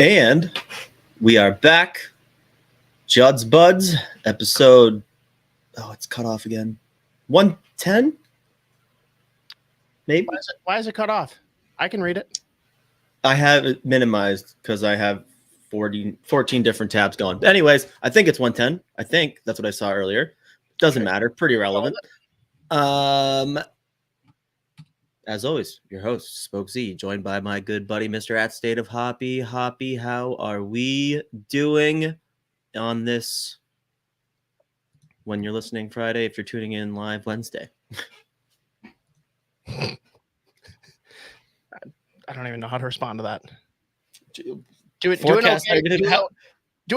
And we are back. Judd'z Budz, episode. Oh, it's cut off again. 110? Maybe. Why is it cut off? I can read it. I have it minimized because I have 14 different tabs going. But anyways, I think it's 110. I think that's what I saw earlier. Doesn't matter. Pretty relevant. As always, your host, Spoke Z, joined by my good buddy, Mr. At State of Hoppy. Hoppy, how are we doing on this when you're listening Friday, if you're tuning in live Wednesday? I don't even know how to respond to that. Doing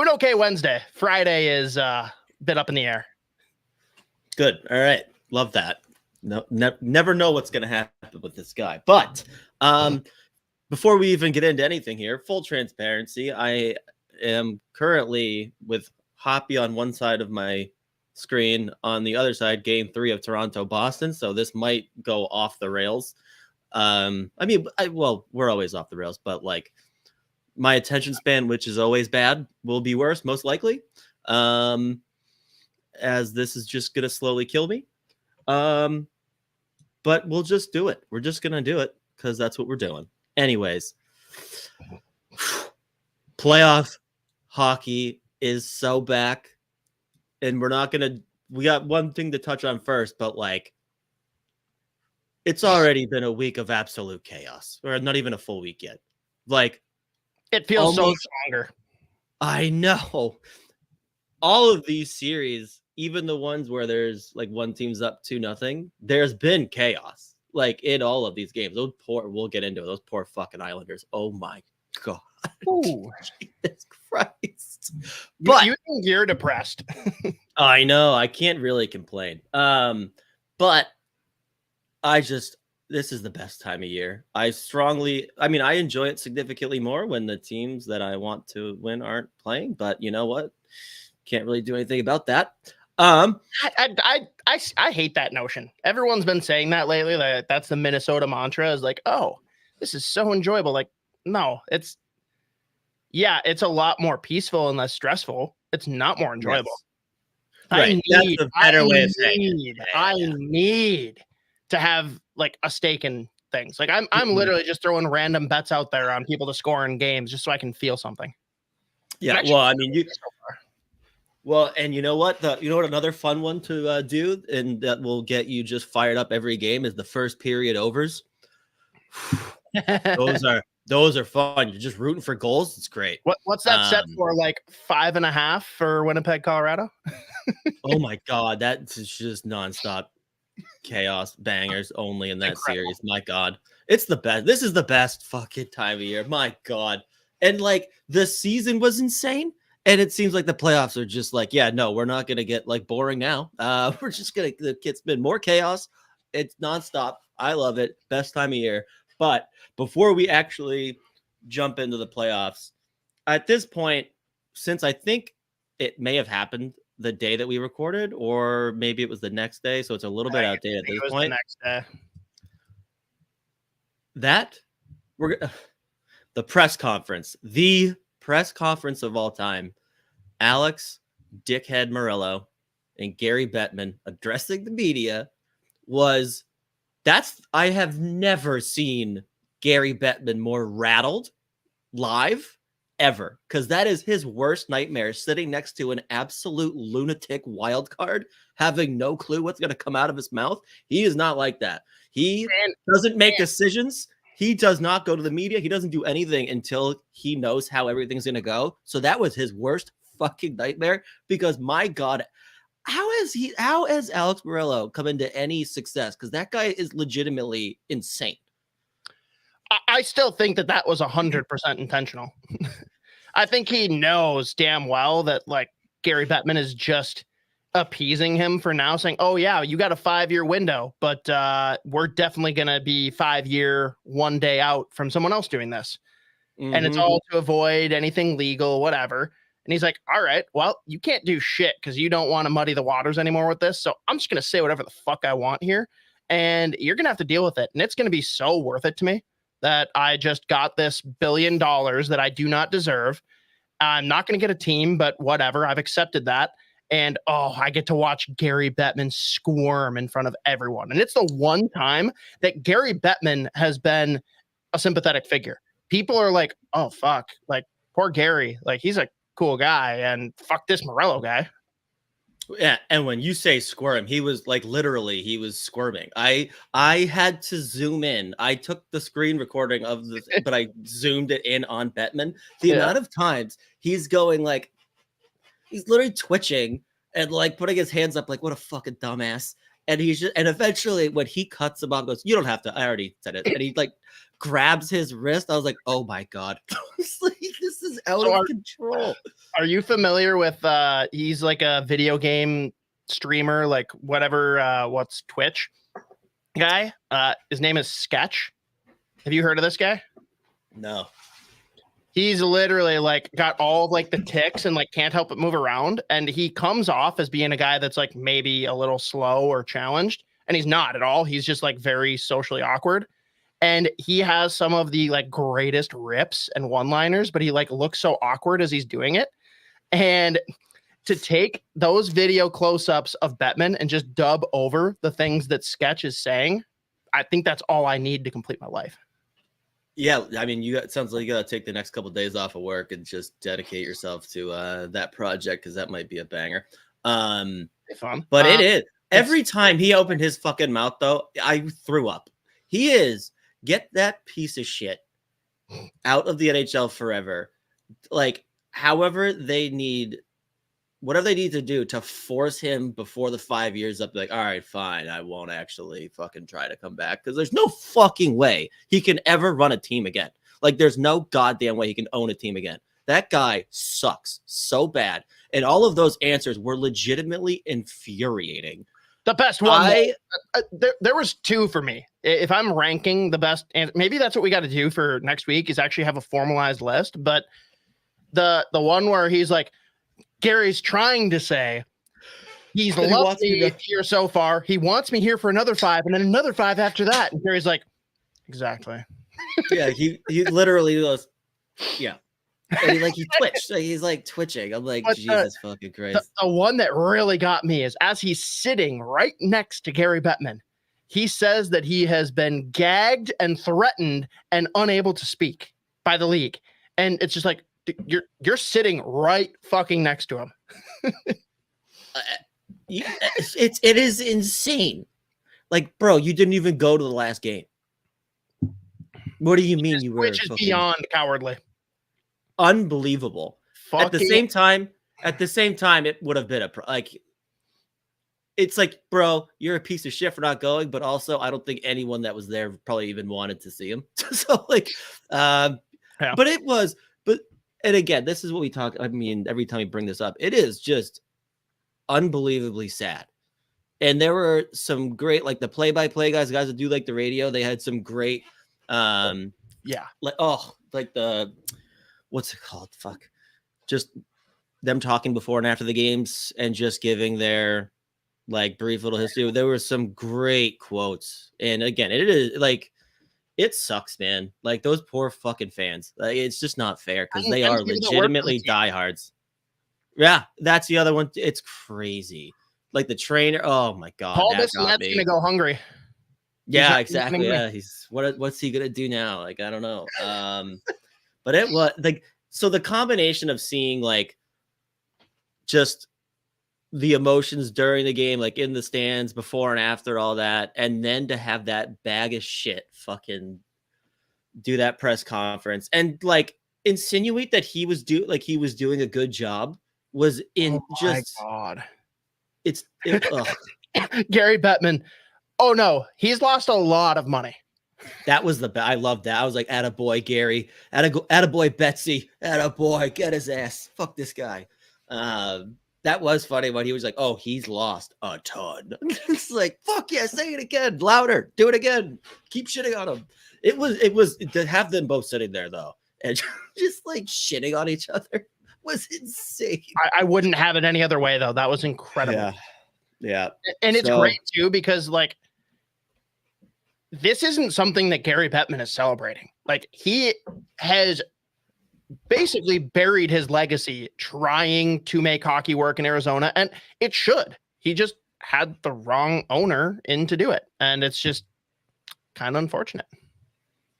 okay Wednesday. Friday is a bit up in the air. Good. All right. Love that. No, never know what's going to happen with this guy. But before we even get into anything here, full transparency, I am currently with Hoppy on one side of my screen, on the other side, Game 3 of Toronto-Boston. So this might go off the rails. We're always off the rails, but like my attention span, which is always bad, will be worse, most likely, as this is just going to slowly kill me. But we'll just do it. We're just going to do it because that's what we're doing. Anyways, playoff hockey is so back, and we got one thing to touch on first, but like, it's already been a week of absolute chaos, or not even a full week yet. Like, it feels so stronger. I know. All of these series, even the ones where there's like one team's up 2-0, there's been chaos like in all of these games. We'll get into it. Those poor fucking Islanders. Oh my God. Ooh. Jesus Christ. But you think you're depressed. I know. I can't really complain. But this is the best time of year. I enjoy it significantly more when the teams that I want to win aren't playing, but you know what? Can't really do anything about that. I hate that notion. Everyone's been saying that lately. That's the Minnesota mantra, is like, oh, this is so enjoyable. Like, no, it's a lot more peaceful and less stressful. It's not more enjoyable. Yes. Right. That's a better way of saying it. I need to have like a stake in things. Like I'm literally just throwing random bets out there on people to score in games just so I can feel something. Yeah. Well, I mean, Well, and you know what? Another fun one to do, and that will get you just fired up every game, is the first period overs. Those are fun. You're just rooting for goals. It's great. What's that set for? Like 5.5 for Winnipeg, Colorado? Oh my God, that's just nonstop chaos bangers only in that Incredible. series. My God, it's the best. This is the best fucking time of year. My God, and like the season was insane. And it seems like the playoffs are just like, yeah, no, we're not going to get like boring now. We're just going to get spin more chaos. It's nonstop. I love it. Best time of year. But before we actually jump into the playoffs, at this point, since I think it may have happened the day that we recorded, or maybe it was the next day, so it's a little bit outdated at this point. The next day. The press conference, press conference of all time, Alex Dickhead Murillo and Gary Bettman addressing the media I have never seen Gary Bettman more rattled live ever, because that is his worst nightmare, sitting next to an absolute lunatic wild card, having no clue what's going to come out of his mouth. He is not like that. He doesn't make decisions. He does not go to the media. He doesn't do anything until he knows how everything's going to go. So that was his worst fucking nightmare, because my God, how has Alex Murillo come into any success? Because that guy is legitimately insane. I still think that was 100% intentional. I think he knows damn well that like Gary Bettman is just appeasing him for now, saying, oh yeah, you got a 5-year window, but we're definitely going to be 5-year, 1 day out from someone else doing this. Mm-hmm. And it's all to avoid anything legal, whatever. And he's like, all right, well, you can't do shit because you don't want to muddy the waters anymore with this. So I'm just going to say whatever the fuck I want here. And you're going to have to deal with it. And it's going to be so worth it to me that I just got this $1 billion that I do not deserve. I'm not going to get a team, but whatever. I've accepted that. And I get to watch Gary Bettman squirm in front of everyone. And it's the one time that Gary Bettman has been a sympathetic figure. People are like, oh, fuck. Like, poor Gary. Like, he's a cool guy. And fuck this Morello guy. Yeah, and when you say squirm, he was like literally he was squirming. I had to zoom in. I took the screen recording of this, but I zoomed it in on Bettman. The amount of times he's going like he's literally twitching and like putting his hands up like what a fucking dumbass. And he's just and eventually when he cuts him off, goes, you don't have to. I already said it. And he like grabs his wrist. I was like, oh my God. Like, this is out of control. Are you familiar with he's like a video game streamer, like whatever what's Twitch guy? His name is Sketch. Have you heard of this guy? No. He's literally like got all of like the tics and like can't help but move around. And he comes off as being a guy that's like maybe a little slow or challenged. And he's not at all. He's just like very socially awkward. And he has some of the like greatest rips and one-liners, but he like looks so awkward as he's doing it. And to take those video close-ups of Bettman and just dub over the things that Sketch is saying, I think that's all I need to complete my life. Yeah, I mean, it sounds like you got to take the next couple of days off of work and just dedicate yourself to that project because that might be a banger. Fun. But it is. Every time he opened his fucking mouth, though, I threw up. He is. Get that piece of shit out of the NHL forever. Like, however they need, whatever they need to do to force him before the 5 years up, like, all right, fine, I won't actually fucking try to come back because there's no fucking way he can ever run a team again. Like, there's no goddamn way he can own a team again. That guy sucks so bad. And all of those answers were legitimately infuriating. The best one. There was two for me. If I'm ranking the best, and maybe that's what we got to do for next week is actually have a formalized list. But the one where he's like, Gary's trying to say he's loved me here so far. He wants me here for another 5 and then another 5 after that. And Gary's like, exactly. Yeah, he literally goes, yeah. And he twitched. Like, he's like twitching. I'm like, Jesus fucking Christ. The one that really got me is as he's sitting right next to Gary Bettman, he says that he has been gagged and threatened and unable to speak by the league. And it's just like, you're sitting right fucking next to him. It is insane. Like, bro, you didn't even go to the last game. What do you mean you were? Which is beyond cowardly. Unbelievable. At the same time, it would have been it's like, bro, you're a piece of shit for not going, but also I don't think anyone that was there probably even wanted to see him. So like, but it was, and again, this is what we talk. I mean, every time we bring this up, it is just unbelievably sad. And there were some great, like the play-by-play guys that do like the radio. They had some great, like the, what's it called? Fuck. Just them talking before and after the games and just giving their like brief little history. There were some great quotes. And again, it is like, it sucks, man. Like those poor fucking fans. Like it's just not fair because they are legitimately diehards. Yeah, that's the other one. It's crazy. Like the trainer. Oh my God. Paul Bissonnette's gonna go hungry. Yeah, exactly. Yeah, what's he gonna do now? Like, I don't know. But it was like, so the combination of seeing like just the emotions during the game, like in the stands before and after all that, and then to have that bag of shit fucking do that press conference and like insinuate that he was doing a good job was in God. It's Gary Bettman. Oh no, he's lost a lot of money. That was I love that. I was like, attaboy, Gary, attaboy, Betsy, attaboy, get his ass. Fuck this guy. That was funny when he was like, oh, he's lost a ton. It's like, fuck yeah, say it again, louder, do it again, keep shitting on him. It was to have them both sitting there though, and just like shitting on each other was insane. I wouldn't have it any other way though. That was incredible. Yeah. And it's great too, because like, this isn't something that Gary Bettman is celebrating. Like, he has basically buried his legacy trying to make hockey work in Arizona, and it should. He just had the wrong owner in to do it, and it's just kind of unfortunate.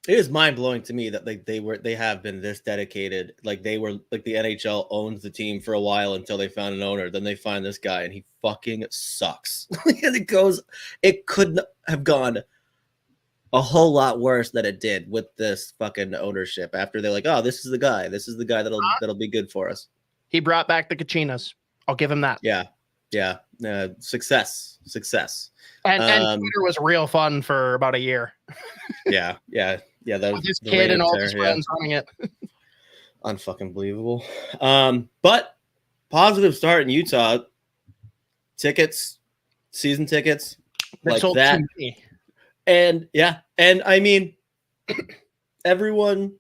It is mind blowing to me that they have been this dedicated. Like, they were like, the NHL owns the team for a while until they found an owner. Then they find this guy and he fucking sucks. And it couldn't have gone a whole lot worse than it did with this fucking ownership. After they're like, oh, this is the guy that'll be good for us. He brought back the Kachinas. I'll give him that. Yeah. Success. And Twitter was real fun for about a year. Yeah. That was his kid and all his friends running it. Unfucking believable. But positive start in Utah. Season tickets, like that. And I mean, everyone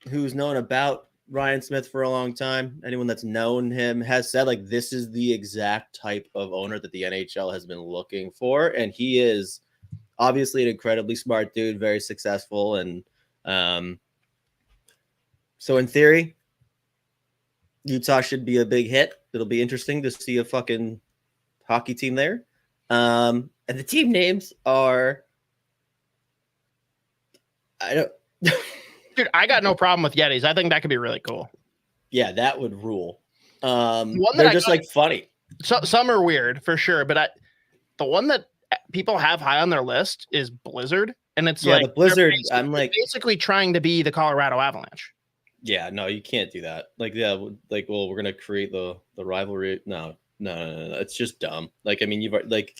who's known about Ryan Smith for a long time, anyone that's known him, has said, like, this is the exact type of owner that the NHL has been looking for. And he is obviously an incredibly smart dude, very successful. And so in theory, Utah should be a big hit. It'll be interesting to see a fucking hockey team there. And the team names are, Dude, I got no problem with Yetis. I think that could be really cool. Yeah, that would rule. They're just like funny. So, some are weird for sure, but the one that people have high on their list is Blizzard, and it's like the Blizzard. I'm like basically trying to be the Colorado Avalanche. Yeah, no, you can't do that. Like, yeah, like, well, we're gonna create the rivalry. No, it's just dumb. Like, I mean, you've like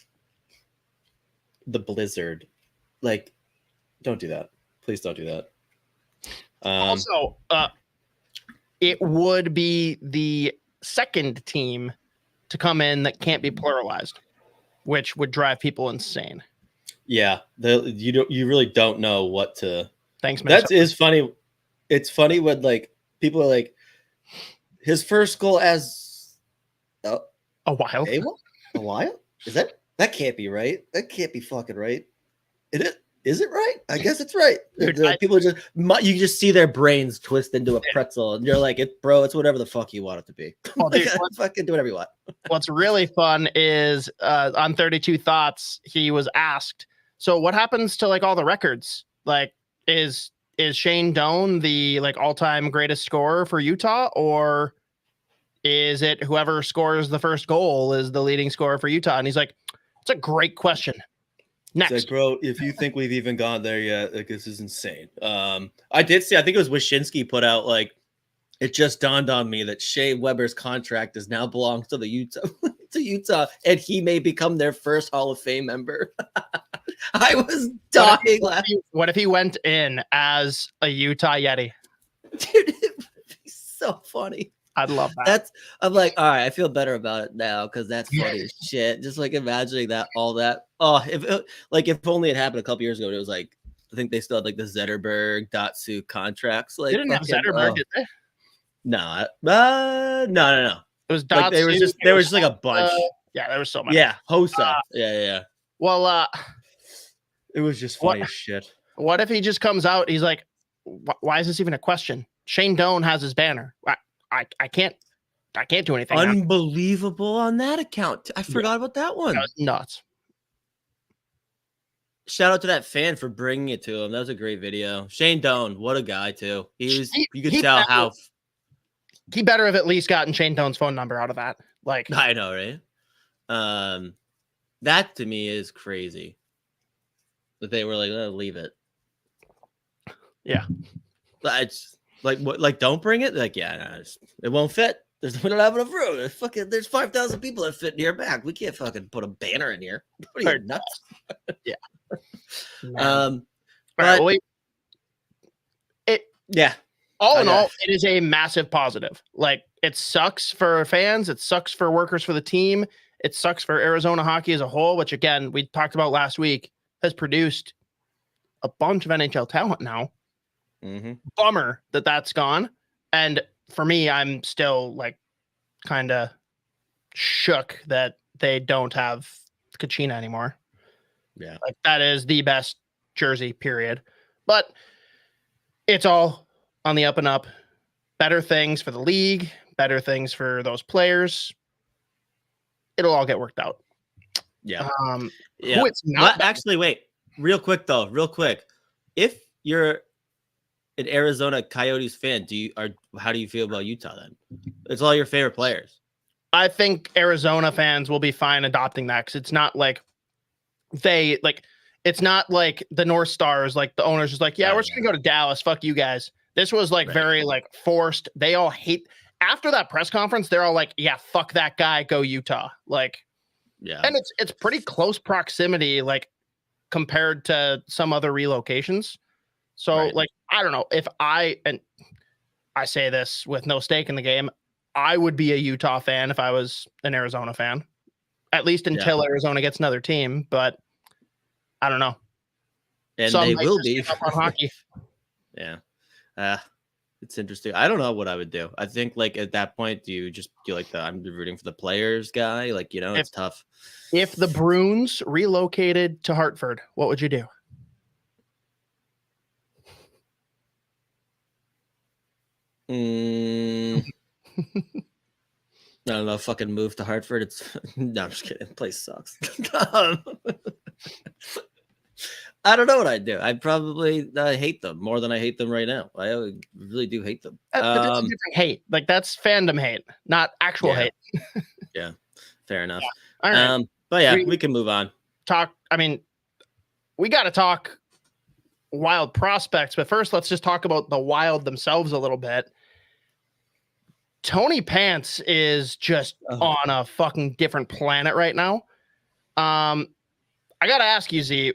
the Blizzard. Like, don't do that. Please don't do that. Also, it would be the second team to come in that can't be pluralized, which would drive people insane. Yeah, you really don't know what to. Thanks, Minnesota. That is funny. It's funny when, like, people are like, his first goal as a wild. A wild? Is that can't be right? That can't be fucking right. Is it right? I guess it's right. Dude, people just you just see their brains twist into a pretzel, and you're like, it's whatever the fuck you want it to be. Well, dude, fucking do whatever you want. What's really fun is on 32 Thoughts, he was asked, so what happens to, like, all the records? Like, is Shane Doan the, like, all-time greatest scorer for Utah, or is it whoever scores the first goal is the leading scorer for Utah? And he's like, it's a great question. Next. Like, bro, if you think we've even gone there yet, like, this is insane. I did see, I think it was Wyshynski put out, like, it just dawned on me that Shea Weber's contract is now belongs to the Utah, and he may become their first Hall of Fame member. I was dying laughing. What if he went in as a Utah Yeti? Dude, it would be so funny. I'd love that. I'm like, all right, I feel better about it now because that's funny as shit. Just like imagining that, all that. Oh, if only it happened a couple years ago. It was like, I think they still had, like, the Zetterberg, Datsyuk contracts. Like, they didn't have Zetterberg, did they? No. It was Datsyuk. Like, there was just like a bunch. Yeah, there was so much. Yeah, Hossa. Yeah. Well, it was just funny as shit. What if he just comes out? He's like, why is this even a question? Shane Doan has his banner. I can't do anything. Unbelievable on that account. I forgot about that one. That was nuts. Shout out to that fan for bringing it to him. That was a great video. Shane Doan, what a guy too. You could tell how he better have at least gotten Shane Doan's phone number out of that. Like, I know, right? That to me is crazy. That they were like, leave it. Yeah. It's like, what? Like, don't bring it. Like, yeah, no, it won't fit. We don't have enough room. There's 5,000 people that fit in your back. We can't fucking put a banner in here. What are you, nuts? Yeah. But yeah. All in all, it is a massive positive. Like, it sucks for fans. It sucks for workers for the team. It sucks for Arizona hockey as a whole, which, again, we talked about last week, has produced a bunch of NHL talent now. Mm-hmm. Bummer that that's gone. And for me, I'm still, like, kind of shook that they don't have Kachina anymore. Yeah. Like, that is the best jersey, period. But it's all on the up and up. Better things for the league, better things for those players. It'll all get worked out. Yeah. Who it's not actually, wait, real quick. If you're an Arizona Coyotes fan, how do you feel about Utah then? It's all your favorite players. I think Arizona fans will be fine adopting that because it's not like it's not like the North Stars, like the owners is like, yeah, we're just gonna go to Dallas. Fuck you guys. This was like very like forced. They all hate after that press conference. They're all like, yeah, fuck that guy. Go Utah. Like, yeah. And it's pretty close proximity, like compared to some other relocations. So like, I don't know if I say this with no stake in the game, I would be a Utah fan if I was an Arizona fan, at least until Arizona gets another team. But I don't know. And they will be up on hockey. Yeah. It's interesting. I don't know what I would do. I think like at that point, do you like the I'm rooting for the players guy? Like, it's tough. If the Bruins relocated to Hartford, what would you do? I don't know. Fucking move to Hartford. No, I'm just kidding. The place sucks. I don't know what I'd do. I'd probably hate them more than I hate them right now. I really do hate them. But that's a different hate. Like that's fandom hate, not actual hate. Yeah, fair enough. Yeah. All right. But yeah, we can move on. We got to talk Wild prospects, but first let's just talk about the Wild themselves a little bit. Tony Pants is just on a fucking different planet right now. I got to ask you, Z,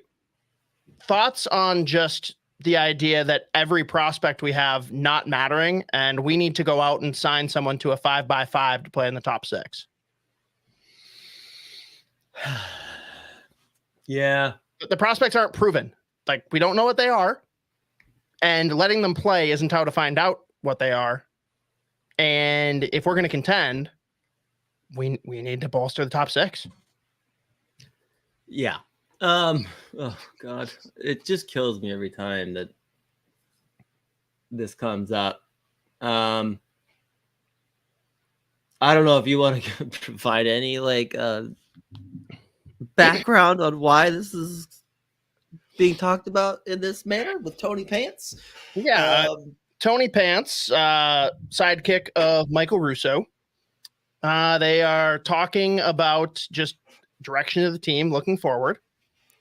thoughts on just the idea that every prospect we have not mattering and we need to go out and sign someone to a 5x5 to play in the top 6? Yeah. The prospects aren't proven. Like, we don't know what they are, and letting them play isn't how to find out what they are. And if we're going to contend, we need to bolster the top 6. Yeah. Oh God, it just kills me every time that this comes up. I don't know if you want to provide any background on why this is being talked about in this manner with Tony Pants. Yeah, Tony Pants, sidekick of Michael Russo. They are talking about just direction of the team looking forward.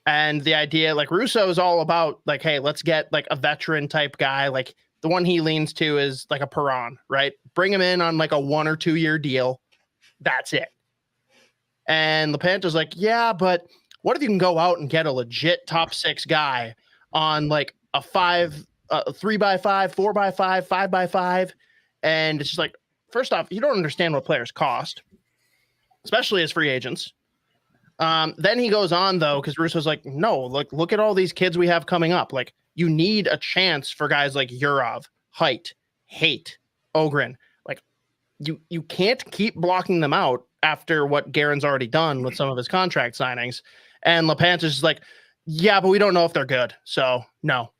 And the idea, like Russo is all about like, hey, let's get like a veteran type guy. Like the one he leans to is like a Perron, right? Bring him in on like a 1 or 2 year deal. That's it. And LaPanta's like, yeah, but what if you can go out and get a legit top 6 guy on like a 3x5, 4x5, 5x5? And it's just like, first off, you don't understand what players cost, especially as free agents. Then he goes on though, because Russo's like, no, look at all these kids we have coming up. Like, you need a chance for guys like Yurov, Height, Haight, Ogren. Like, you can't keep blocking them out after what Guerin's already done with some of his contract signings. And LaPanta's just like, yeah, but we don't know if they're good, so no.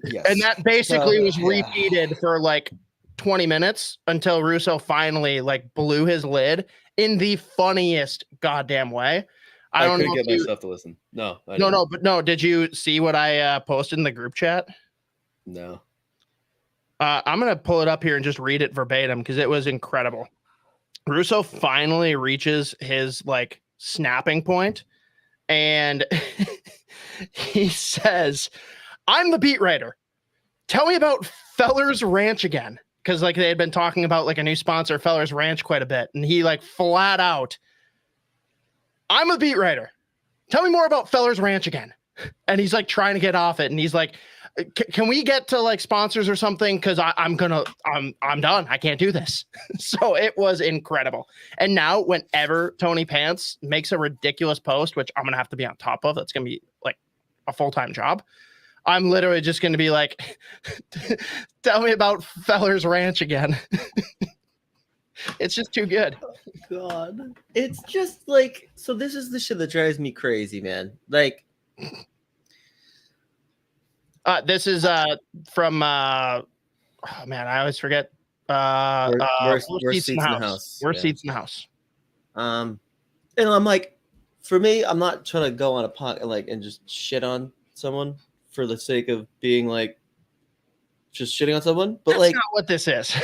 Yes. And that basically was repeated for like 20 minutes until Russo finally like blew his lid in the funniest goddamn way. I couldn't get myself to listen. No. No. Did you see what I posted in the group chat? No. I'm going to pull it up here and just read it verbatim because it was incredible. Russo finally reaches his like snapping point and he says, I'm the beat writer. Tell me about Feller's Ranch again. Because like they had been talking about like a new sponsor, Feller's Ranch, quite a bit. And he like flat out, I'm a beat writer. Tell me more about Feller's Ranch again. And he's like trying to get off it. And he's like, can we get to like sponsors or something? Because I'm done. I can't do this. So it was incredible. And now whenever Tony Pants makes a ridiculous post, which I'm going to have to be on top of, that's going to be like a full-time job. I'm literally just going to be like, tell me about Feller's Ranch again. It's just too good. Oh, God. It's just like, so this is the shit that drives me crazy, man. Like, This is from oh man, I always forget. Worst seats in the house. Worst seats in the house. And I'm like, for me, I'm not trying to go on a pot and just shit on someone for the sake of being like just shitting on someone. But that's not what this is.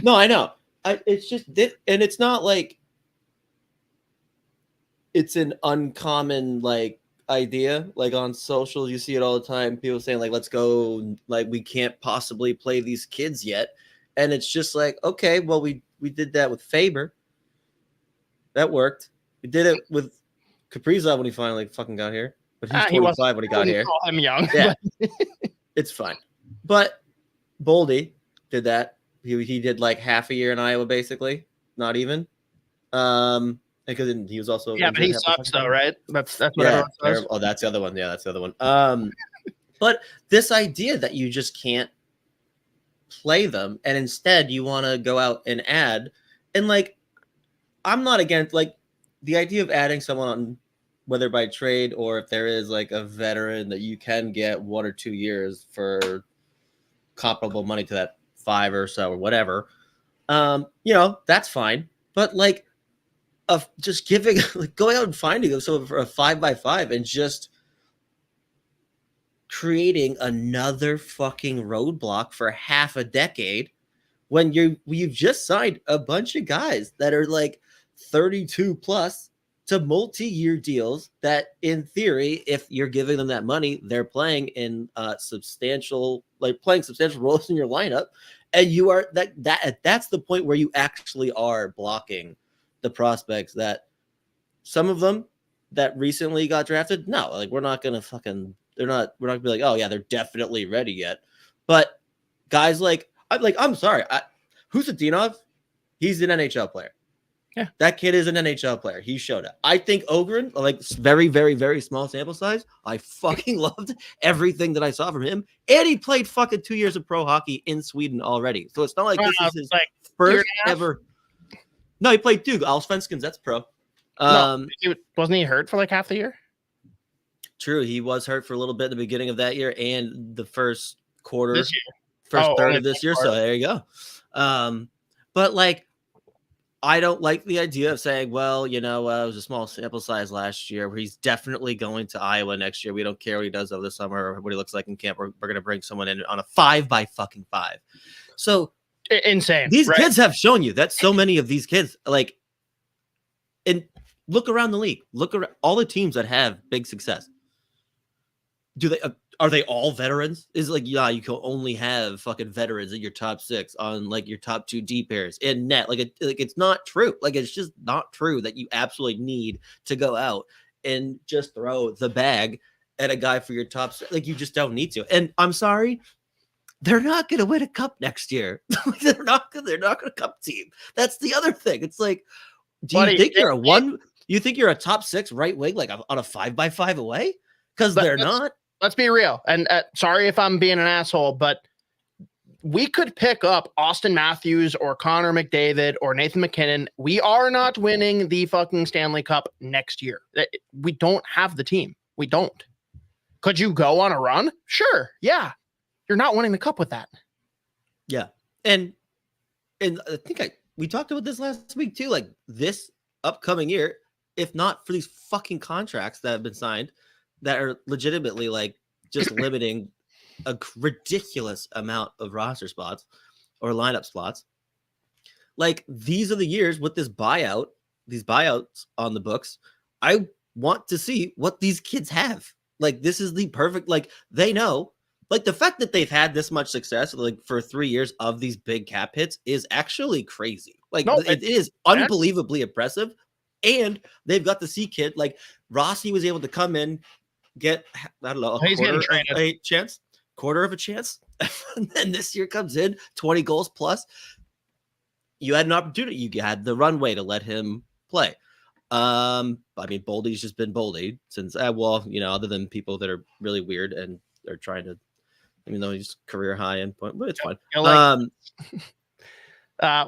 No, I know. It's just and it's not like it's an uncommon idea. Like on socials, you see it all the time. People saying let's go, we can't possibly play these kids yet. And it's just okay, well, we did that with Faber. That worked. We did it with Kaprizov when he finally fucking got here. But he's 25 when he got here. I'm young. Yeah. It's fine. But Boldy did that. He did half a year in Iowa, basically. Not even. Because he was also but he sucks though, right? That's what everyone says. Oh, that's the other one. Yeah, that's the other one. But this idea that you just can't play them, and instead you want to go out and add, and I'm not against the idea of adding someone on, whether by trade or if there is a veteran that you can get 1 or 2 years for comparable money to that 5 or so or whatever. That's fine. But of just giving going out and finding them for a 5x5 and just creating another fucking roadblock for half a decade when you've just signed a bunch of guys that are 32 plus to multi-year deals that in theory, if you're giving them that money, they're playing in substantial roles in your lineup. And you are that's the point where you actually are blocking the prospects that some of them that recently got drafted. No, we're not going to we're not going to be oh yeah, they're definitely ready yet. But guys I'm sorry. Who's Zadinov? He's an NHL player. Yeah. That kid is an NHL player. He showed up. I think Ogren, very, very, very small sample size. I fucking loved everything that I saw from him. And he played fucking 2 years of pro hockey in Sweden already. So it's not like this is his first ever. No, he played Duke. Allsvenskens, that's pro. Wasn't he hurt for half the year? True. He was hurt for a little bit at the beginning of that year and the first quarter, this year. First third of this year. So there you go. But I don't like the idea of saying, well, it was a small sample size last year where he's definitely going to Iowa next year. We don't care what he does over the summer or what he looks like in camp. We're going to bring someone in on a 5x5. So insane. These kids have shown you that so many of these kids and look around the league, look around all the teams that have big success. Are they all veterans? Is you can only have fucking veterans in your top 6 on your top 2 D pairs in net. It's not true. It's just not true that you absolutely need to go out and just throw the bag at a guy for your top 6. You just don't need to. And I'm sorry, they're not going to win a cup next year. They're not going to cup team. That's the other thing. It's do you think you're a one? You think you're a top 6 right wing on a 5x5 away? Because they're not. Let's be real. And sorry if I'm being an asshole, but we could pick up Austin Matthews or Connor McDavid or Nathan McKinnon. We are not winning the fucking Stanley Cup next year. We don't have the team. We don't. Could you go on a run? Sure. Yeah. You're not winning the cup with that. Yeah. And I think we talked about this last week too. This upcoming year, if not for these fucking contracts that have been signed, that are legitimately just limiting a ridiculous amount of roster spots or lineup spots. These are the years with these buyouts on the books. I want to see what these kids have. This is the perfect, they know, the fact that they've had this much success, for 3 years of these big cap hits is actually crazy. It is unbelievably impressive. And they've got the C kid, Rossi was able to come in, get quarter of a chance, and then this year comes in 20 goals plus. You had an opportunity, you had the runway to let him play. Boldy's just been Boldy since other than people that are really weird and are trying to, even though he's career high end point, but it's fine.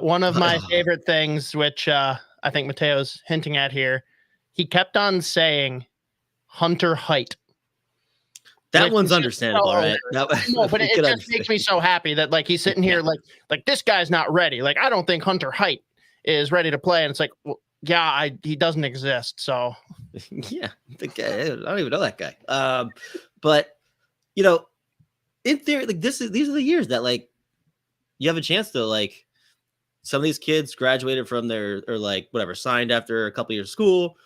One of my favorite things, which I think Mateo's hinting at here, he kept on saying Hunter Height. That one's understandable, right? No, but it just makes me so happy that like he's sitting here like this guy's not ready. Like I don't think Hunter Height is ready to play, and it's like, well, yeah, he doesn't exist. So yeah, the guy, I don't even know that guy. But you know, in theory, like these are the years that like you have a chance to like some of these kids graduated from their or like whatever signed after a couple years of school,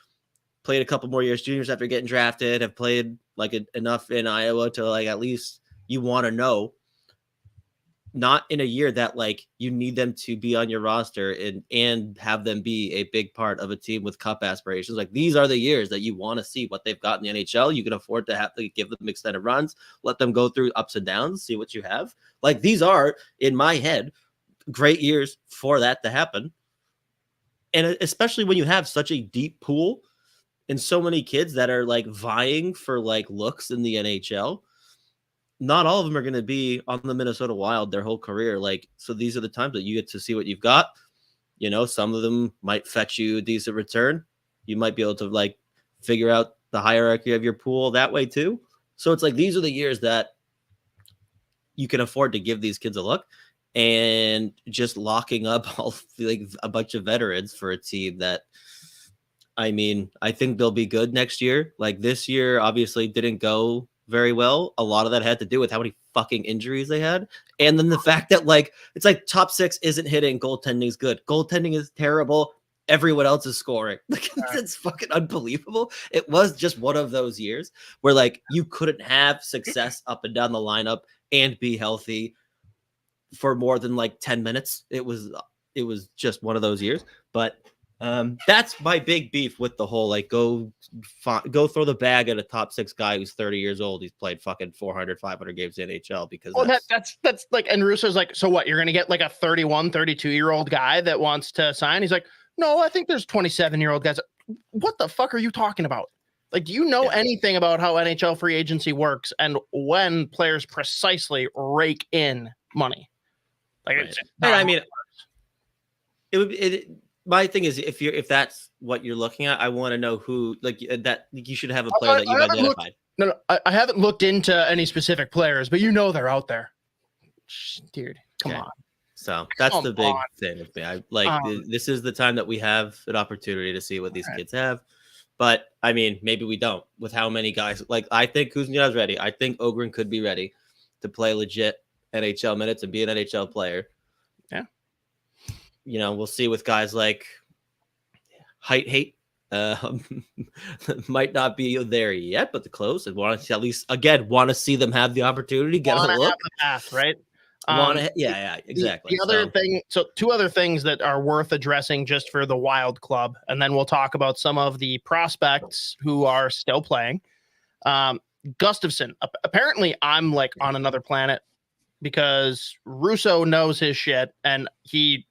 played a couple more years juniors after getting drafted, have played like enough in Iowa to like at least you want to know. Not in a year that like you need them to be on your roster and have them be a big part of a team with cup aspirations. Like these are the years that you want to see what they've got in the NHL. You can afford to have to give them extended runs, let them go through ups and downs, see what you have. Like these are in my head great years for that to happen. And especially when you have such a deep pool and so many kids that are like vying for like looks in the NHL. Not all of them are going to be on the Minnesota Wild their whole career. Like, so these are the times that you get to see what you've got. You know, some of them might fetch you a decent return. You might be able to like figure out the hierarchy of your pool that way too. So it's like, these are the years that you can afford to give these kids a look, and just locking up all like a bunch of veterans for a team that, I mean, I think they'll be good next year. Like this year obviously didn't go very well. A lot of that had to do with how many fucking injuries they had. And then the fact that like, it's like top six isn't hitting, goaltending is good. Goaltending is terrible. Everyone else is scoring. Like it's fucking unbelievable. It was just one of those years where like you couldn't have success up and down the lineup and be healthy for more than like 10 minutes. It was just one of those years. But that's my big beef with the whole like go throw the bag at a top six guy who's 30 years old. He's played fucking 400, 500 games in NHL because that's like, and Russo's like, so what, you're going to get like a 31, 32-year-old guy that wants to sign? He's like, no, I think there's 27-year-old guys. What the fuck are you talking about? Like, do you know anything about how NHL free agency works and when players precisely rake in money? Like, right. And I mean, it would be, my thing is, if that's what you're looking at, I want to know who like that. You should have a player that you've identified. I haven't looked into any specific players, but you know they're out there. Dude, come on. So that's the big thing with me. I like this is the time that we have an opportunity to see what these kids have. But I mean, maybe we don't with how many guys. Like I think Kuznetsov's ready. I think Ogren could be ready to play legit NHL minutes and be an NHL player. Yeah. You know, we'll see with guys like Hate. Might not be there yet, but the close and want to at least again want to see them have the opportunity, get a look. Have the path, right? Exactly. The other thing, so two other things that are worth addressing just for the Wild Club, and then we'll talk about some of the prospects who are still playing. Gustafsson, apparently I'm like on another planet because Russo knows his shit and he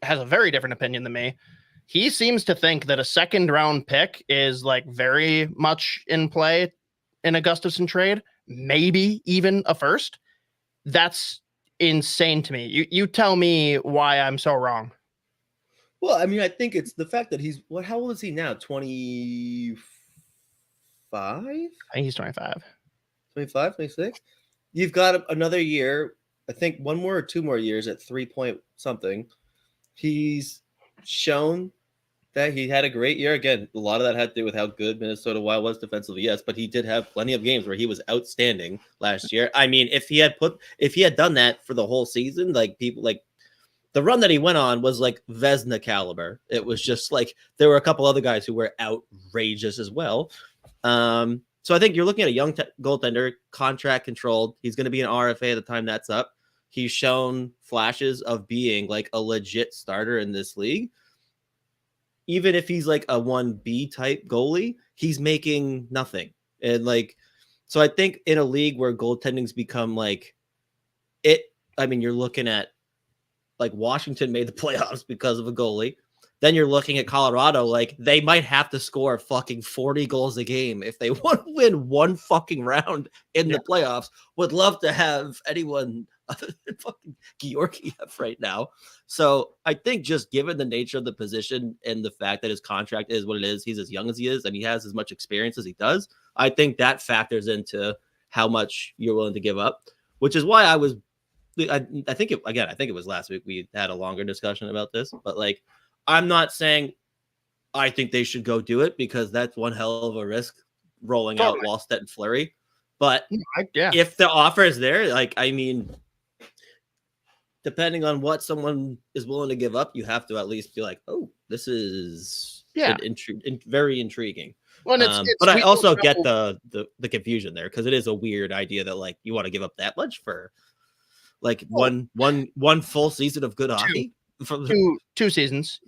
has a very different opinion than me. He seems to think that a second round pick is like very much in play in a Gustafsson trade, maybe even a first. That's insane to me. You tell me why I'm so wrong. Well, I mean, I think it's the fact that how old is he now? 25? I think he's 25. 25, 26? You've got another year, I think one more or two more years at 3 point something. He's shown that he had a great year. Again, a lot of that had to do with how good Minnesota Wild was defensively, yes, but he did have plenty of games where he was outstanding last year. I mean, if he had done that for the whole season, like people like the run that he went on was like Vezina caliber. It was just like there were a couple other guys who were outrageous as well. So I think you're looking at a young goaltender, contract controlled. He's going to be an RFA at the time that's up. He's shown flashes of being like a legit starter in this league. Even if he's like a 1B type goalie, he's making nothing. And like, so I think in a league where goaltending's become like it, I mean, you're looking at like Washington made the playoffs because of a goalie. Then you're looking at Colorado, like they might have to score fucking 40 goals a game if they want to win one fucking round in the playoffs. Would love to have anyone other than fucking Georgiev right now. So I think just given the nature of the position and the fact that his contract is what it is, he's as young as he is, and he has as much experience as he does. I think that factors into how much you're willing to give up, which is why I think it was last week we had a longer discussion about this, but like, I'm not saying I think they should go do it because that's one hell of a risk rolling out Wallstedt and Fleury. But if the offer is there, like, I mean, depending on what someone is willing to give up, you have to at least be like, oh, this is very intriguing. Well, but I also get the confusion there because it is a weird idea that like you want to give up that much for like one full season of good hockey. Two seasons.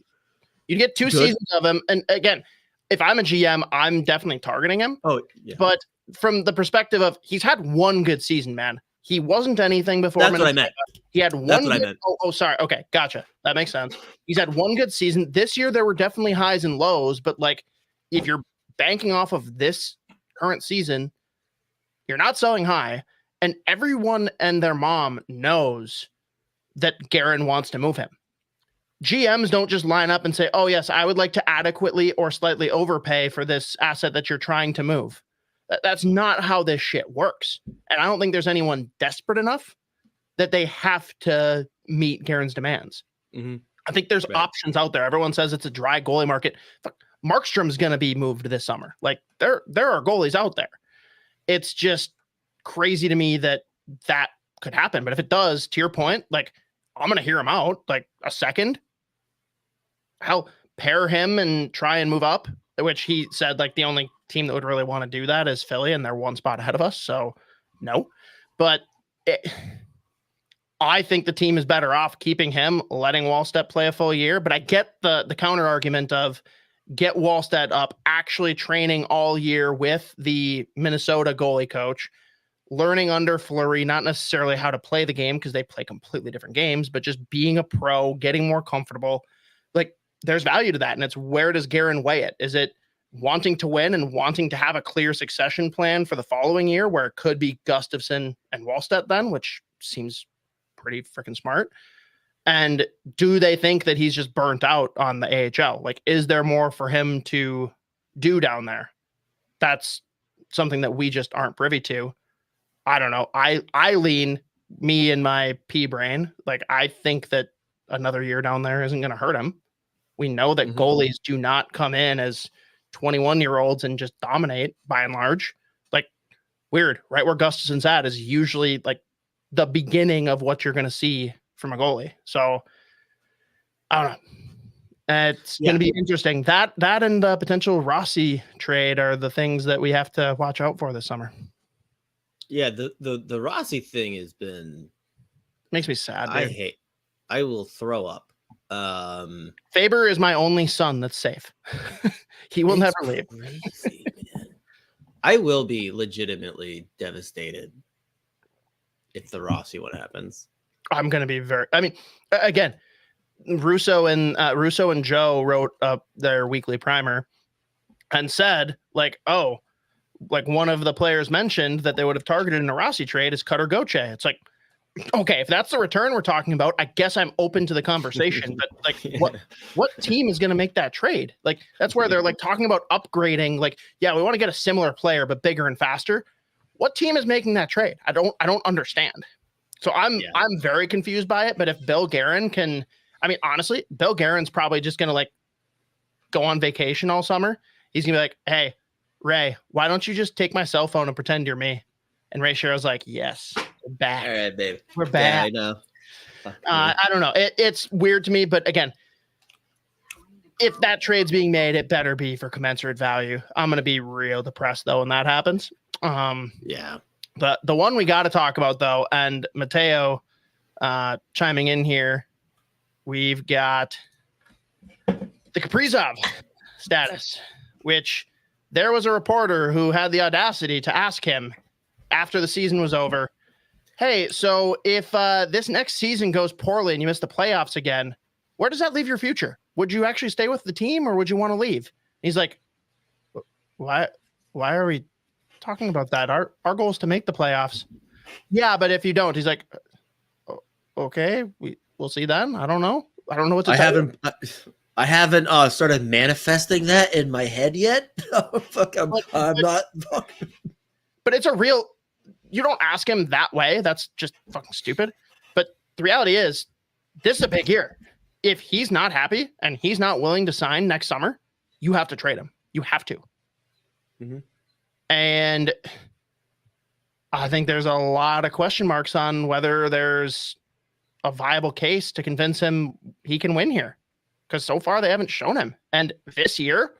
You get two seasons of him, and again, if I'm a GM, I'm definitely targeting him. Oh, yeah. But from the perspective of he's had one good season, man. He wasn't anything before. That's what I meant. He had one. That's what I meant. Oh, sorry. Okay, gotcha. That makes sense. He's had one good season. This year there were definitely highs and lows, but like if you're banking off of this current season, you're not selling high, and everyone and their mom knows that Guerin wants to move him. GMs don't just line up and say, oh, yes, I would like to adequately or slightly overpay for this asset that you're trying to move. That's not how this shit works. And I don't think there's anyone desperate enough that they have to meet Guerin's demands. Mm-hmm. I think there's options out there. Everyone says it's a dry goalie market. Markstrom's going to be moved this summer. Like there are goalies out there. It's just crazy to me that could happen. But if it does, to your point, like I'm going to hear him out like a second. Hell, pair him and try and move up, which he said like the only team that would really want to do that is Philly, and they're one spot ahead of us. So no, but I think the team is better off keeping him, letting Wallstedt play a full year. But I get the counter argument of get Wallstedt up, actually training all year with the Minnesota goalie coach, learning under Fleury, not necessarily how to play the game because they play completely different games, but just being a pro, getting more comfortable. Like there's value to that. And it's where does Guerin weigh it? Is it wanting to win and wanting to have a clear succession plan for the following year where it could be Gustafsson and Wallstedt then, which seems pretty freaking smart? And do they think that he's just burnt out on the AHL? Like, is there more for him to do down there? That's something that we just aren't privy to. I don't know. I lean me and my pea brain. Like, I think that another year down there isn't going to hurt him. We know that goalies do not come in as 21-year-olds and just dominate by and large. Like weird, right where Gustafsson's at is usually like the beginning of what you're going to see from a goalie. So I don't know. It's going to be interesting. That and the potential Rossi trade are the things that we have to watch out for this summer. Yeah, the Rossi thing has been makes me sad. Dude. I will throw up. Faber is my only son that's safe. He will never leave. Crazy, man. I will be legitimately devastated if the Rossi one happens. I'm going to be again, Russo and Joe wrote up their weekly primer and said like, oh, like one of the players mentioned that they would have targeted in a Rossi trade is Cutter Gauthier. It's like, okay, if that's the return we're talking about, I guess I'm open to the conversation. But like, what team is going to make that trade? Like, that's where they're like talking about upgrading. Like, yeah, we want to get a similar player but bigger and faster. What team is making that trade? I don't understand. So I'm very confused by it. But if Bill Guerin can, I mean, honestly, Bill Guerin's probably just going to like go on vacation all summer. He's gonna be like, hey, Ray, why don't you just take my cell phone and pretend you're me? And Ray Sherrill's like, yes. We're back. All right, babe. We're back. Yeah, I know. I don't know. It's weird to me, but again, if that trade's being made, it better be for commensurate value. I'm going to be real depressed though when that happens. Yeah. The one we got to talk about though, and Mateo chiming in here, we've got the Kaprizov status, which there was a reporter who had the audacity to ask him after the season was over, hey, so if this next season goes poorly and you miss the playoffs again, where does that leave your future? Would you actually stay with the team or would you want to leave? He's like, why are we talking about that? Our goal is to make the playoffs. Yeah, but if you don't, he's like, okay, we'll see then. I don't know. I don't know what to tell you. I haven't started manifesting that in my head yet. I'm not. But it's a real. you don't ask him that way. That's just fucking stupid. But the reality is, this is a big year. If he's not happy and he's not willing to sign next summer, you have to trade him. You have to. Mm-hmm. And I think there's a lot of question marks on whether there's a viable case to convince him he can win here. Because so far they haven't shown him. And this year,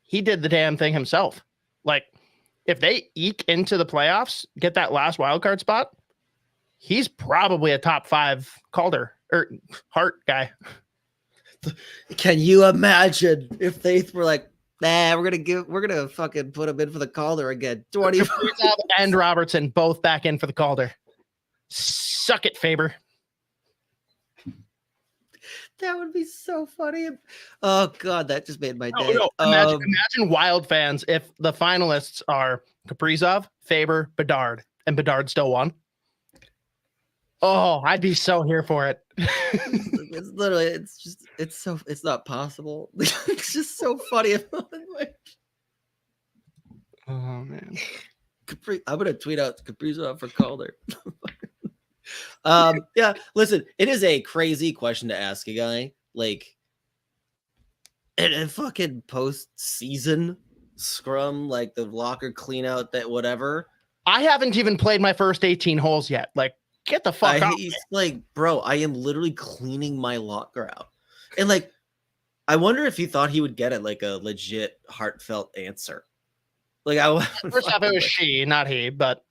he did the damn thing himself. Like, if they eke into the playoffs, get that last wild card spot, he's probably a top 5 Calder or Hart guy. Can you imagine if they were like, nah, we're gonna fucking put him in for the Calder again. 20 and Robertson both back in for the Calder. Suck it, Faber. That would be so funny. Oh god, that just made my day. No. Imagine Wild fans if the finalists are Kaprizov, Faber, Bedard, and Bedard still won. Oh, I'd be so here for it. It's literally, it's not possible. It's just so funny. Oh man. I'm gonna tweet out Kaprizov for Calder. Yeah, listen, it is a crazy question to ask a guy like in a fucking post-season scrum, like the locker clean out, that whatever. I haven't even played my first 18 holes yet. Like, get the fuck out. He's like, bro, I am literally cleaning my locker out. And like, I wonder if he thought he would get it like a legit heartfelt answer. Like, first off, it was she, not he, but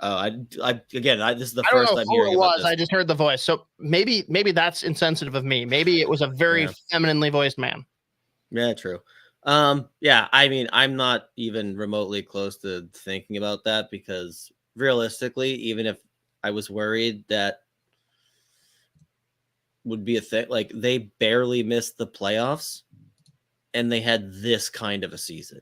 this is the I don't first know I'm who hearing it about was. this. I just heard the voice. So maybe that's insensitive of me. Maybe it was a very femininely voiced man. Yeah, true. Yeah, I mean, I'm not even remotely close to thinking about that because realistically, even if I was worried that would be a thing, like they barely missed the playoffs and they had this kind of a season,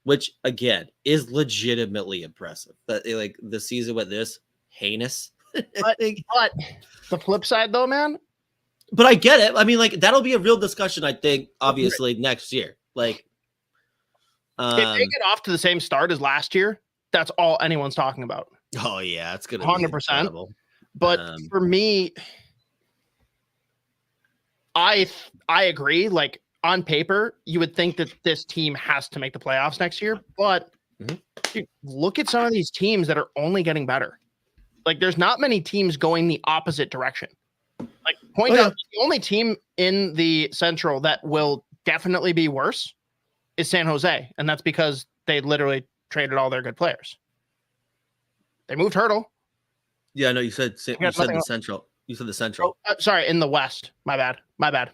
which again is legitimately impressive. But like the season with this heinous. But the flip side though, man. But I get it. I mean, like that'll be a real discussion, I think, obviously next year. Like if they get off to the same start as last year, that's all anyone's talking about. Oh yeah, it's gonna 100%. But for me, I agree. Like on paper, you would think that this team has to make the playoffs next year. But dude, look at some of these teams that are only getting better. Like there's not many teams going the opposite direction. Like point out the only team in the Central that will definitely be worse is San Jose, and that's because they literally traded all their good players. They moved Hurdle. Yeah, no, you said the Central. You said the Central. Oh, sorry, in the West. My bad.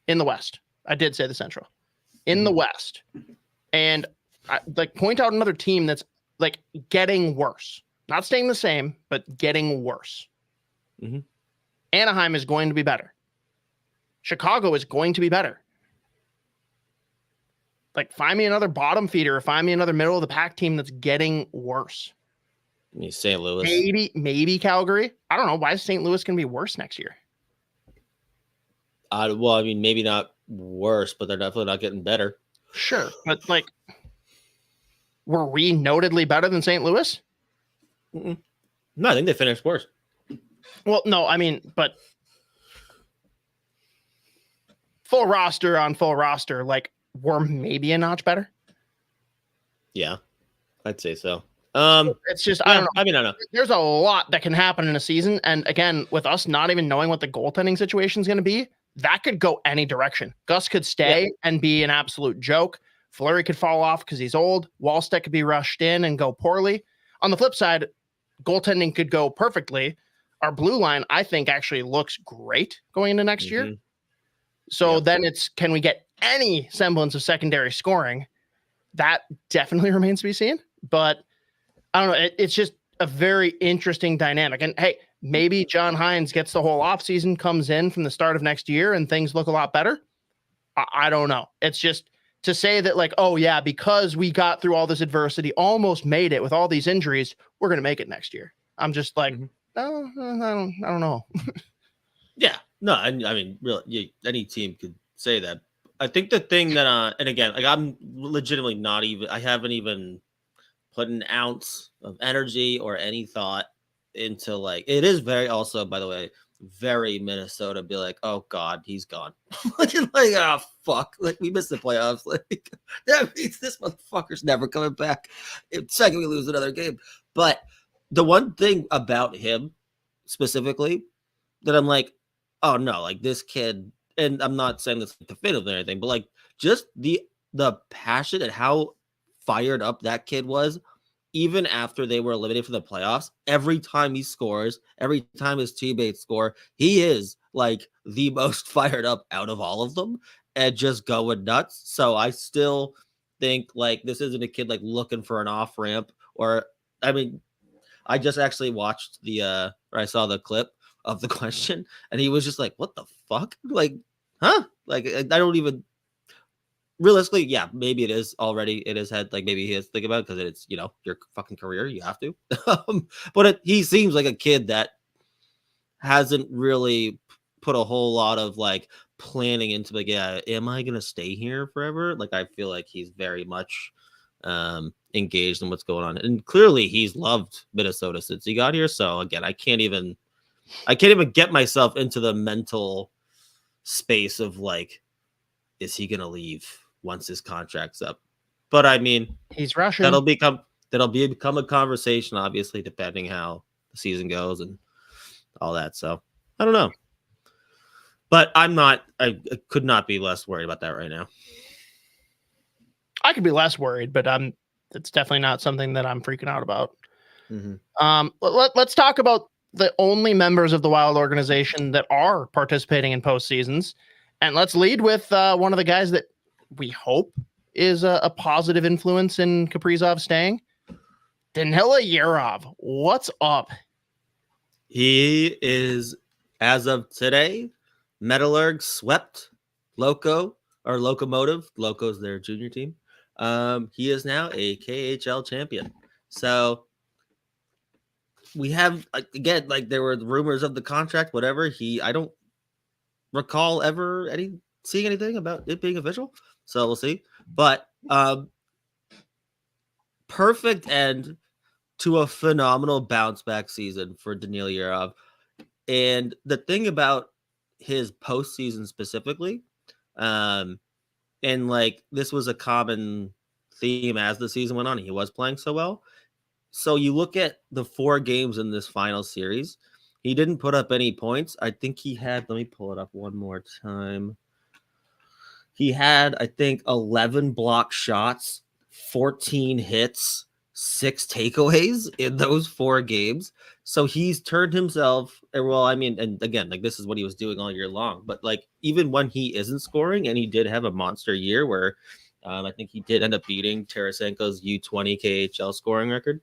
In the West. I did say the Central. In the West. And point out another team that's like getting worse. Not staying the same, but getting worse. Mm-hmm. Anaheim is going to be better. Chicago is going to be better. Like, find me another bottom feeder or find me another middle of the pack team that's getting worse. St. Louis. Maybe Calgary. I don't know. Why is St. Louis going to be worse next year? Well, I mean, maybe not worse, but they're definitely not getting better. Sure. But, like, were we notedly better than St. Louis? Mm-mm. No, I think they finished worse. Well, no, I mean, but full roster, like, we're maybe a notch better. Yeah, I'd say so. It's just, I don't know. I mean, I don't know. There's a lot that can happen in a season. And again, with us not even knowing what the goaltending situation is going to be, that could go any direction. Gus could stay and be an absolute joke. Fleury could fall off because he's old. Wallstedt could be rushed in and go poorly. On the flip side, goaltending could go perfectly. Our blue line, I think, actually looks great going into next year. So then it's, can we get any semblance of secondary scoring? That definitely remains to be seen. But I don't know. It's just a very interesting dynamic. And hey, maybe John Hines gets the whole offseason, comes in from the start of next year, and things look a lot better. I don't know. It's just to say that, like, oh, yeah, because we got through all this adversity, almost made it with all these injuries, we're going to make it next year. I'm just like, no, I don't know. Yeah. No, I mean, really, any team could say that. I think the thing that, and again, like I'm legitimately not even, I haven't even put an ounce of energy or any thought into like it is very also, by the way, very Minnesota be like, oh God, he's gone. like, oh fuck, like we missed the playoffs. Like that means this motherfucker's never coming back. Second, we lose another game. But the one thing about him specifically that I'm like, oh no, like this kid, and I'm not saying this definitively or anything, but like just the passion and how fired up that kid was, even after they were eliminated from the playoffs. Every time he scores, every time his teammates score, he is like the most fired up out of all of them and just going nuts. So I still think like this isn't a kid like looking for an off ramp, or I mean, I just actually watched or I saw the clip of the question and he was just like, what the fuck? Like, huh? Like, I don't even realistically, yeah, maybe it is already in his head. Like maybe he is thinking about it because it's, you know, your fucking career. You have to. But he seems like a kid that hasn't really put a whole lot of like planning into like, yeah, am I going to stay here forever? Like, I feel like he's very much engaged in what's going on. And clearly he's loved Minnesota since he got here. So again, I can't even get myself into the mental space of like, is he going to leave once his contract's up? But I mean, he's Russian. That'll become a conversation, obviously, depending how the season goes and all that. So I don't know, but I could not be less worried about that right now. I could be less worried, but it's definitely not something that I'm freaking out about. Mm-hmm. Let's talk about the only members of the Wild organization that are participating in postseasons. And let's lead with one of the guys that we hope is a positive influence in Kaprizov staying. Danila Yurov, what's up? He is, as of today, Metallurg swept Locomotive. Loco's their junior team. He is now a KHL champion. So we have, again, like there were rumors of the contract, whatever. I don't recall ever seeing anything about it being official, so we'll see. But perfect end to a phenomenal bounce back season for Danila Yurov. And the thing about his postseason specifically, and like this was a common theme as the season went on, he was playing so well. So you look at the 4 games in this final series, he didn't put up any points. I think he had, let me pull it up one more time. He had, I think, 11 block shots, 14 hits, 6 takeaways in those 4 games. So he's turned himself, well, I mean, and again, like this is what he was doing all year long. But like even when he isn't scoring, and he did have a monster year where I think he did end up beating Tarasenko's U20 KHL scoring record.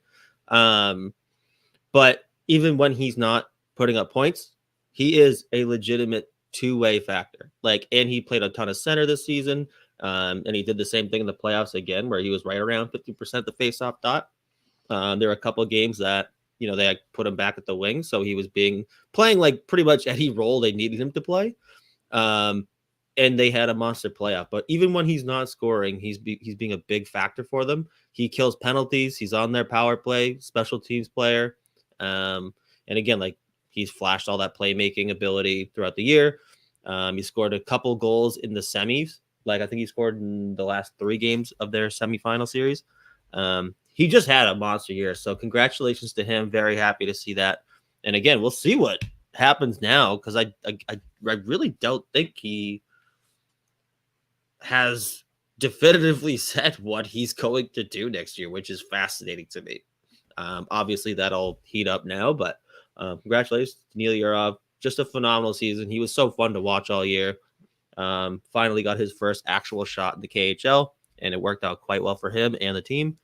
But even when he's not putting up points, he is a legitimate two-way factor. Like, and he played a ton of center this season. And he did the same thing in the playoffs again, where he was right around 50% the face-off dot. There were a couple of games that, you know, they put him back at the wing. So he was playing like pretty much any role they needed him to play. And they had a monster playoff. But even when he's not scoring, he's being a big factor for them. He kills penalties. He's on their power play, special teams player. And again, like he's flashed all that playmaking ability throughout the year. He scored a couple goals in the semis. Like I think he scored in the last 3 games of their semifinal series. He just had a monster year. So congratulations to him. Very happy to see that. And again, we'll see what happens now, because I really don't think he has definitively said what he's going to do next year, which is fascinating to me. Obviously, that'll heat up now, but congratulations to Danila Yurov. Just a phenomenal season. He was so fun to watch all year. Finally got his first actual shot in the KHL, and it worked out quite well for him and the team.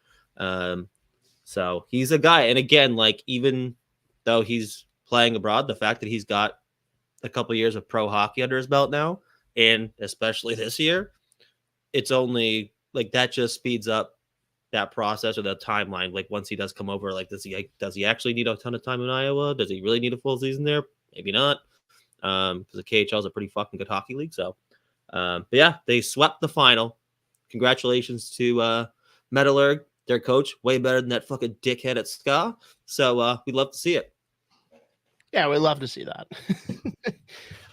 So he's a guy. And again, like even though he's playing abroad, the fact that he's got a couple of years of pro hockey under his belt now, and especially this year, it's only like that just speeds up that process or the timeline. Like once he does come over, like does he actually need a ton of time in Iowa? Does he really need a full season there? Maybe not. Because the KHL is a pretty fucking good hockey league. So, but yeah, they swept the final. Congratulations to Metallurg. Their coach, way better than that fucking dickhead at SCA. So we'd love to see it. Yeah, we'd love to see that.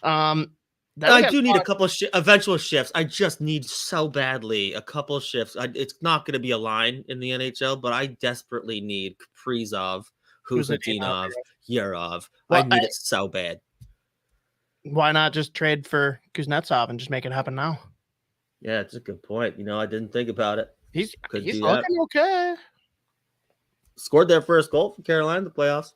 I do need a couple of eventual shifts. I just need so badly a couple of shifts. It's not going to be a line in the NHL, but I desperately need Kaprizov, Kuznetsov, Yarov. I need it so bad. Why not just trade for Kuznetsov and just make it happen now? Yeah, it's a good point. I didn't think about it. He's looking okay. Scored their first goal for Carolina in the playoffs.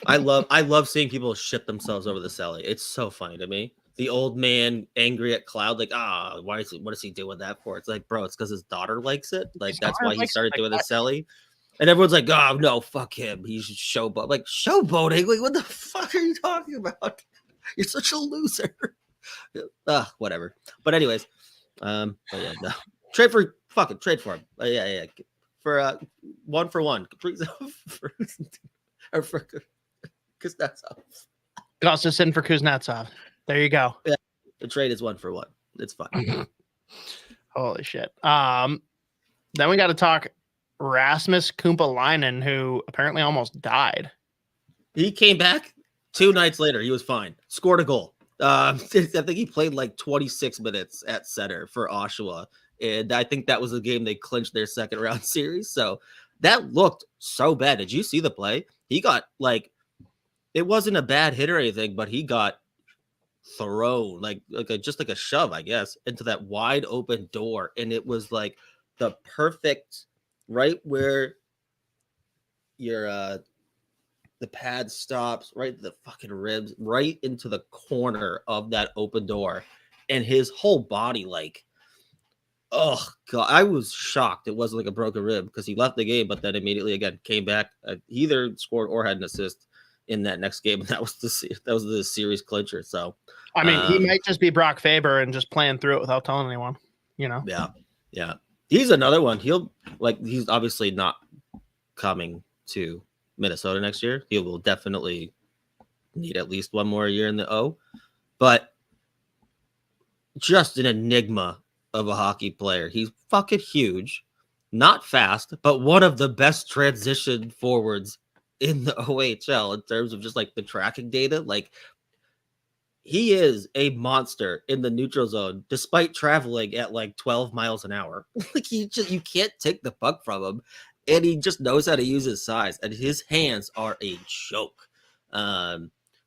I love seeing people shit themselves over the celly. It's so funny to me. The old man angry at Cloud, like, what is he doing that for? It's like, bro, it's because his daughter likes it. Like, that's why he started doing the celly. And everyone's like, oh no, fuck him. He's showboat. Like, showboating? Like, what the fuck are you talking about? You're such a loser. Whatever. But anyways, but yeah, no. Trade for him. Yeah. For 1-for-1. Or for Kuznetsov. Gustafsson for Kuznetsov. There you go. Yeah, the trade is 1-for-1. It's fine. Holy shit. Then we got to talk Rasmus Kumpalainen, who apparently almost died. He came back 2 nights later. He was fine. Scored a goal. I think he played like 26 minutes at center for Oshawa. And I think that was the game they clinched their second round series. So that looked so bad. Did you see the play? He got it wasn't a bad hit or anything, but he got thrown just like a shove, I guess, into that wide open door. And it was like the perfect right where your the pad stops, right to the fucking ribs, right into the corner of that open door. And his whole body, oh god, I was shocked. It wasn't like a broken rib because he left the game, but then immediately again came back. He either scored or had an assist in that next game, and that was the series clincher. So I mean, he might just be Brock Faber and just playing through it without telling anyone. Yeah. He's another one. He's obviously not coming to Minnesota next year. He will definitely need at least one more year in the O, but just an enigma of a hockey player. He's fucking huge, not fast, but one of the best transition forwards in the OHL in terms of just the tracking data. He is a monster in the neutral zone despite traveling at 12 miles an hour. You can't take the puck from him, and he just knows how to use his size, and his hands are a joke.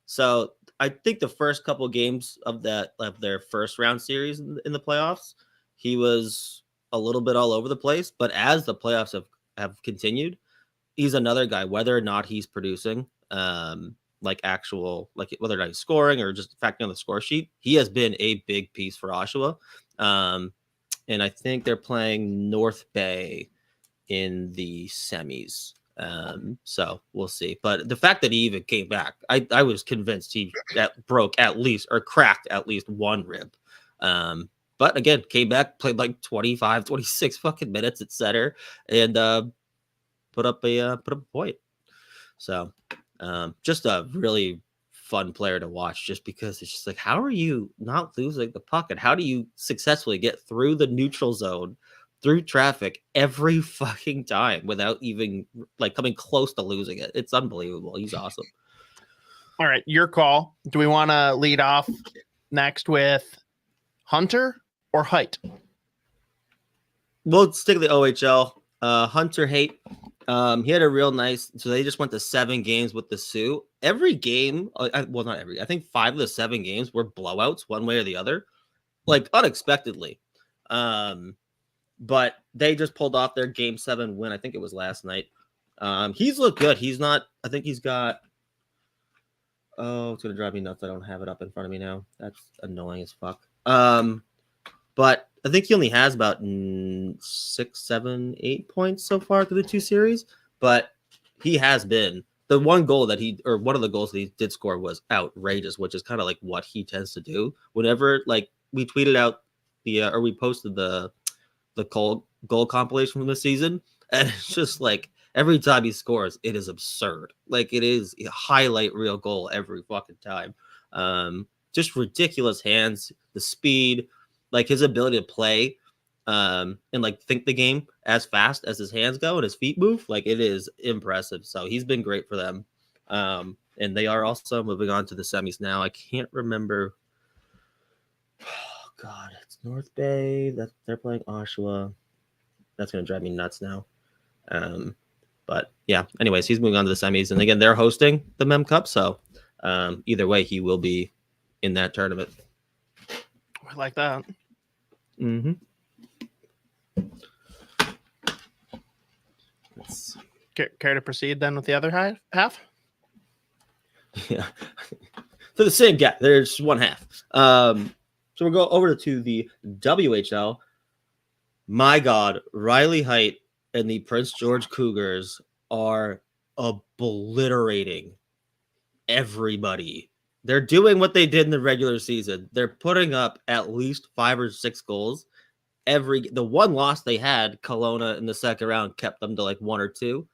So I think the first couple games of their first round series in the playoffs, he was a little bit all over the place, but as the playoffs have continued, he's another guy, whether or not he's producing, whether or not he's scoring or just factoring on the score sheet, he has been a big piece for Oshawa. And I think they're playing North Bay in the semis. So we'll see. But the fact that he even came back, I was convinced he broke at least or cracked at least one rib. But again, came back, played 25, 26 fucking minutes at center, and put up a point. So just a really fun player to watch, just because it's just how are you not losing the puck, and how do you successfully get through the neutral zone, through traffic every fucking time without even coming close to losing it? It's unbelievable. He's awesome. All right, your call. Do we want to lead off next with Hunter or Height? We'll stick with the OHL. Hunter Haight. He had a real nice. So they just went to 7 games with the Sioux. Every game, well, not every. I think 5 of the 7 games were blowouts, one way or the other, unexpectedly. But they just pulled off their Game 7 win. I think it was last night. He's looked good. He's not. I think he's got. Oh, it's gonna drive me nuts. I don't have it up in front of me now. That's annoying as fuck. But I think he only has about 6, 7, 8 points so far through the 2 series. But he has been the one goal that one of the goals that he did score was outrageous, which is kind of what he tends to do. Whenever we tweeted out or we posted the goal compilation from the season, and it's just every time he scores, it is absurd. It is a highlight reel goal every fucking time. Just ridiculous hands, the speed. like his ability to play and like think the game as fast as his hands go and his feet move, like it is impressive. So he's been great for them. And they are also moving on to the semis now. I can't remember. Oh God, it's North Bay. They're playing Oshawa. That's gonna drive me nuts now. But yeah, anyways, he's moving on to the semis, and again, they're hosting the Mem Cup. So either way, he will be in that tournament. I like that. Mm-hmm. Care to proceed then with the other half? Yeah. So the same guy. There's one half. So we'll go over to the WHL. My God, Riley Heidt and the Prince George Cougars are obliterating everybody. They're doing what they did in the regular season. They're putting up at least 5 or 6 goals. The one loss they had, Kelowna in the second round, kept them to like 1 or 2.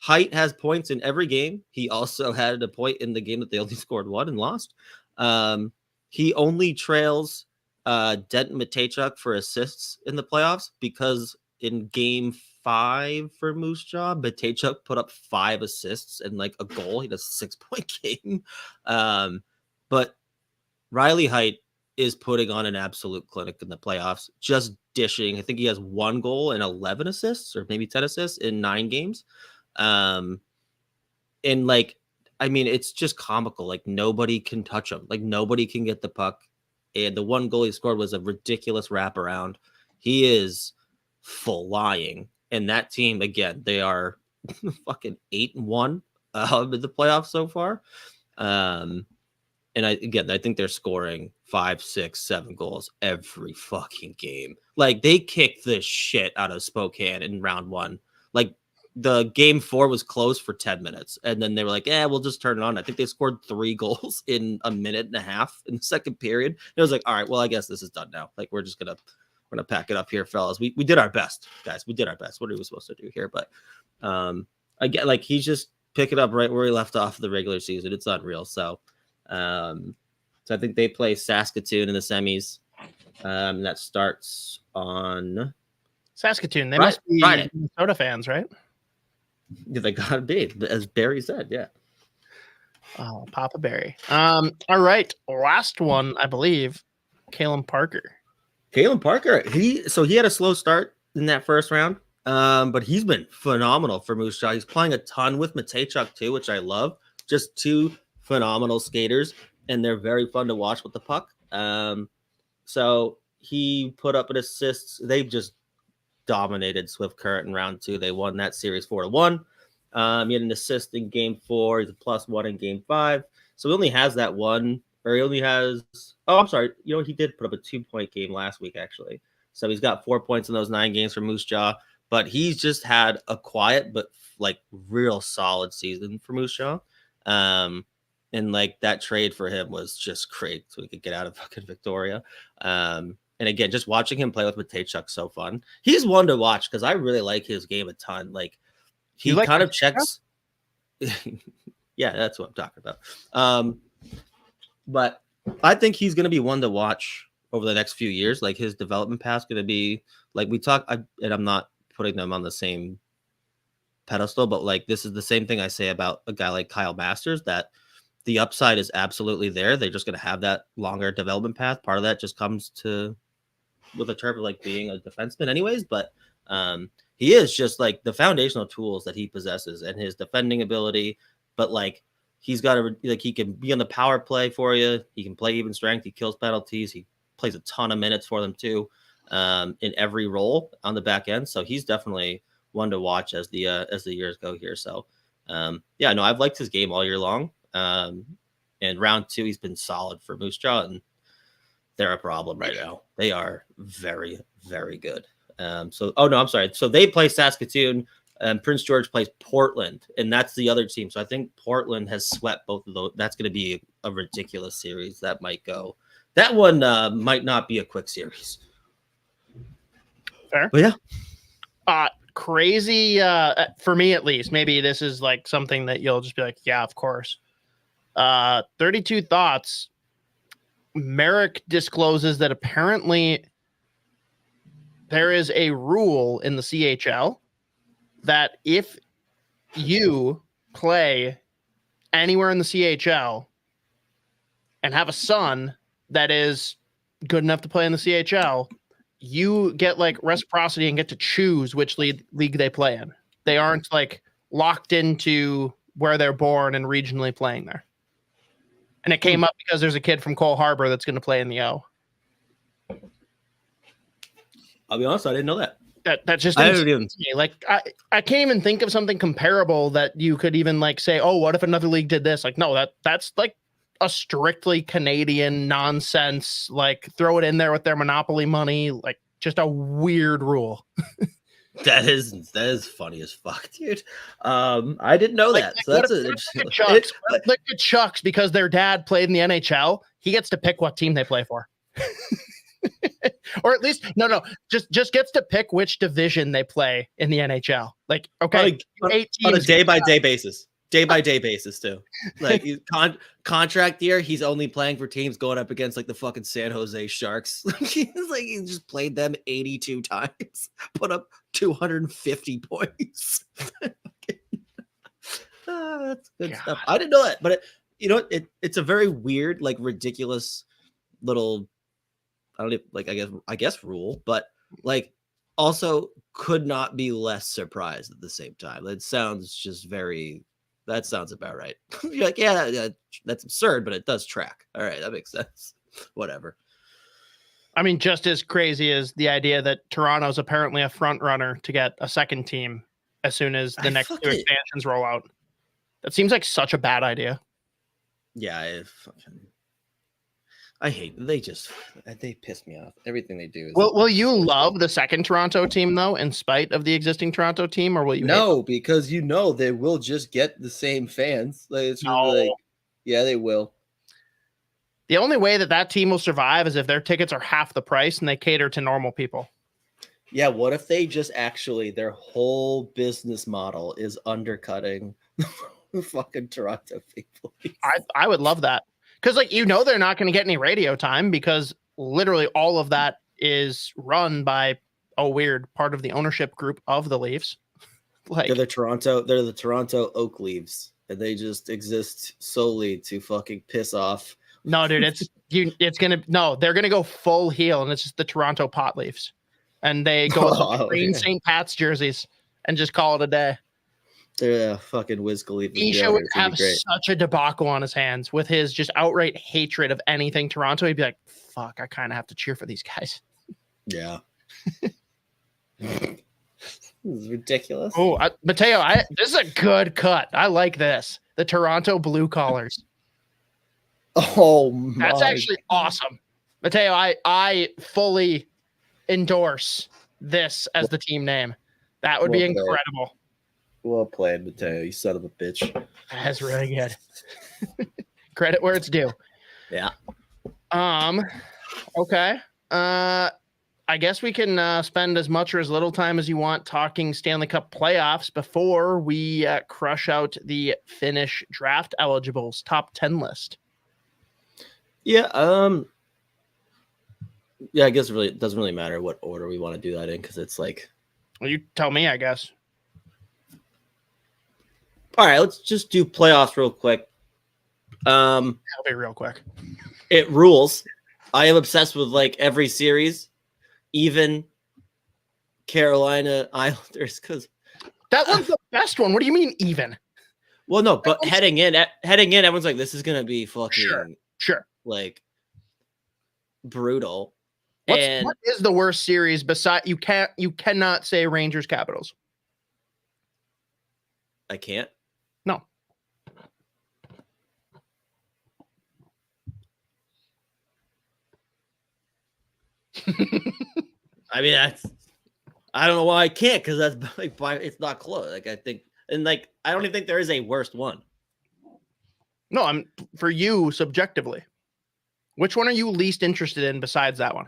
Height has points in every game. He also had a point in the game that they only scored 1 and lost. He only trails Denton Matejchuk for assists in the playoffs because in game 5 for Moose Jaw, Matejchuk put up 5 assists and like a goal. He does a 6-point game. But Riley Heidt is putting on an absolute clinic in the playoffs, just dishing. I think he has 1 goal and 11 assists or maybe 10 assists in 9 games. And like, I mean, it's just comical. Like nobody can touch him. Like nobody can get the puck. And the 1 goal he scored was a ridiculous wraparound. He is flying. And that team, again, they are fucking 8-1 in the playoffs so far. And I think they're scoring 5, 6, 7 goals every fucking game. Like they kicked the shit out of Spokane in round 1. Like the game 4 was closed for 10 minutes. And then they were like, we'll just turn it on. I think they scored 3 goals in a minute and a half in the second period. And it was like, all right, well, I guess this is done now. Like we're gonna pack it up here, fellas. We did our best, guys. We did our best. What are we supposed to do here? But I get like he's just picking up right where he left off the regular season. It's unreal. So I think they play Saskatoon in the semis. That starts on Saskatoon. They must be Friday. Minnesota fans, right? Yeah, they gotta be, as Barry said. Yeah. Oh, Papa Barry. All right. Last one, I believe. Kalen Parker. He had a slow start in that first round. But he's been phenomenal for Moose Jaw. He's playing a ton with Matejchuk too, which I love. Just 2 phenomenal skaters, and they're very fun to watch with the puck. So he put up an assist. They've just dominated Swift Current in round 2. They won that series 4-1. He had an assist in game 4. He's a +1 in game 5. So he only has that one, or he only has. Oh, I'm sorry. You know, he did put up a 2-point game last week, actually. So he's got 4 points in those 9 games for Moose Jaw. But he's just had a quiet but like real solid season for Moose Jaw. And like that trade for him was just great, so we could get out of fucking Victoria. And again, just watching him play with Matejchuk so fun. He's one to watch because I really like his game a ton. Like he kind of checks. Yeah, that's what I'm talking about. But I think he's going to be one to watch over the next few years. Like his development path is going to be like we talk. And I'm not putting them on the same pedestal, but like this is the same thing I say about a guy like Kyle Masters, that the upside is absolutely there. They're just going to have that longer development path. Part of that just comes with a term of like being a defenseman anyways, but he is just like the foundational tools that he possesses and his defending ability. But like he's got he can be on the power play for you. He can play even strength. He kills penalties. He plays a ton of minutes for them too, in every role on the back end. So he's definitely one to watch as the years go here. So I've liked his game all year long. And round 2, he's been solid for Moose Jaw, and they're a problem right now. They are very, very good. So they play Saskatoon, and Prince George plays Portland, and that's the other team. So I think Portland has swept both of those. That's going to be a ridiculous series. That might go. That one might not be a quick series. Fair. But yeah. Crazy for me at least. Maybe this is like something that you'll just be like, yeah, of course. 32 thoughts. Merrick discloses that apparently there is a rule in the CHL that if you play anywhere in the CHL and have a son that is good enough to play in the CHL, you get like reciprocity and get to choose which league they play in. They aren't like locked into where they're born and regionally playing there. And it came up because there's a kid from Cole Harbor that's going to play in the O. I'll be honest, I didn't know that. That's just I don't even like I can't even think of something comparable that you could even like say, oh, what if another league did this? Like, no, that's like a strictly Canadian nonsense, like throw it in there with their monopoly money, like just a weird rule. That is funny as fuck, dude. I didn't know that. So that's look at Chucks because their dad played in the NHL. He gets to pick what team they play for. Or at least just gets to pick which division they play in the NHL. Like, okay, on a day-by-day basis. Day-by-day basis too. Like contract year, he's only playing for teams going up against like the fucking San Jose Sharks. He's like, he just played them 82 times, put up 250 points. That's good stuff. I didn't know that, but it's a very weird, like ridiculous little, I don't even, like, I guess rule, but like also could not be less surprised at the same time. That sounds about right. You're like, yeah, that's absurd, but it does track. All right, that makes sense. Whatever. I mean, just as crazy as the idea that Toronto's apparently a front runner to get a second team as soon as the next two expansions roll out. That seems like such a bad idea. Yeah, I hate they piss me off. Everything they do is will you love the second Toronto team though, in spite of the existing Toronto team, or will you because they will just get the same fans. Like it's really yeah, they will. The only way that team will survive is if their tickets are half the price and they cater to normal people. Yeah, what if they just actually their whole business model is undercutting fucking Toronto people? I would love that. Because, like, they're not going to get any radio time because literally all of that is run by a weird part of the ownership group of the Leafs. Like, they're the Toronto Oak Leaves, and they just exist solely to fucking piss off. No, dude, they're going to go full heel, and it's just the Toronto Pot Leafs. And they go with green St. Pat's jerseys and just call it a day. They're a fucking Wiz Khalifa. Isha would have such a debacle on his hands with his just outright hatred of anything Toronto. He'd be like, fuck, I kind of have to cheer for these guys. Yeah. This is ridiculous. Oh, Mateo, this is a good cut. I like this. The Toronto Blue Collars. Oh, my. That's actually awesome. Mateo, I fully endorse this as the team name. That would be incredible. Well played, Mateo, you son of a bitch. That's really good. Credit where it's due. Yeah. Okay. I guess we can spend as much or as little time as you want talking Stanley Cup playoffs before we crush out the Finnish draft eligibles top 10 list. Yeah. Yeah, I guess it doesn't really matter what order we want to do that in because it's like. Well, you tell me, I guess. All right, let's just do playoffs real quick. That'll be real quick. It rules. I am obsessed with like every series, even Carolina Islanders, because that one's the best one. What do you mean even? Well, no, but heading in, everyone's like, this is gonna be fucking sure, like brutal. What is the worst series beside you cannot say Rangers Capitals? I can't. No. I mean, I don't know why I can't, because that's like it's not close. Like I think, and like I don't even think there is a worst one. No, I'm for you subjectively. Which one are you least interested in besides that one?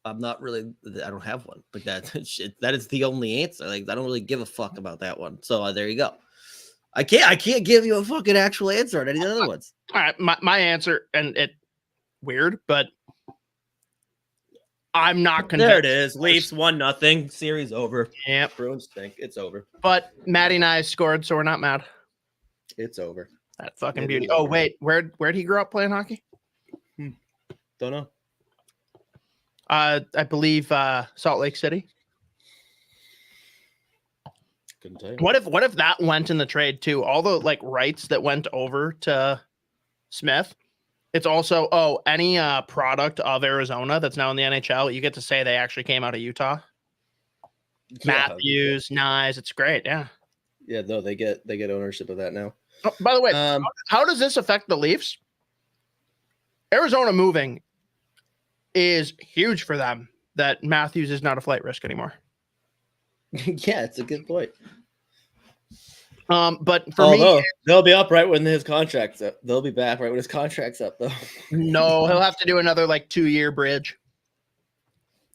I'm not really. I don't have one. Like that is the only answer. Like I don't really give a fuck about that one. So there you go. I can't give you a fucking actual answer on any of the other ones. All right, my answer, and it weird, but I'm not convinced. There it is. Leafs 1-0. Series over. Yep. Bruins stink. It's over. But Maddie and I scored, so we're not mad. It's over. That fucking beauty. Oh wait, where'd he grow up playing hockey? Don't know. I believe Salt Lake City. Couldn't tell you. What if that went in the trade too? All the like rights that went over to Smith. It's also any product of Arizona that's now in the NHL. You get to say they actually came out of Utah. Yeah. Matthews, Nyes, it's great. Yeah. Yeah, no, they get ownership of that now. Oh, by the way, how does this affect the Leafs? Arizona moving is huge for them. That Matthews is not a flight risk anymore. Yeah, it's a good point. But for me, they'll be up right when his contract's up. They'll be back right when his contract's up, though. No, he'll have to do another 2-year bridge.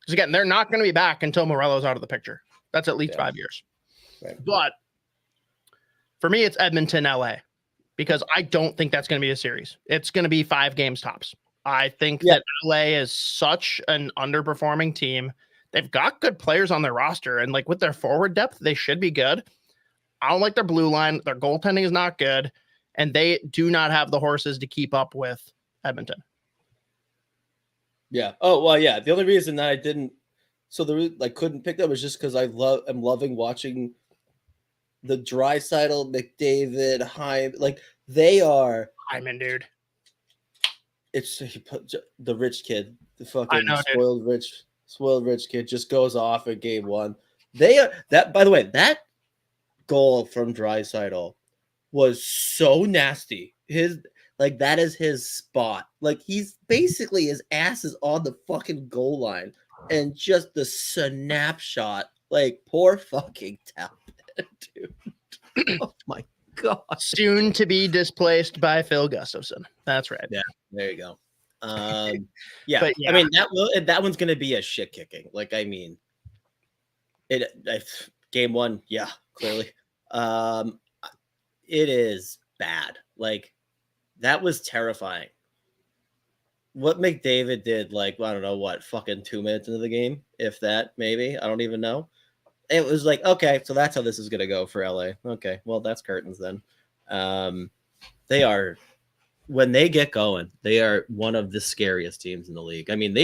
Because again, they're not going to be back until Morello's out of the picture. That's at least 5 years. Right. But for me, it's Edmonton, LA, because I don't think that's going to be a series. It's going to be 5 games tops. I think that LA is such an underperforming team. They've got good players on their roster, and with their forward depth, they should be good. I don't like their blue line. Their goaltending is not good, and they do not have the horses to keep up with Edmonton. Yeah. Oh, well, yeah. The only reason that I didn't couldn't pick them was just because I'm loving watching the Draisaitl, McDavid, Hyman. They are Hyman, dude. It's the rich kid, the fucking spoiled rich kid just goes off in game 1. They are that. By the way, that goal from Draisaitl was so nasty. That is his spot. He's basically his ass is on the fucking goal line, and just the snapshot. Poor fucking Talbot, dude. Oh my god. Soon to be displaced by Phil Gustafson. That's right. Yeah, there you go. Yeah. I mean that one's gonna be a shit kicking. Game 1, yeah, clearly. It is bad. That was terrifying. What McDavid did, I don't know what, fucking 2 minutes into the game, if that, maybe. I don't even know. It was okay, so that's how this is gonna go for LA. Okay, well, that's curtains then. They are, when they get going, they are one of the scariest teams in the league. I mean,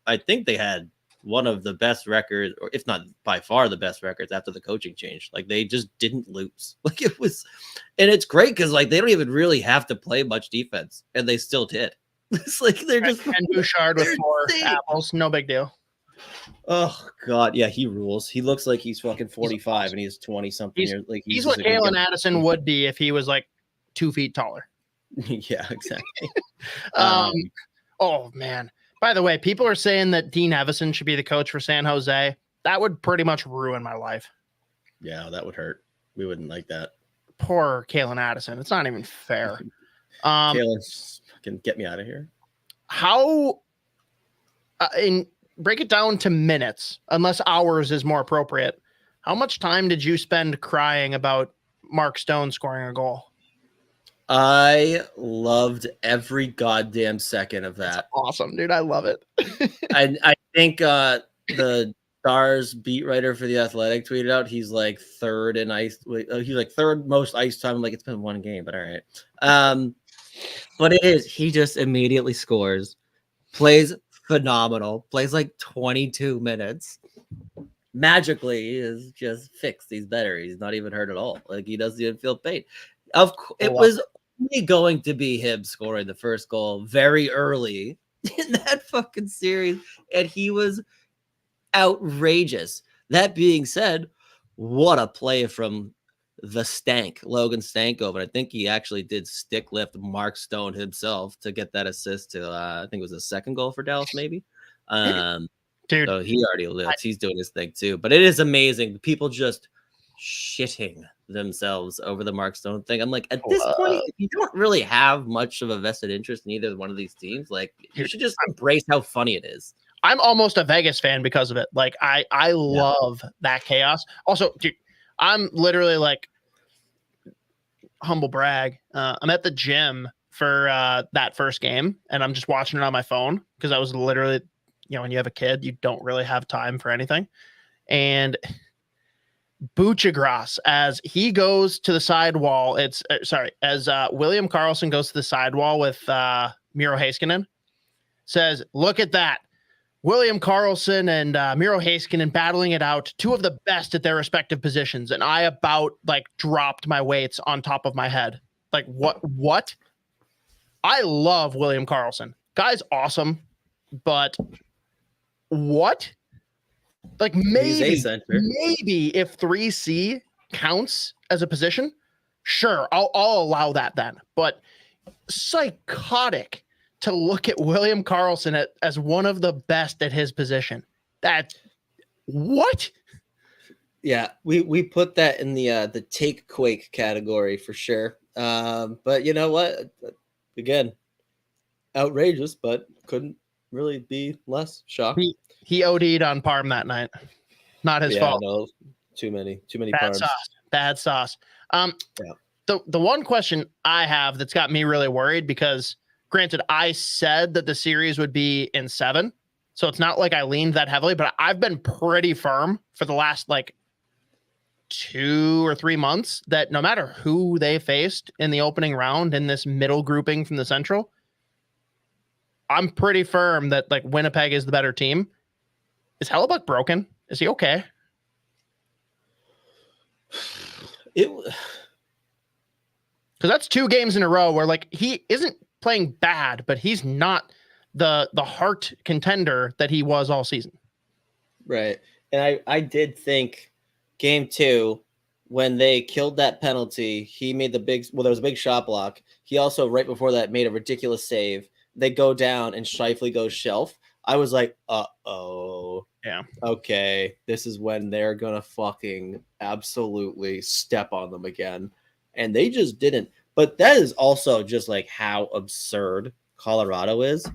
I think they had one of the best records, or if not by far the best records after the coaching change. They just didn't lose. It was, and it's great because they don't even really have to play much defense, and they still did. It's they're just and Bouchard with 4 apples, no big deal. Oh god, yeah, he rules. He looks like he's fucking 45 and he's 20 something years. He's what Kalen Addison would be if he was 2 feet taller. Yeah, exactly. Oh man. By the way, people are saying that Dean Evison should be the coach for San Jose. That would pretty much ruin my life. Yeah, that would hurt. We wouldn't like that. Poor Kalen Addison. It's not even fair. Kalen, can get me out of here. How break it down to minutes, unless hours is more appropriate. How much time did you spend crying about Mark Stone scoring a goal? I loved every goddamn second of that. That's awesome, dude. I love it. I think the Stars beat writer for The Athletic tweeted out he's third in ice. He's third most ice time. I'm it's been 1 game, but all right. But it is. He just immediately scores, plays phenomenal, plays 22 minutes. Magically, he is just fixed. He's better. He's not even hurt at all. He doesn't even feel pain. Of course, it was only going to be him scoring the first goal very early in that fucking series, and he was outrageous. That being said, what a play from the Logan Stanko, but I think he actually did stick lift Mark Stone himself to get that assist to I think it was a second goal for Dallas, maybe. Dude, so he already lives. He's doing his thing too. But it is amazing. People just shitting themselves over the Mark Stone thing. I'm at this point, if you don't really have much of a vested interest in either one of these teams, you should just embrace how funny it is. I'm almost a Vegas fan because of it. Like I love that chaos. Also, dude, I'm literally like, humble brag. I'm at the gym for that first game, and I'm just watching it on my phone because I was literally, when you have a kid, you don't really have time for anything. And Buchagras, as he goes to the sidewall, as William Karlsson goes to the sidewall with Miro Heiskanen, says, "Look at that. William Karlsson and Miro Heiskanen battling it out, two of the best at their respective positions." And I about dropped my weights on top of my head. Like, what? I love William Karlsson. Guy's awesome, but what? Like, maybe if 3C counts as a position, sure, I'll allow that then. But psychotic to look at William Karlsson as one of the best at his position. What? Yeah, we put that in the take quake category for sure. But you know what? Again, outrageous, but couldn't really be less shocked. He OD'd on Parm that night. Not his fault. No, too many bad Parms. Bad sauce. The one question I have that's got me really worried, because granted, I said that the series would be in 7, so it's not like I leaned that heavily, but I've been pretty firm for the last 2 or 3 months that no matter who they faced in the opening round in this middle grouping from the Central, I'm pretty firm that Winnipeg is the better team. Is Hellebuck broken? Is he okay? Because that's 2 games in a row where he isn't playing bad, but he's not the heart contender that he was all season. Right. And I did think game 2, when they killed that penalty, he made there was a big shot block. He also, right before that, made a ridiculous save. They go down and Scheifele goes shelf. I was like, uh-oh. Yeah. Okay. This is when they're going to fucking absolutely step on them again. And they just didn't. But that is also just how absurd Colorado is.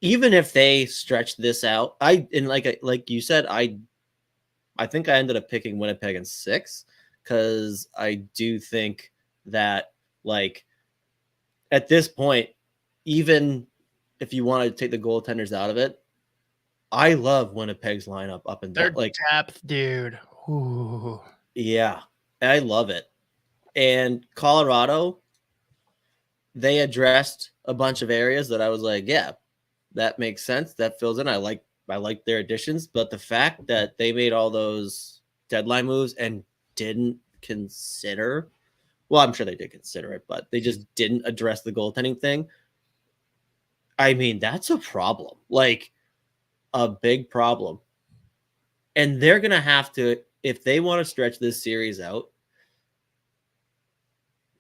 Even if they stretch this out, like you said, I think I ended up picking Winnipeg in 6, because I do think that at this point, even if you want to take the goaltenders out of it, I love Winnipeg's lineup up and down. Their depth, dude. Ooh. Yeah, I love it. And Colorado, they addressed a bunch of areas that I was like, yeah, that makes sense. That fills in. I like their additions, but the fact that they made all those deadline moves and didn't consider, well, I'm sure they did consider it, but they just didn't address the goaltending thing. I mean, that's a problem, a big problem. And they're going to have to, if they want to stretch this series out,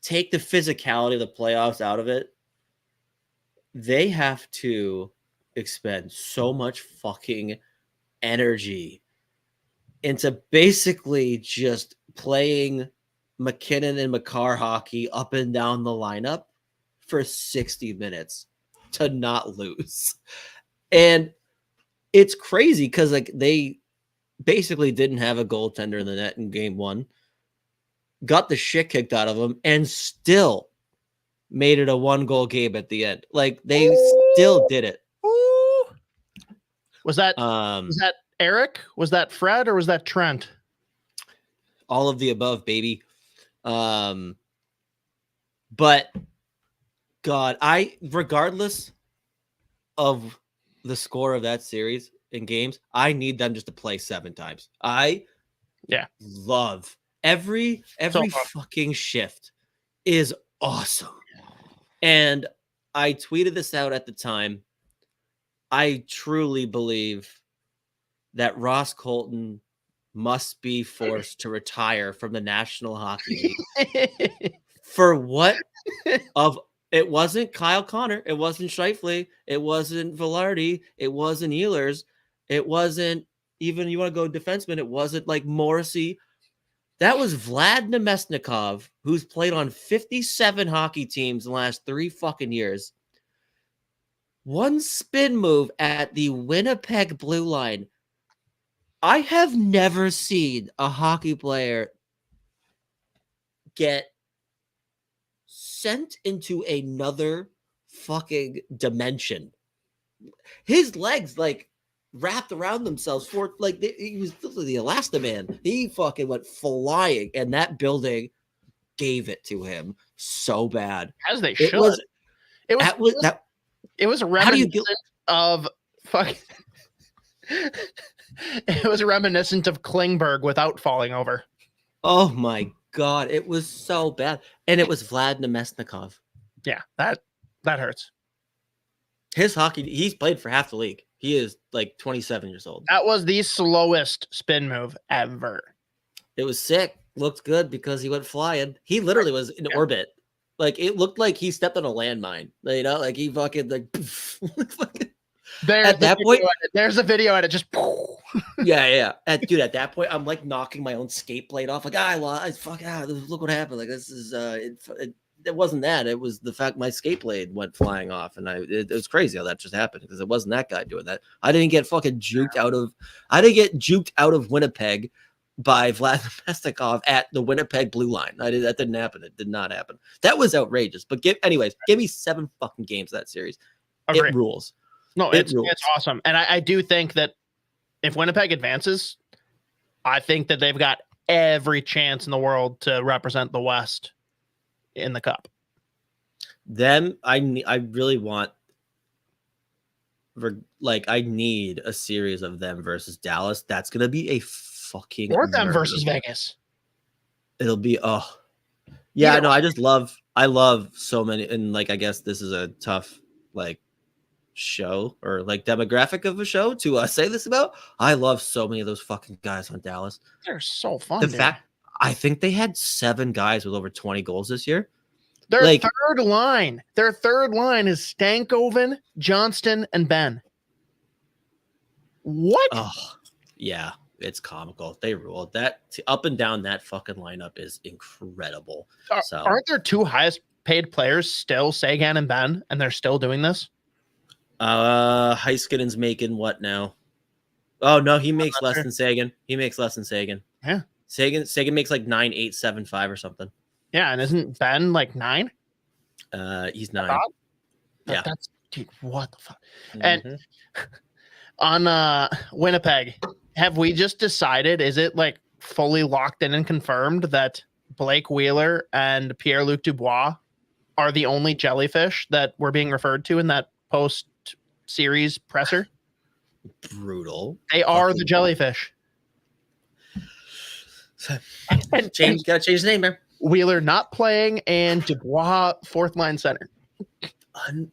take the physicality of the playoffs out of it, they have to expend so much fucking energy into basically just playing McKinnon and McCarr hockey up and down the lineup for 60 minutes to not lose. And it's crazy because they basically didn't have a goaltender in the net in game 1, got the shit kicked out of them, and still made it a 1-goal game at the end. They still did it. Ooh. Was that Eric? Was that Fred? Or was that Trent? All of the above, baby. But God, regardless of the score of that series in games, I need them just to play 7 times. I love every fucking shift is awesome. And I tweeted this out at the time. I truly believe that Ross Colton must be forced to retire from the National Hockey League. For what? It wasn't Kyle Connor. It wasn't Scheifele. It wasn't Velarde. It wasn't Ehlers. It wasn't even, you want to go defenseman, it wasn't Morrissey. That was Vlad Nemesnikov, who's played on 57 hockey teams in the last 3 fucking years. one spin move at the Winnipeg blue line. I have never seen a hockey player get sent into another fucking dimension. His legs like wrapped around themselves for like he was the Elastaman. He fucking went flying, and that building gave it to him so bad. As they should. It was reminiscent of fucking. It was reminiscent of Klingberg without falling over. Oh my God, it was so bad. And it was Vlad Nemesnikov. Yeah, that hurts. His hockey, he's played for half the league. He is like 27 years old. That was the slowest spin move ever. It was sick. Looked good because he went flying. He literally was in orbit. Like it looked like he stepped on a landmine. You know, like he fucking like at that point, there's a video at it just yeah. At that point, I'm like knocking my own skate blade off. Like look what happened. Like this is it wasn't that. It was the fact my skate blade went flying off, and it was crazy how that just happened because it wasn't that guy doing that. I didn't get fucking juked out of Winnipeg by Vlad Nemesnikov at the Winnipeg blue line. That didn't happen. It did not happen. That was outrageous. But give me 7 fucking games of that series. Agreed. It rules. No, it's awesome. And I do think that if Winnipeg advances, I think that they've got every chance in the world to represent the West in the Cup. Them, I really want, I need a series of them versus Dallas. That's going to be a fucking or them versus Vegas. It'll be, yeah, no, I love so many. And I guess this is a tough, show or demographic of a show to say this about. I love so many of those fucking guys on Dallas. They're so fun. I think they had 7 guys with over 20 goals this year. Their third line is Stankoven, Johnston, and Ben. What? Oh, yeah, it's comical. They ruled that up and down. That fucking lineup is incredible. Aren't there 2 highest paid players still, Sagan and Ben, and they're still doing this? Heiskanen's making what now? Oh no, he makes less than Sagan. Yeah. Sagan makes like 9,875 or something. Yeah, and isn't Ben like 9? He's 9. Yeah. That's dude, what the fuck? Mm-hmm. And on Winnipeg, have we just decided, is it fully locked in and confirmed that Blake Wheeler and Pierre-Luc Dubois are the only jellyfish that were being referred to in that post-series presser? Brutal. They are the jellyfish. Gotta change the name, man. Wheeler not playing and Dubois 4th line center.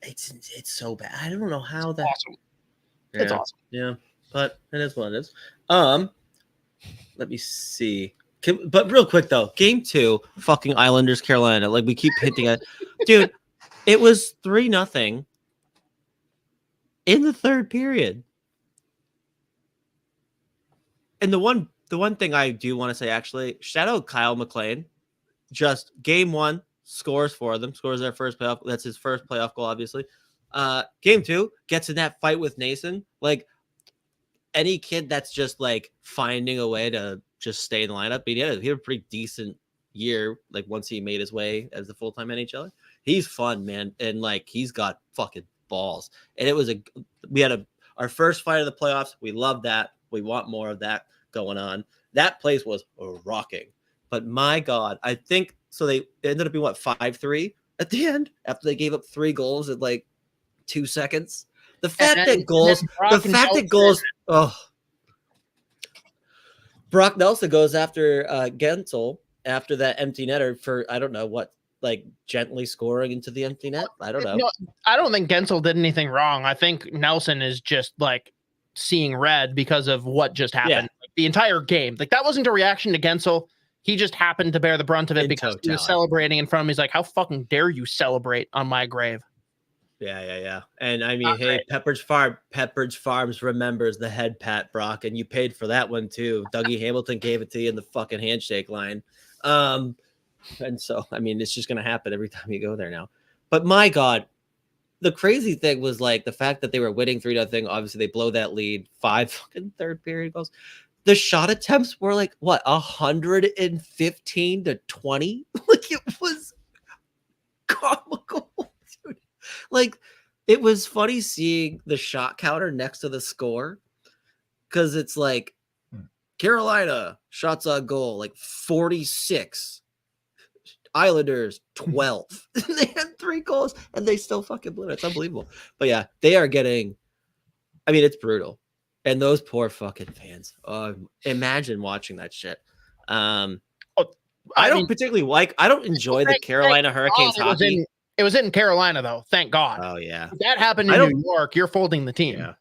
It's so bad. I don't know how that. Awesome. Yeah, it's awesome. Yeah, but it is what it is. Let me see. But real quick though, game 2, fucking Islanders, Carolina. We keep hinting at, dude. It was 3-0 in the 3rd period. And the one thing I do want to say, actually, shout out Kyle McLean. Just game 1 scores for them, scores their first playoff. That's his first playoff goal, obviously. Game 2 gets in that fight with Nason. Any kid that's just finding a way to just stay in the lineup. He had a pretty decent year. Once he made his way as the full-time NHLer, he's fun, man, and he's got fucking balls. And we had our first fight of the playoffs. We love that. We want more of that going on. That place was rocking. But my God, I think so. They ended up being 5-3 at the end after they gave up 3 goals in 2 seconds. The fact that goals. Brock Nelson goes after Gensel after that empty netter for I don't know what, gently scoring into the empty net. I don't know. No, I don't think Gensel did anything wrong. I think Nelson is just seeing red because of what just happened. Yeah. The entire game. That wasn't a reaction to Gensel. He just happened to bear the brunt of it because he was celebrating in front of him. He's like, how fucking dare you celebrate on my grave? Yeah. And I mean, hey, Pepperidge Farms remembers the head pat, Brock, and you paid for that one too. Dougie Hamilton gave it to you in the fucking handshake line. And so, I mean, it's just going to happen every time you go there now. But my God, the crazy thing was like the fact that they were winning 3-0. Obviously, they blow that lead. 5 fucking third period goals. The shot attempts were like what 115 to 20. Like it was comical, dude. Like it was funny seeing the shot counter next to the score because it's like Carolina shots on goal like 46. Islanders 12. They had 3 goals and they still fucking blew it. It's unbelievable. But yeah, they are getting. I mean, it's brutal, and those poor fucking fans. Imagine watching that shit. I don't particularly like. I don't enjoy the Carolina Hurricanes hockey. It was in Carolina though. Thank God. Oh yeah. If that happened in New York, you're folding the team. Yeah.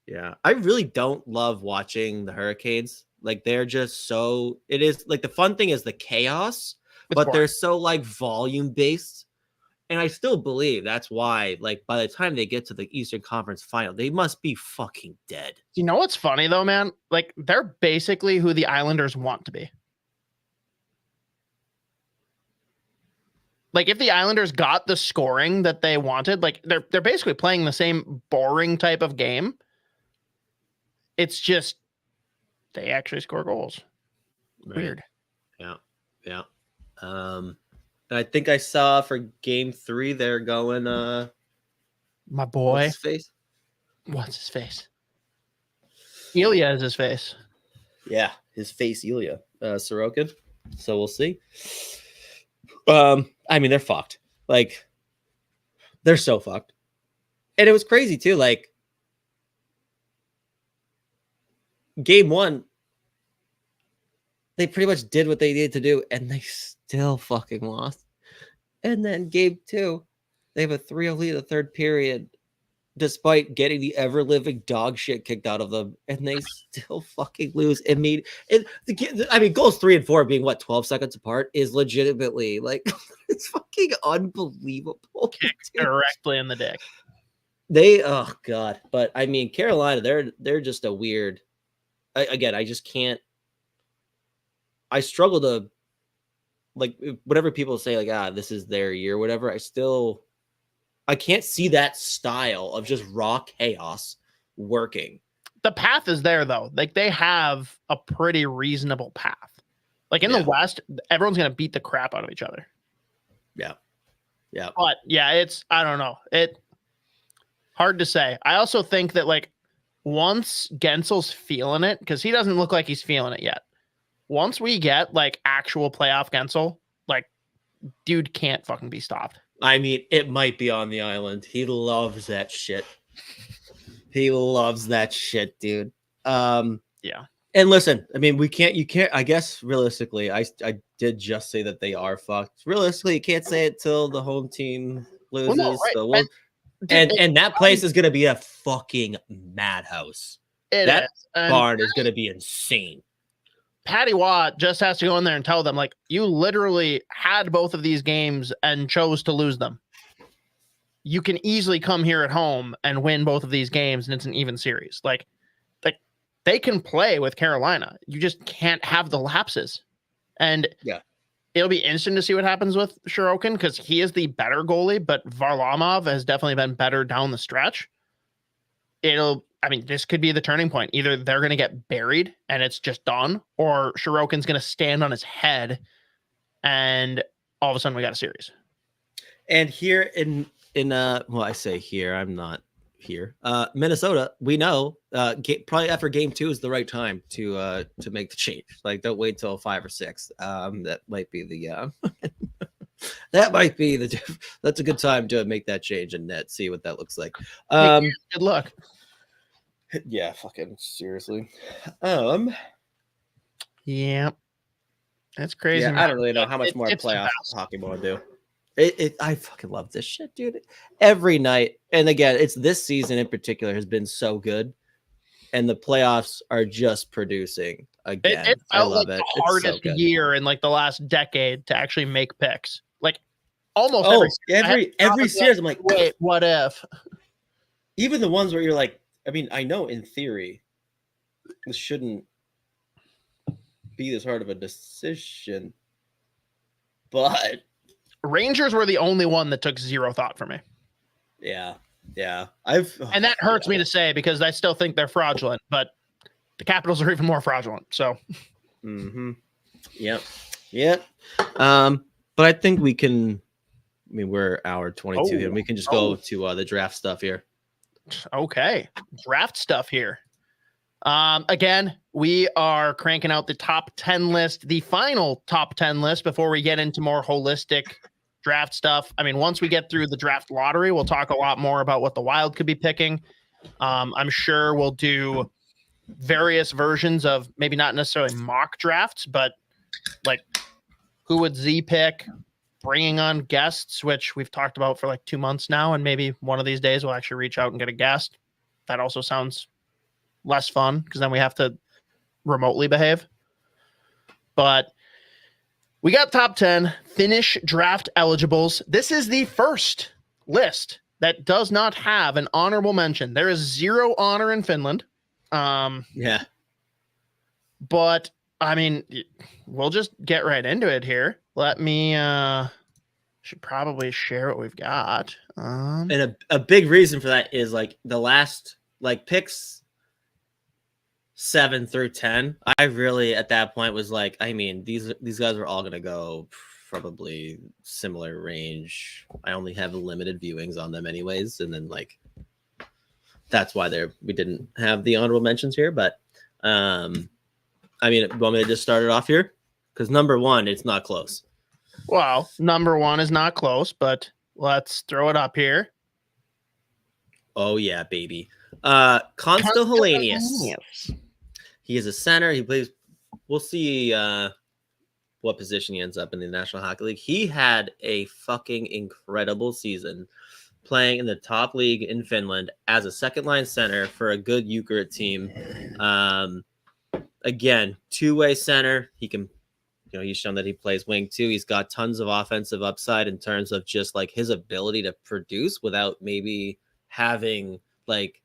Yeah. I really don't love watching the Hurricanes. Like they're just so. It is like the fun thing is the chaos. But they're so like volume based. And I still believe that's why, like, by the time they get to the Eastern Conference final, they must be fucking dead. You know what's funny though, man? Like, they're basically who the Islanders want to be. Like, if the Islanders got the scoring that they wanted, like they're basically playing the same boring type of game. It's just they actually score goals. Right. Weird. Yeah. Yeah. I think I saw for game 3 they're going my boy. What's his face? Ilya is his face. Yeah, his face Ilya. Sorokin. So we'll see. I mean, they're fucked. Like they're so fucked. And it was crazy too. Like game 1, they pretty much did what they needed to do, and they still fucking lost. And then game 2, they have a 3-0 lead in the third period, despite getting the ever-living dog shit kicked out of them, and they still fucking lose. I mean, goals 3 and 4 being, 12 seconds apart is legitimately, like, it's fucking unbelievable. Kicked directly in the dick. Oh, God. But, I mean, Carolina, they're just a weird... I just can't... I struggle to, like, whatever people say, like, this is their year, whatever. I can't see that style of just raw chaos working. The path is there, though. Like, they have a pretty reasonable path. Like, in the West, everyone's going to beat the crap out of each other. Yeah. Yeah. But, yeah, I don't know. Hard to say. I also think that, like, once Gensel's feeling it, because he doesn't look like he's feeling it yet. Once we get like actual playoff Gensel, like dude can't fucking be stopped. I mean, it might be on the island. He loves that shit. He loves that shit, dude. Yeah. And listen, I mean, you can't, I guess realistically, I did just say that they are fucked. Realistically, you can't say it till the home team loses. Well, no, right. So and that place is going to be a fucking madhouse. That barn is going to be insane. Patty Watt just has to go in there and tell them, like, you literally had both of these games and chose to lose them. You can easily come here at home and win both of these games, and it's an even series. Like they can play with Carolina. You just can't have the lapses. And it'll be interesting to see what happens with Sorokin because he is the better goalie, but Varlamov has definitely been better down the stretch. This could be the turning point. Either they're going to get buried and it's just done, or Sorokin's going to stand on his head and all of a sudden we got a series. And here I say here, I'm not here. Minnesota, we know probably after game 2 is the right time to make the change. Like don't wait till 5 or 6. That might be the that's a good time to make that change and see what that looks like. Good luck. Yeah, fucking seriously. Yeah. That's crazy. Yeah, I don't really know how much more playoff hockey want to do. I fucking love this shit, dude. Every night. And again, it's this season in particular has been so good. And the playoffs are just producing again. It I love like it. The hardest year in like the last decade to actually make picks. Like almost every series. I'm like, wait, what if? Even the ones where you're like, I mean, I know in theory this shouldn't be this hard of a decision, but Rangers were the only one that took zero thought for me. Yeah. And that hurts me to say because I still think they're fraudulent, but the Capitals are even more fraudulent. So. Yep. But I think we can. I mean, we're hour 22 here. And we can just go to the draft stuff here. Okay, draft stuff here. Again, we are cranking out the top 10 list, the final top 10 list before we get into more holistic draft stuff. I mean, once we get through the draft lottery, we'll talk a lot more about what the Wild could be picking. I'm sure we'll do various versions of maybe not necessarily mock drafts, but like who would Z pick, bringing on guests, which we've talked about for like 2 months now. And maybe one of these days we'll actually reach out and get a guest. That also sounds less fun because then we have to remotely behave. But we got top 10 Finnish draft eligibles. This is the first list that does not have an honorable mention. There is 0 honor in Finland. Yeah. But I mean, we'll just get right into it here. Let me should probably share what we've got. And a big reason for that is like the last like picks 7 through 10. I really at that point was like, I mean, these guys are all gonna go probably similar range. I only have limited viewings on them anyways, and then like that's why we didn't have the honorable mentions here. But I mean, want me to just start it off here? Because number 1, it's not close. Well, number 1 is not close, but let's throw it up here. Oh yeah, baby. Consta Helenius. He is a center. He plays. We'll see what position he ends up in the National Hockey League. He had a fucking incredible season playing in the top league in Finland as a second line center for a good Ukraine team. Again, 2-way center. He can, he's shown that he plays wing too. He's got tons of offensive upside in terms of just like his ability to produce without maybe having like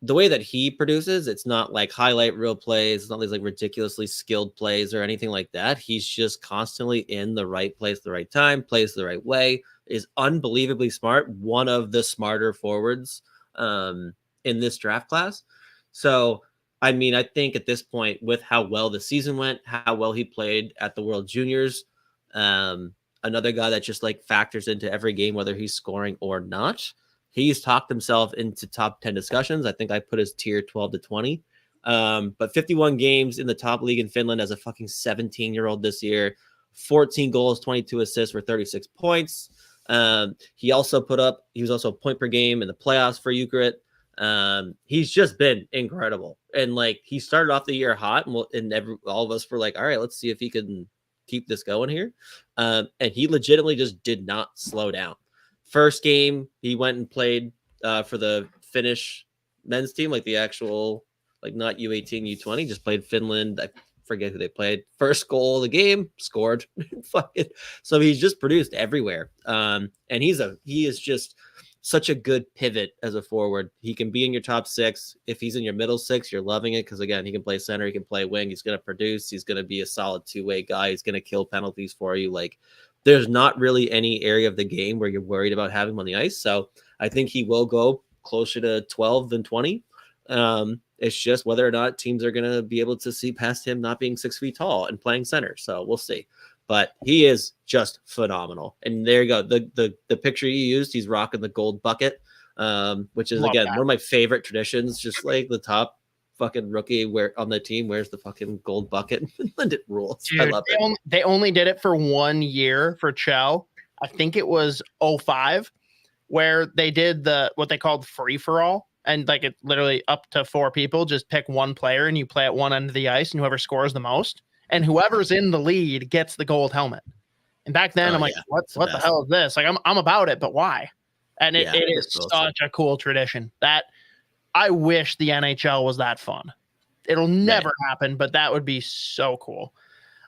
the way that he produces. It's not like highlight reel plays. It's not these like ridiculously skilled plays or anything like that. He's just constantly in the right place, the right time, plays the right way, is unbelievably smart. One of the smarter forwards in this draft class. So, I mean, I think at this point, with how well the season went, how well he played at the World Juniors, another guy that just like factors into every game, whether he's scoring or not. He's talked himself into top 10 discussions. I think I put his tier 12 to 20. But 51 games in the top league in Finland as a fucking 17-year-old this year, 14 goals, 22 assists for 36 points. He was also a point per game in the playoffs for Ukraine. He's just been incredible. And like he started off the year hot, and all of us were like, all right, let's see if he can keep this going here. And he legitimately just did not slow down. First game, he went and played for the Finnish men's team, like the actual, like not U18, U20, just played Finland. I forget who they played. First goal of the game, scored. So he's just produced everywhere. And he is just such a good pivot as a forward. He can be in your top 6. If he's in your middle 6, you're loving it because, again, he can play center, he can play wing, he's going to produce, he's going to be a solid 2-way guy, he's going to kill penalties for you. Like, there's not really any area of the game where you're worried about having him on the ice. So I think he will go closer to 12 than 20. It's just whether or not teams are going to be able to see past him not being 6 feet tall and playing center. So we'll see. But he is just phenomenal. And there you go. The picture you used, he's rocking the gold bucket, which is, Love again, that. one of my favorite traditions. Just like the top fucking rookie on the team wears the fucking gold bucket. And it rules. Dude, I love it. They only did it for 1 year for Chell. I think it was 05, where they did what they called free for all. And like it literally up to 4 people just pick one player and you play at one end of the ice, and whoever scores the most. And whoever's in the lead gets the gold helmet. And back then, I'm like, what the hell is this? Like, I'm about it, but why? And it is such a cool tradition that I wish the NHL was that fun. It'll never happen, but that would be so cool.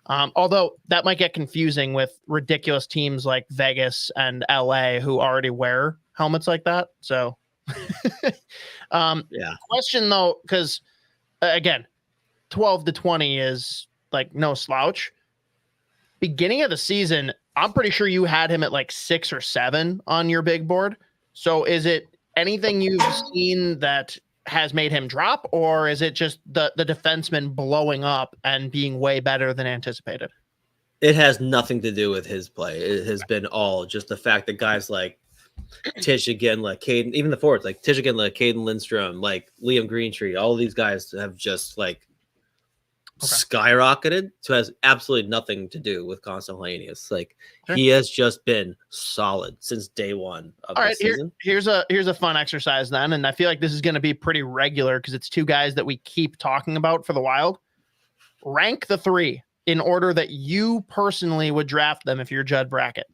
Although that might get confusing with ridiculous teams like Vegas and LA who already wear helmets like that. So, question though, because again, 12 to 20 is like no slouch. Beginning of the season, I'm pretty sure you had him at like 6 or 7 on your big board. So is it anything you've seen that has made him drop, or is it just the defenseman blowing up and being way better than anticipated? It has nothing to do with his play. It has been all just the fact that guys like Tish again, like Caden, even the forwards, like Tish again, like Caden Lindstrom, like Liam Greentree, all these guys have just like skyrocketed. So it has absolutely nothing to do with Constant Hellenius. Like he has just been solid since day one of the season. Here's a fun exercise then, and I feel like this is going to be pretty regular because it's two guys that we keep talking about for the Wild. Rank the three in order that you personally would draft them if you're Judd bracket.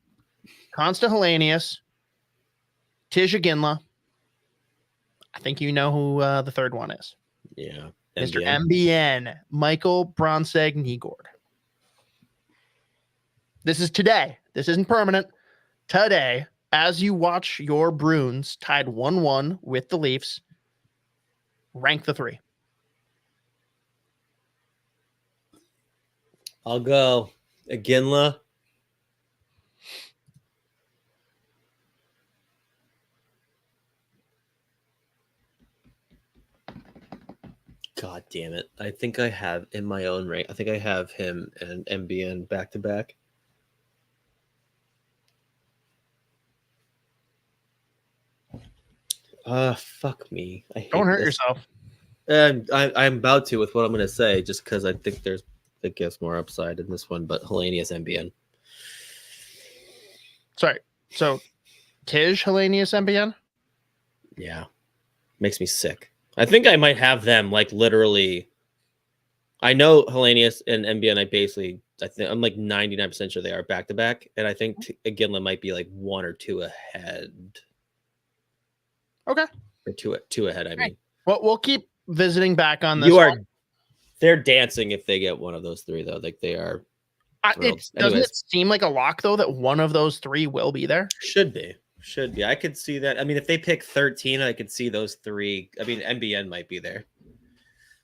Constant Hellenius, Tij Ginla. I think you know who the third one is. Yeah. Mr. MBN, Michael Bronseg-Nygård. This is today. This isn't permanent. Today, as you watch your Bruins tied 1-1 with the Leafs, rank the three. I'll go Ginla. God damn it. I think I have in my own rank. I think I have him and MBN back to back. Fuck me. Don't hurt yourself. I'm about to with what I'm going to say, just because I think it gives more upside in this one, but Hellenius MBN. Sorry. So Tij Hellenius MBN? Yeah. Makes me sick. I think I might have them like literally. I know Hellenius and MBN. I'm like 99% sure they are back to back, and I think Ginla might be like 1 or 2 ahead. Okay, or two ahead. I mean, well, we'll keep visiting back on this. They're dancing if they get one of those three, though. Like they are. Doesn't it seem like a lock though that one of those three will be there? Should be. I could see that. I mean, if they pick 13, I could see those three. I mean, MBN might be there,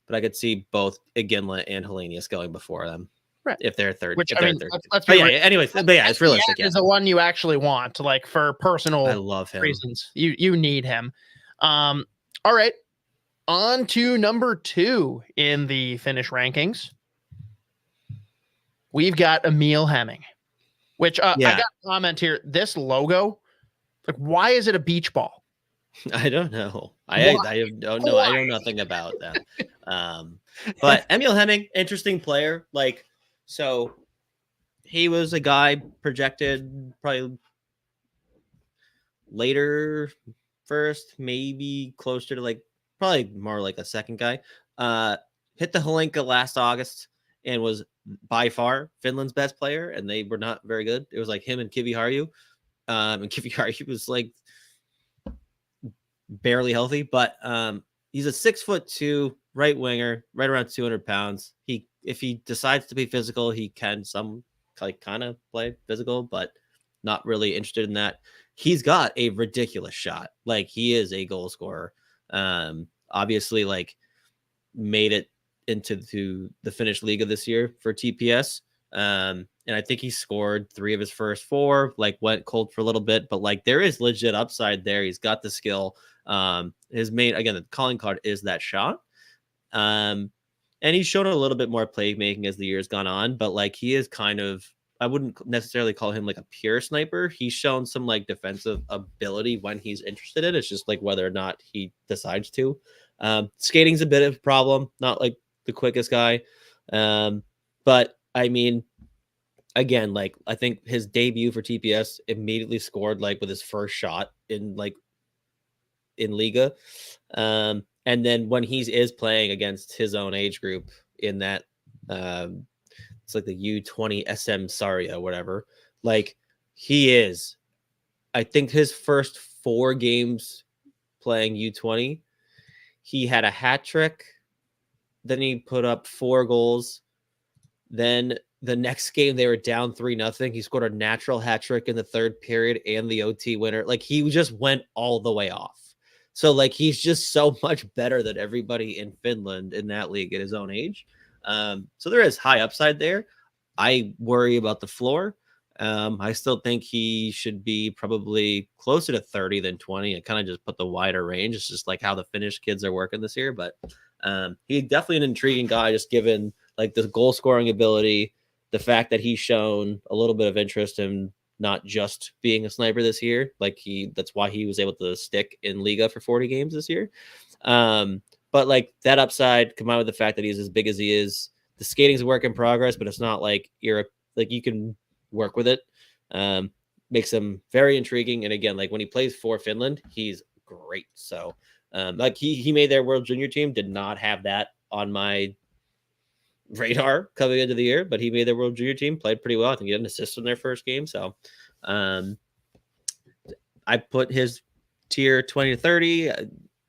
but I could see both Ginla and Hellenius going before them. Right. If they're third. Which, if I they're mean, third. let's but yeah, anyways, but yeah, it's realistic. Is the one you actually want, like for personal I love him. reasons. You need him. All right. On to number 2 in the Finnish rankings. We've got Emil Hemming, which I got a comment here. This logo, like, why is it a beach ball? I don't know. I don't know. I know nothing about that. But Emil Hemming, interesting player. Like, so he was a guy projected probably later first, maybe closer to like probably more like a second guy. Hit the Helenka last August and was by far Finland's best player, and they were not very good. It was like him and Kiviharju. And Kiviharju was like barely healthy, but he's a 6'2" right winger, right around 200 pounds. If he decides to be physical, he can kind of play physical, but not really interested in that. He's got a ridiculous shot. Like, he is a goal scorer. Obviously, like, made it into the Finnish Liga this year for TPS. And I think he scored 3 of his first 4, like went cold for a little bit, but like there is legit upside there. He's got the skill. His main, again, the calling card is that shot. And he's shown a little bit more playmaking as the year's gone on, but like he is kind of, I wouldn't necessarily call him like a pure sniper. He's shown some like defensive ability when he's interested in it. It's just like whether or not he decides to. Skating's a bit of a problem, not like the quickest guy. But I mean, again, like I think his debut for TPS immediately scored like with his first shot in Liga. And then when he is playing against his own age group in that, it's like the U20 SM Saria, whatever. Like he is, I think his first 4 games playing U20, he had a hat trick. Then he put up 4 goals. Then the next game they were down 3-0. He scored a natural hat trick in the 3rd period and the OT winner. Like he just went all the way off. So like he's just so much better than everybody in Finland in that league at his own age. So there is high upside there. I worry about the floor. I still think he should be probably closer to 30 than 20. It kind of just put the wider range. It's just like how the Finnish kids are working this year. But he's definitely an intriguing guy, just given like the goal scoring ability, the fact that he's shown a little bit of interest in not just being a sniper this year. Like that's why he was able to stick in Liga for 40 games this year. But like that upside combined with the fact that he's as big as he is, the skating's a work in progress, but it's not like you can work with it. Makes him very intriguing. And again, like when he plays for Finland, he's great. So like he made their World Junior team, did not have that on my radar coming into the year, but he made their World Junior team, played pretty well. I think he had an assist in their first game. So I put his tier 20 to 30.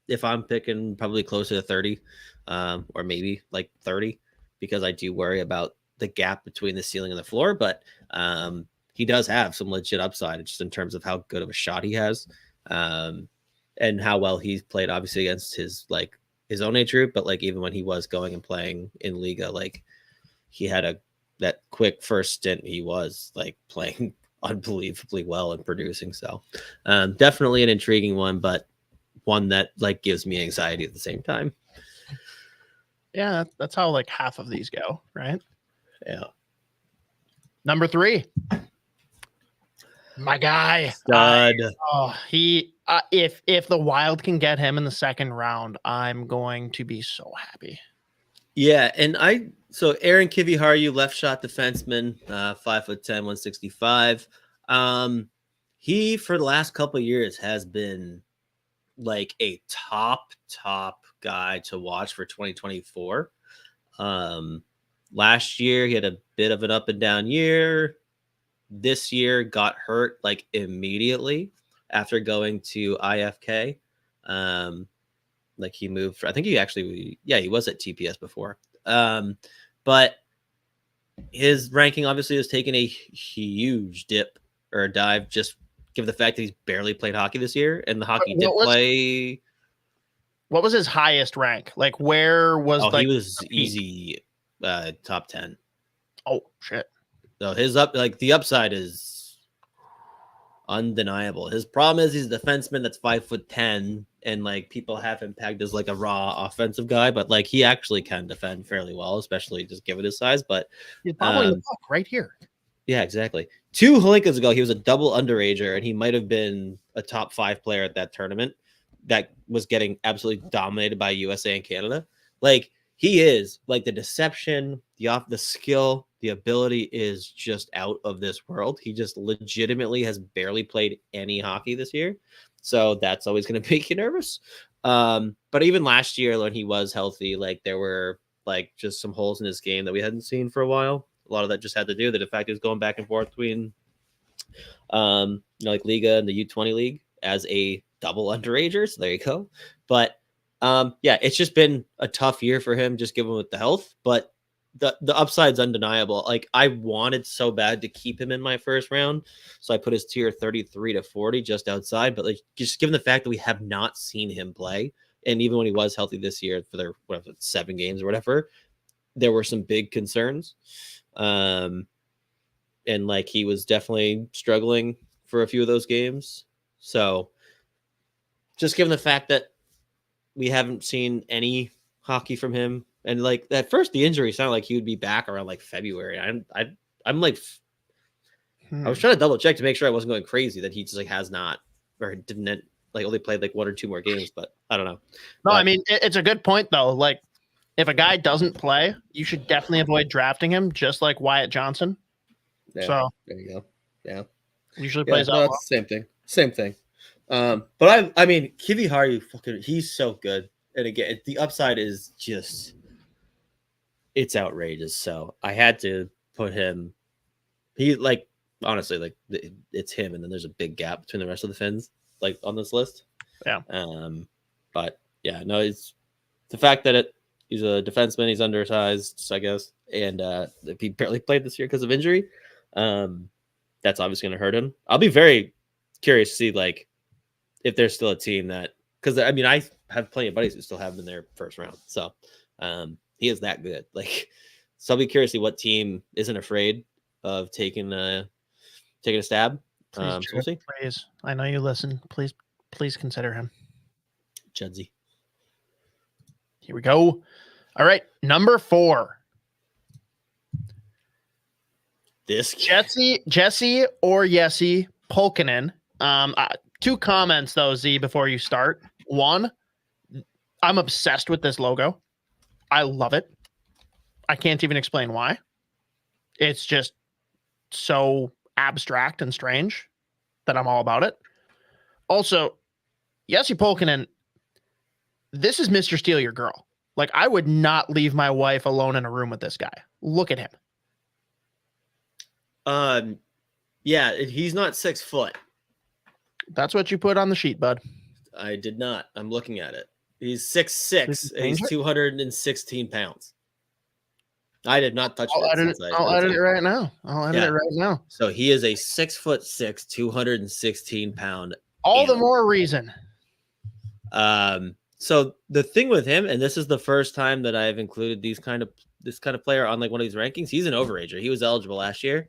If I'm picking, probably closer to 30, or maybe like 30, because I do worry about the gap between the ceiling and the floor. But he does have some legit upside just in terms of how good of a shot he has, and how well he's played, obviously, against his own age group. But like even when he was going and playing in Liga, like he had that quick first stint, he was like playing unbelievably well and producing. So definitely an intriguing one, but one that like gives me anxiety at the same time. Yeah, that's how like half of these go, right? Yeah. Number 3, my guy. Stud. He if the Wild can get him in the second round, I'm going to be so happy. Yeah, and so Aaron Kiviharju, left shot defenseman, 5'10", 165. He for the last couple of years has been like a top guy to watch for 2024. Last year he had a bit of an up and down year. This year got hurt like immediately after going to IFK. Like he moved, I think he was at TPS before. But his ranking obviously has taken a huge dip or a dive, just given the fact that he's barely played hockey this year, and the hockey did play. What was his highest rank? Like where was he was easy top 10. Oh shit. So the upside is undeniable. His problem is he's a defenseman that's 5'10", and like people have him pegged as like a raw offensive guy, but like he actually can defend fairly well, especially just given his size. But he's probably right here. Yeah, exactly. 2 Holinkas ago, he was a double underager, and he might have been a top 5 player at that tournament that was getting absolutely dominated by USA and Canada. Like he is like the deception, the skill, the ability is just out of this world. He just legitimately has barely played any hockey this year. So that's always going to make you nervous. But even last year when he was healthy, like there were like just some holes in his game that we hadn't seen for a while. A lot of that just had to do with the fact he was going back and forth between like Liga and the U20 league as a double underager. So there you go. But yeah, it's just been a tough year for him, just given with the health. But the upside's undeniable. Like I wanted so bad to keep him in my first round, so I put his tier 33 to 40 just outside. But like just given the fact that we have not seen him play, and even when he was healthy this year for their 7 games or whatever, there were some big concerns. And like he was definitely struggling for a few of those games. So just given the fact that we haven't seen any hockey from him, and like at first the injury sounded like he would be back around like February. I'm like, I was trying to double check to make sure I wasn't going crazy that he just like has not, or didn't like only played like 1 or 2 more games, but I don't know. No, I mean, it's a good point though. Like if a guy doesn't play, you should definitely avoid drafting him, just like Wyatt Johnson. Yeah, so there you go. Yeah. Usually plays out. No, it's the same thing. But I mean, Kiviharju, he's so good. And again, the upside is just, it's outrageous. So I had to put him. He like honestly, like it's him, and then there's a big gap between the rest of the Finns, like on this list. Yeah. But yeah, no, it's the fact that he's a defenseman, he's undersized, I guess, and if he barely played this year because of injury, that's obviously going to hurt him. I'll be very curious to see like if there's still a team that, because I mean I have plenty of buddies who still have him in their first round, so he is that good. Like, so I'll be curious to see what team isn't afraid of taking taking a stab. Please, So we'll see. please. I know you listen. Please consider him. Judzy. Here we go. All right, number 4. This Jesse or Yessi Pulkkinen. 2 comments though, Z, before you start. 1, I'm obsessed with this logo. I love it. I can't even explain why. It's just so abstract and strange that I'm all about it. Also, Yessi Pulkkinen, this is Mr. Steal Your Girl. Like, I would not leave my wife alone in a room with this guy. Look at him. Yeah, he's not 6 foot. That's what you put on the sheet, bud. I did not. I'm looking at it. He's 6'6". He's 216 pounds. I did not touch it. I'll edit it right now. I'll edit it right now. So he is a 6'6", 216 pound. All the more reason. So the thing with him, and this is the first time that I've included this kind of player on like one of these rankings. He's an overager. He was eligible last year.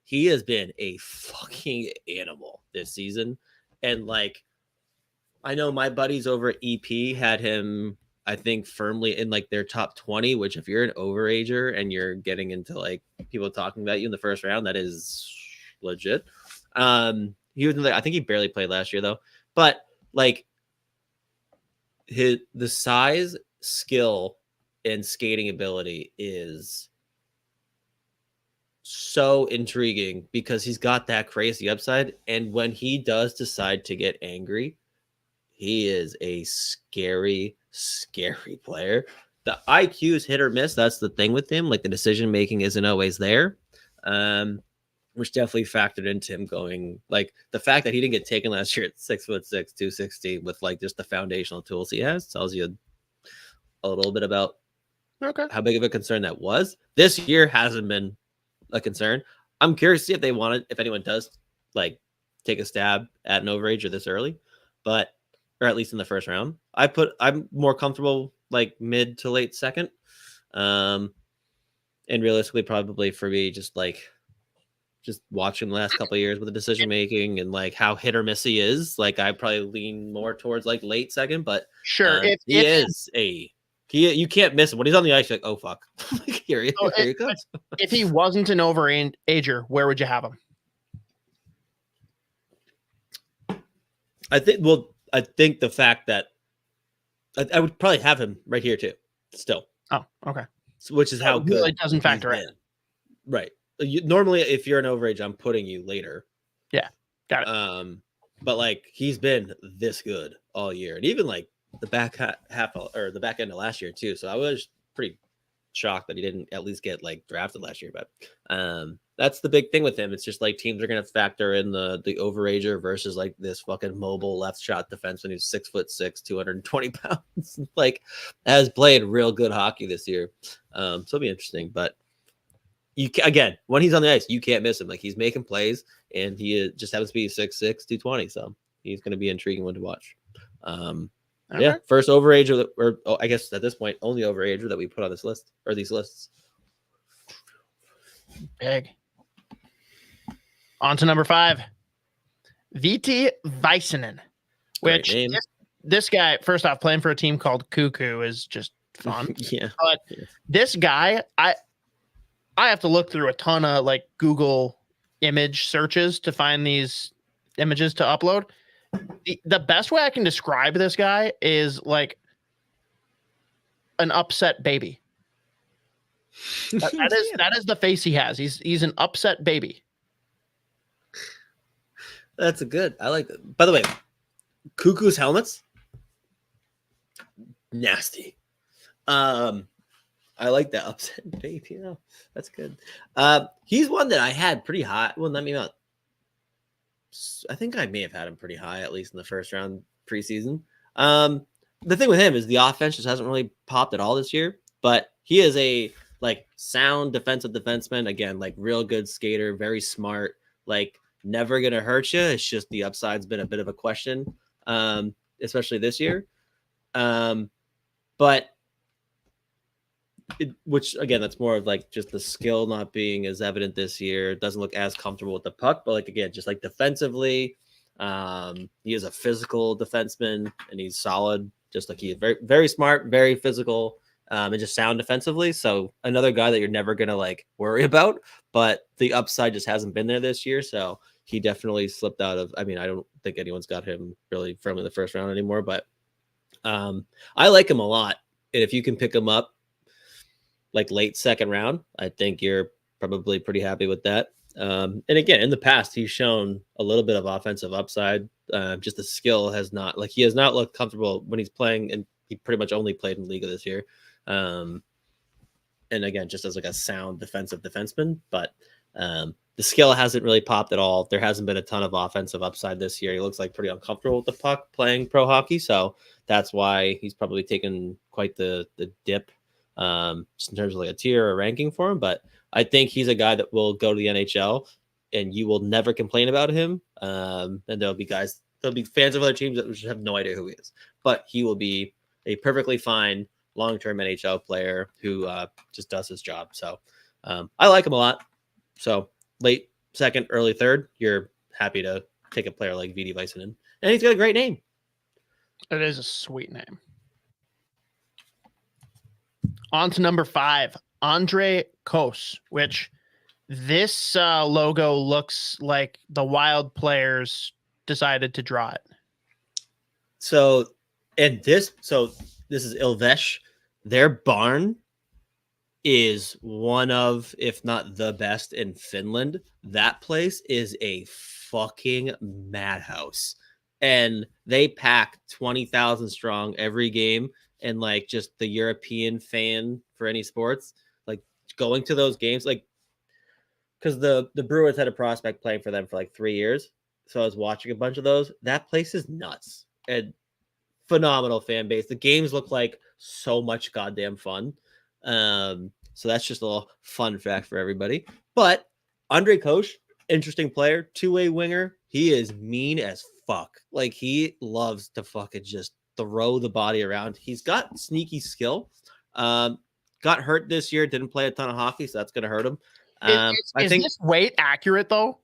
He has been a fucking animal this season, and like, I know my buddies over at EP had him, I think, firmly in like their top 20, which if you're an overager and you're getting into like people talking about you in the first round, that is legit. He was I think he barely played last year though, but like the size, skill, and skating ability is so intriguing because he's got that crazy upside, and when he does decide to get angry, he is a scary player. The IQ is hit or miss. That's the thing with him. Like, the decision making isn't always there, which definitely factored into him going. Like, the fact that he didn't get taken last year at 6'6", 260 with like just the foundational tools he has tells you a little bit about how big of a concern that was. This year hasn't been a concern. I'm curious to see if anyone does like take a stab at an overager this early, or at least in the first round. I'm more comfortable like mid to late second. And realistically, probably for me, just watching the last couple of years with the decision making and like how hit or miss he is, like I probably lean more towards like late second, but sure. You can't miss him when he's on the ice. You're like, oh fuck, here he comes. If he wasn't an overager, where would you have him? I think the fact that I would probably have him right here too. Still. Oh, okay. So, which is how good really doesn't factor in. Right. Normally, if you're an overage, I'm putting you later. Yeah, got it. But like he's been this good all year, and even like the back the back end of last year too. So I was pretty shocked that he didn't at least get like drafted last year. But that's the big thing with him. It's just like teams are gonna factor in the overager versus like this fucking mobile left shot defenseman who's 6'6", 220 pounds. Like has played real good hockey this year. So it'll be interesting. But again, when he's on the ice, you can't miss him. Like he's making plays, and he just happens to be 6'6", 220. So he's going to be an intriguing one to watch. Yeah, first overager, I guess at this point, only overager that we put on this list or these lists. Big. On to number 5, VT Väisänen, which this guy, first off, playing for a team called Cuckoo is just fun. Yeah, but this guy, I have to look through a ton of like Google image searches to find these images to upload. The best way I can describe this guy is like an upset baby. That is the face he has. He's an upset baby. That's a good. I like that. By the way, Cuckoo's helmets, nasty. I like that upset baby. Yeah, that's good. He's one that I had pretty high. Well, let me not. I think I may have had him pretty high, at least in the first round preseason. The thing with him is the offense just hasn't really popped at all this year, but he is a like sound defensive defenseman. Again, like real good skater, very smart, like never going to hurt you. It's just the upside's been a bit of a question, especially this year. But which again, that's more of like just the skill not being as evident this year. Doesn't look as comfortable with the puck, but like again, just like defensively, he is a physical defenseman and he's solid. Just like he is very, very smart, very physical, and just sound defensively. So another guy that you're never gonna like worry about, but the upside just hasn't been there this year. So he definitely slipped out of. I mean, I don't think anyone's got him really firmly in the first round anymore, but I like him a lot. And if you can pick him up like late second round, I think you're probably pretty happy with that. And again, in the past, he's shown a little bit of offensive upside. Just the skill has not, like, he has not looked comfortable when he's playing, and he pretty much only played in Liga this year. And again, just as like a sound defensive defenseman, but the skill hasn't really popped at all. There hasn't been a ton of offensive upside this year. He looks like pretty uncomfortable with the puck playing pro hockey, so that's why he's probably taken quite the dip, just in terms of like a tier or ranking for him. But I think he's a guy that will go to the NHL and you will never complain about him. And there'll be fans of other teams that have no idea who he is, but he will be a perfectly fine long-term NHL player who just does his job. So I like him a lot. So late second, early third, you're happy to take a player like Vidi Väisänen. And he's got a great name. It is a sweet name. On to number 5, Andre Kos, which this logo looks like the Wild players decided to draw it. So this is Ilves. Their barn is one of, if not the best in Finland. That place is a fucking madhouse. And they pack 20,000 strong every game. And like just the European fan for any sports, like going to those games, like because the Brewers had a prospect playing for them for like 3 years. So I was watching a bunch of those. That place is nuts. And phenomenal fan base. The games look like so much goddamn fun. So that's just a little fun fact for everybody. But Andre Kos, interesting player, two-way winger. He is mean as fuck. Like he loves to fucking just throw the body around. He's got sneaky skill. Got hurt this year, didn't play a ton of hockey, so that's gonna hurt him. I think this weight accurate though?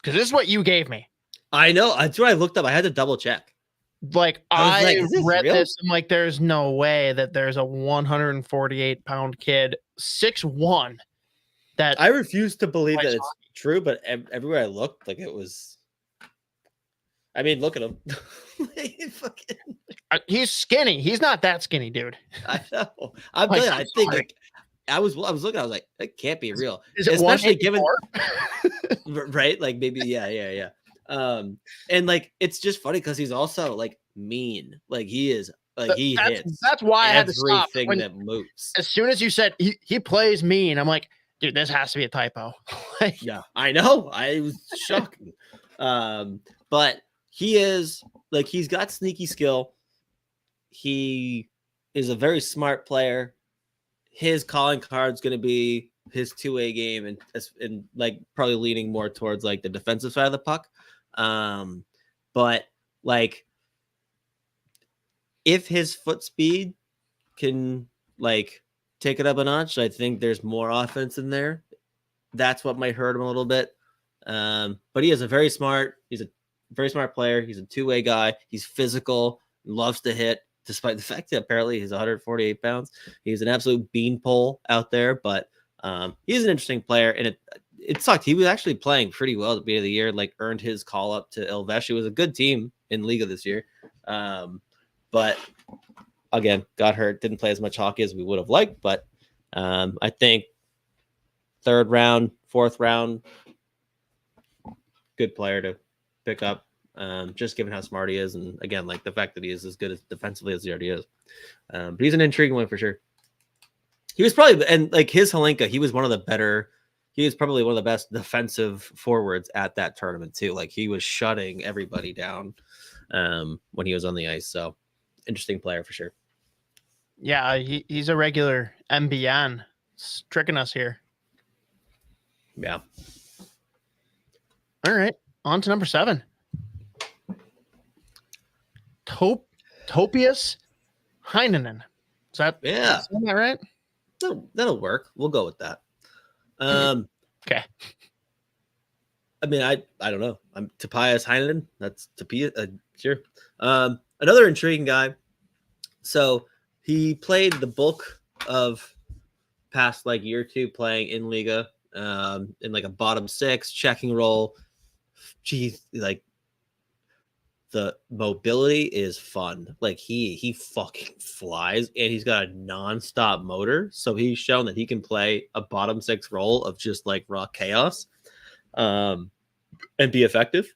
Because this is what you gave me. I know. That's what I looked up. I had to double check. Like I read real? this, I'm like, there's no way that there's a 148-pound kid, 6'1", that I refuse to believe that it's true, but everywhere I looked, like it was. I mean, look at him. He's skinny. He's not that skinny, dude. I know. I'm like, I think like I was looking. I was like, that can't be real. Is it especially given right? Like maybe yeah. And like it's just funny because he's also like mean. Like he is like he hits. That's why I had to stop. Everything that moves. As soon as you said he plays mean, I'm like, dude, this has to be a typo. Yeah, I know. I was shocked. But he is like he's got sneaky skill. He is a very smart player. His calling card is going to be his two-way game and like probably leaning more towards like the defensive side of the puck. But like if his foot speed can like take it up a notch, I think there's more offense in there. That's what might hurt him a little bit. But he is he's a very smart player. He's a two-way guy. He's physical, loves to hit, despite the fact that apparently he's 148 pounds. He's an absolute beanpole out there, but he's an interesting player. And it sucked. He was actually playing pretty well at the beginning of the year, like earned his call up to Ilves. It was a good team in Liga this year. But again, got hurt, didn't play as much hockey as we would have liked. But I think 3rd round, 4th round, good player to pick up, just given how smart he is. And again, like the fact that he is as good as defensively as he already is. But he's an intriguing one for sure. He was probably, and like his Helenka, he was probably one of the best defensive forwards at that tournament too. Like he was shutting everybody down when he was on the ice. So interesting player for sure. Yeah, he's a regular MBN. It's tricking us here. Yeah. All right. On to number 7. Topias Heinonen. Is that right? that'll work. We'll go with that. Okay. I mean, I don't know. I'm Topias Heinonen. That's Topias. Sure. Another intriguing guy. So he played the bulk of past like year or two playing in Liga, in like a bottom six checking role. Geez, like the mobility is fun. Like he fucking flies, and he's got a nonstop motor. So he's shown that he can play a bottom six role of just like raw chaos, and be effective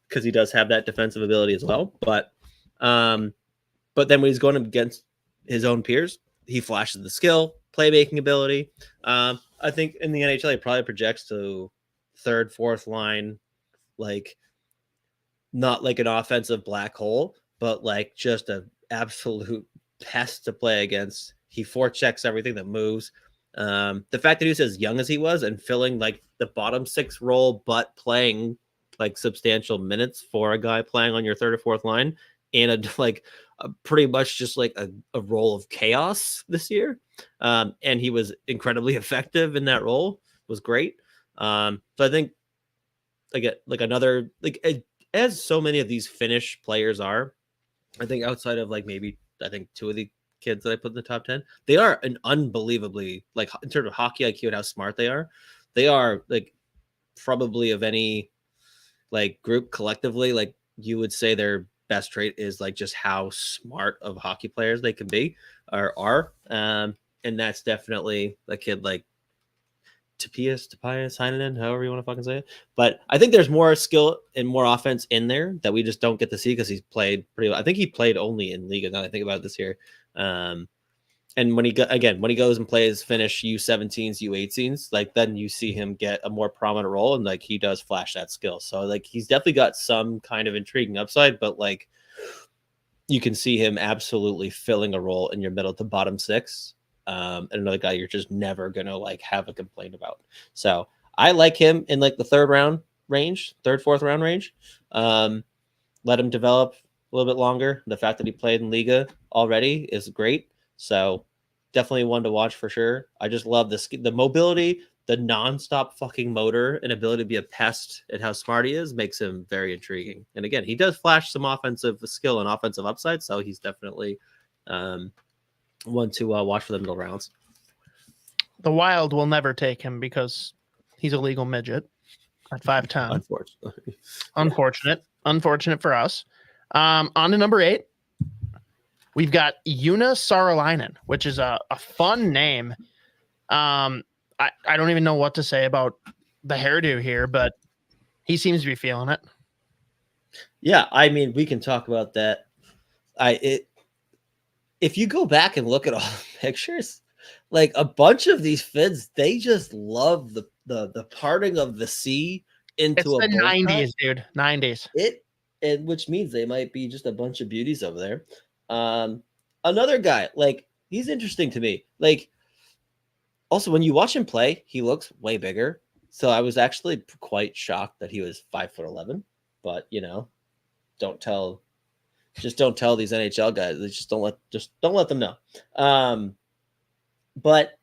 because he does have that defensive ability as well. But then when he's going against his own peers, he flashes the skill, playmaking ability. I think in the NHL, he probably projects to third, fourth line, like not like an offensive black hole, but like just an absolute pest to play against. He forechecks everything that moves. The fact that he was as young as he was and filling like the bottom six role, but playing like substantial minutes for a guy playing on your third or fourth line, and pretty much just like a role of chaos this year. And he was incredibly effective in that role. Was great. So I think another as so many of these Finnish players are, I think outside of like maybe I think two of the kids that I put in the top 10, they are an unbelievably, like in terms of hockey IQ and how smart they are like probably of any like group collectively, like you would say their best trait is like just how smart of hockey players they can be or are. And that's definitely a kid like Topias Heinonen, however you want to fucking say it. But I think there's more skill and more offense in there that we just don't get to see because he's played pretty well. I think he played only in Liga now that I think about it this year. And when he goes and plays Finnish U17s, U18s, like then you see him get a more prominent role, and like he does flash that skill. So like he's definitely got some kind of intriguing upside, but like you can see him absolutely filling a role in your middle to bottom six. And another guy you're just never gonna like have a complaint about. So I like him in like the third, fourth round range. Let him develop a little bit longer. The fact that he played in Liga already is great. So definitely one to watch for sure. I just love the mobility, the nonstop fucking motor, and ability to be a pest at how smart he is makes him very intriguing. And again, he does flash some offensive skill and offensive upside. So he's definitely one to watch for the middle rounds. The Wild will never take him because he's a legal midget at 5'10". Unfortunate for us. On to number 8, we've got Una Saarelainen, which is a fun name. I don't even know what to say about the hairdo here, but he seems to be feeling it. Yeah, I mean, we can talk about that. If you go back and look at all the pictures, like a bunch of these Finns, they just love the parting of the C into it's the 90s, dude. 90s. Which means they might be just a bunch of beauties over there. Another guy, like he's interesting to me. Like also when you watch him play, he looks way bigger. So I was actually quite shocked that he was 5'11", but don't tell these NHL guys. They just don't let them know. But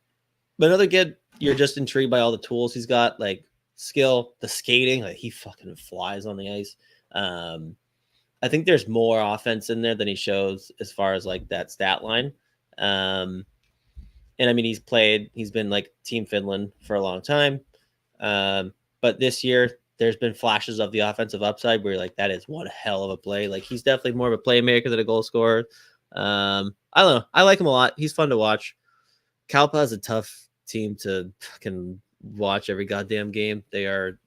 another kid, you're just intrigued by all the tools he's got, like skill, the skating, like he fucking flies on the ice. I think there's more offense in there than he shows as far as like that stat line. And I mean, he's been like Team Finland for a long time. But this year there's been flashes of the offensive upside where you're like, that is one hell of a play. Like he's definitely more of a playmaker than a goal scorer. I don't know. I like him a lot. He's fun to watch. Kalpa is a tough team to fucking watch every goddamn game. It's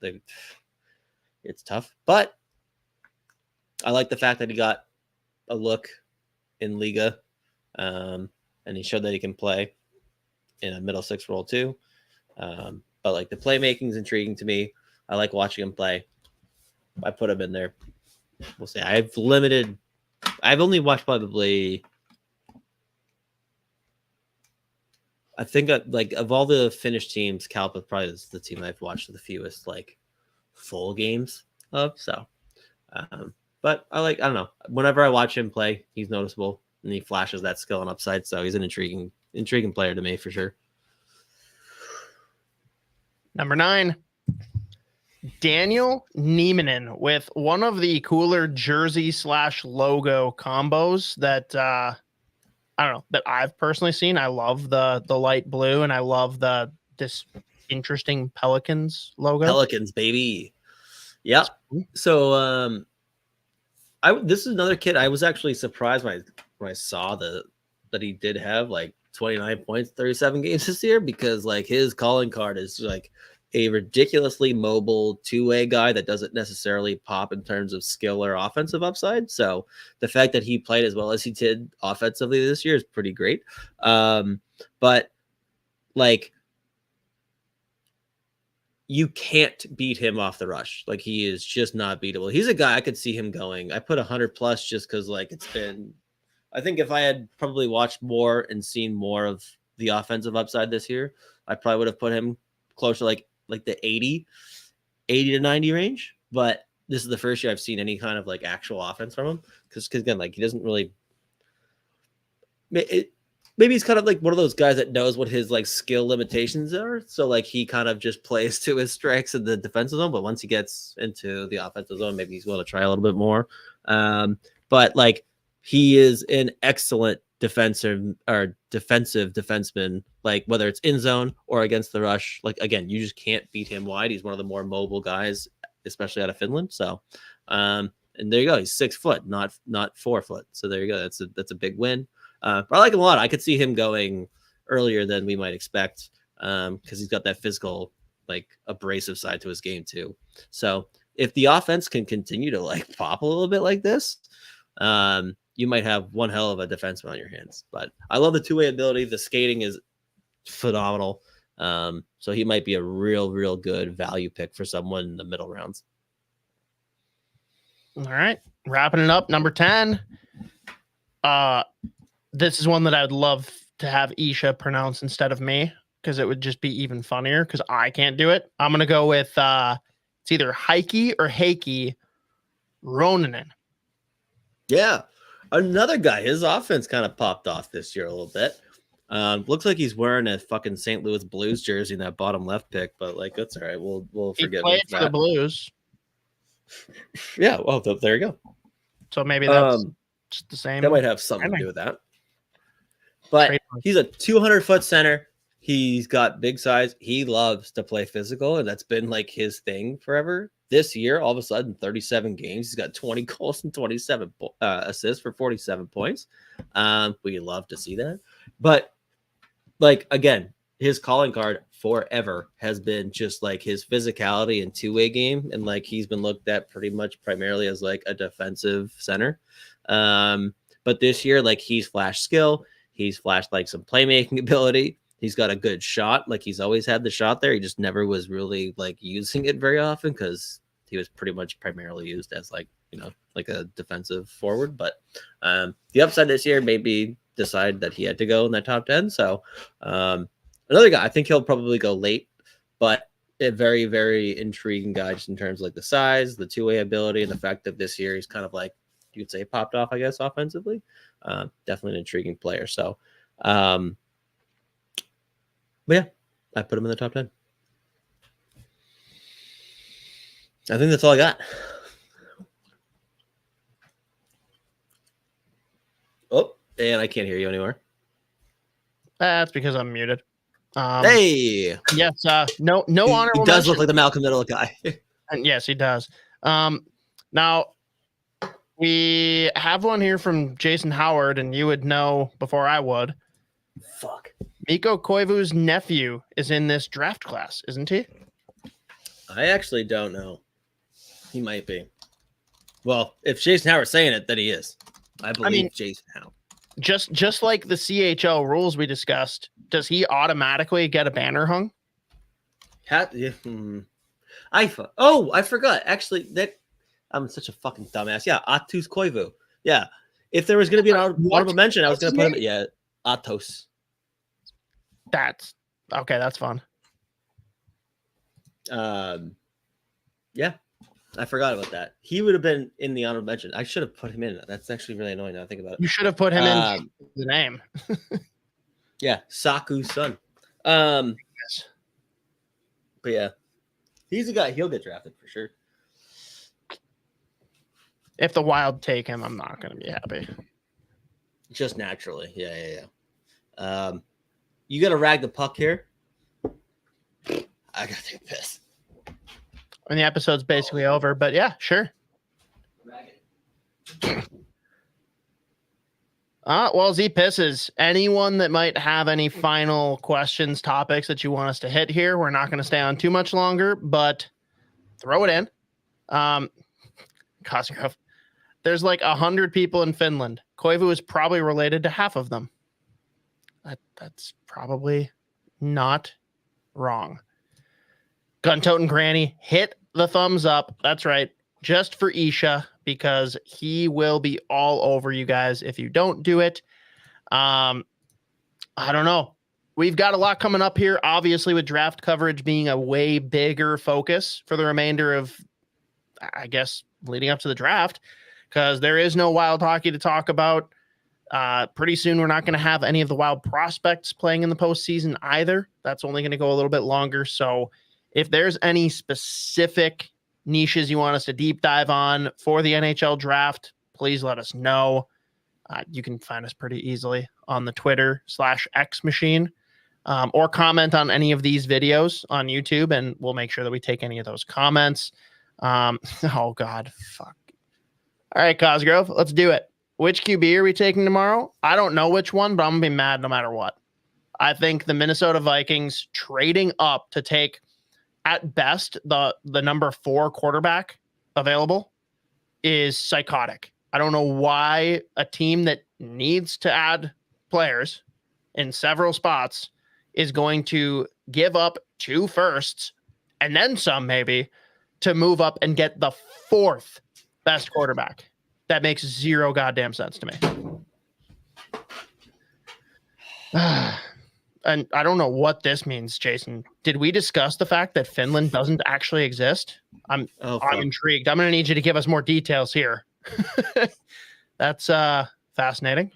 tough, but I like the fact that he got a look in Liga, and he showed that he can play in a middle six role too. But like the playmaking is intriguing to me. I like watching him play. I put him in there. We'll see. I've only watched probably, I think like of all the Finnish teams, Kalpa probably is the team I've watched the fewest like full games of. So, but I don't know. Whenever I watch him play, he's noticeable and he flashes that skill and upside. So he's an intriguing intriguing player to me for sure. Number 9, Daniel Niemanen with one of the cooler jersey/logo combos that I don't know, that I've personally seen. I love the light blue, and I love this interesting Pelicans logo. Pelicans, baby. Yeah. So this is another kid. I was actually surprised when I saw that he did have like 29 points, 37 games this year, because like his calling card is like a ridiculously mobile two-way guy that doesn't necessarily pop in terms of skill or offensive upside. So the fact that he played as well as he did offensively this year is pretty great. But like, you can't beat him off the rush. Like, he is just not beatable. He's a guy I could see him going. I put 100 plus just because like it's been, I think if I had probably watched more and seen more of the offensive upside this year, I probably would have put him closer like the 80 to 90 range. But this is the first year I've seen any kind of like actual offense from him. Because again, like he doesn't really, maybe he's kind of like one of those guys that knows what his like skill limitations are. So like he kind of just plays to his strengths in the defensive zone. But once he gets into the offensive zone, maybe he's willing to try a little bit more. But like he is an excellent defensive defenseman, like whether it's in zone or against the rush. Like again, you just can't beat him wide. He's one of the more mobile guys, especially out of Finland. So and there you go. He's 6 foot, not 4 foot. So there you go. That's a big win. But I like him a lot. I could see him going earlier than we might expect because he's got that physical, like abrasive side to his game too. So if the offense can continue to like pop a little bit like this, you might have one hell of a defenseman on your hands. But I love the two-way ability. The skating is phenomenal. So he might be a real good value pick for someone in the middle rounds. All right. Wrapping it up. Number 10. This is one that I would love to have Isha pronounce instead of me, because it would just be even funnier because I can't do it. I'm going to go with it's either Heikki or Heikki Ronanen. Yeah. Another guy, his offense kind of popped off this year a little bit. Looks like he's wearing a fucking St. Louis Blues jersey in that bottom left pick, but like that's all right. We'll forget. He played for the Blues. Yeah, well, there you go. So maybe that's just the same. That might have something to do with that. But he's a 200-foot center. He's got big size. He loves to play physical, and that's been like his thing forever. This year, all of a sudden, 37 games. He's got 20 goals and 27 assists for 47 points. We love to see that. But, like, again, his calling card forever has been just, like, his physicality and two-way game. And, like, he's been looked at pretty much primarily as, like, a defensive center. But this year, like, he's flashed skill. He's flashed, like, some playmaking ability. He's got a good shot. Like he's always had the shot there. He just never was really like using it very often because he was pretty much primarily used as like, you know, like a defensive forward. But the upside this year maybe decide that he had to go in that top 10. So another guy, I think he'll probably go late, but a very, very intriguing guy just in terms of like the size, the two-way ability, and the fact that this year he's kind of like, you could say popped off, I guess, offensively. Definitely an intriguing player. So, but yeah, I put him in the top 10. I think that's all I got. Oh, and I can't hear you anymore. That's because I'm muted. Hey. Yes. No honorable. He does look like the Malcolm Middle guy. And yes, he does. Now we have one here from Jason Howard, and you would know before I would. Fuck. Mikko Koivu's nephew is in this draft class, isn't he? I actually don't know. He might be. Well, if Jason Howard's saying it, then he is. I believe Jason Howard. Just like the CHL rules we discussed, does he automatically get a banner hung? I forgot. Actually, that I'm such a fucking dumbass. Yeah, Atos Koivu. Yeah. If there was going to be an honorable mention, I was going to put him. Yeah, Atos. That's okay. That's fun. Yeah, I forgot about that. He would have been in the honorable mention. I should have put him in. That's actually really annoying now I think about it. You should have put him in the name. Yeah, Saku's son. But yeah, he's a guy. He'll get drafted for sure. If the Wild take him, I'm not going to be happy. Just naturally. Yeah. You got to rag the puck here. I got to take a piss. And the episode's basically over, but yeah, sure. Rag it. Well, Z pisses. Anyone that might have any final questions, topics that you want us to hit here, we're not going to stay on too much longer, but throw it in. Cosgrove, there's like 100 people in Finland. Koivu is probably related to half of them. That's probably not wrong. Gun-toting Granny, hit the thumbs up. That's right. Just for Isha, because he will be all over you guys if you don't do it. I don't know. We've got a lot coming up here, obviously, with draft coverage being a way bigger focus for the remainder of, I guess, leading up to the draft, because there is no Wild hockey to talk about. Pretty soon, we're not going to have any of the Wild prospects playing in the postseason either. That's only going to go a little bit longer. So if there's any specific niches you want us to deep dive on for the NHL draft, please let us know. You can find us pretty easily on the Twitter/X machine, or comment on any of these videos on YouTube, and we'll make sure that we take any of those comments. Oh God, fuck. All right, Cosgrove, let's do it. Which QB are we taking tomorrow? I don't know which one, but I'm gonna be mad no matter what. I think the Minnesota Vikings trading up to take, at best, the number 4 quarterback available is psychotic. I don't know why a team that needs to add players in several spots is going to give up 2 firsts and then some, maybe, to move up and get the 4th best quarterback. That makes zero goddamn sense to me. And I don't know what this means, Jason. Did we discuss the fact that Finland doesn't actually exist? I'm intrigued. I'm going to need you to give us more details here. That's fascinating.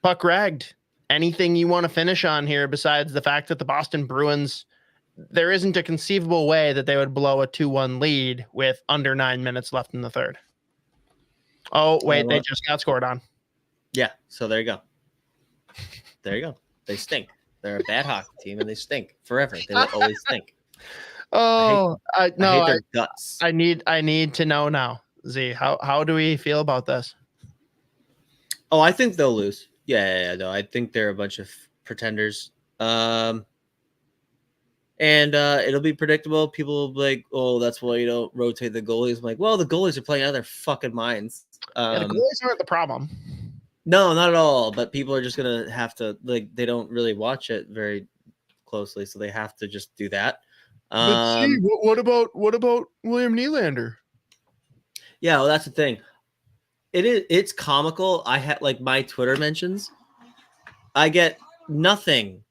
Puck ragged. Anything you want to finish on here besides the fact that the Boston Bruins, there isn't a conceivable way that they would blow a 2-1 lead with under 9 minutes left in the third. Oh, wait, they just got scored on. Yeah, so there you go. There you go. They stink. They're a bad hockey team, and they stink forever. They will always stink. Oh, I hate their guts. I need to know now, Z. How do we feel about this? Oh, I think they'll lose. Yeah. No, I think they're a bunch of pretenders. And it'll be predictable. People will be like, "Oh, that's why you don't rotate the goalies." I'm like, well, the goalies are playing out of their fucking minds. The goalies aren't the problem. No, not at all. But people are just gonna have to, like, they don't really watch it very closely, so they have to just do that. But see, what about William Nylander? Yeah, well, that's the thing. It's comical. I had, like, my Twitter mentions. I get nothing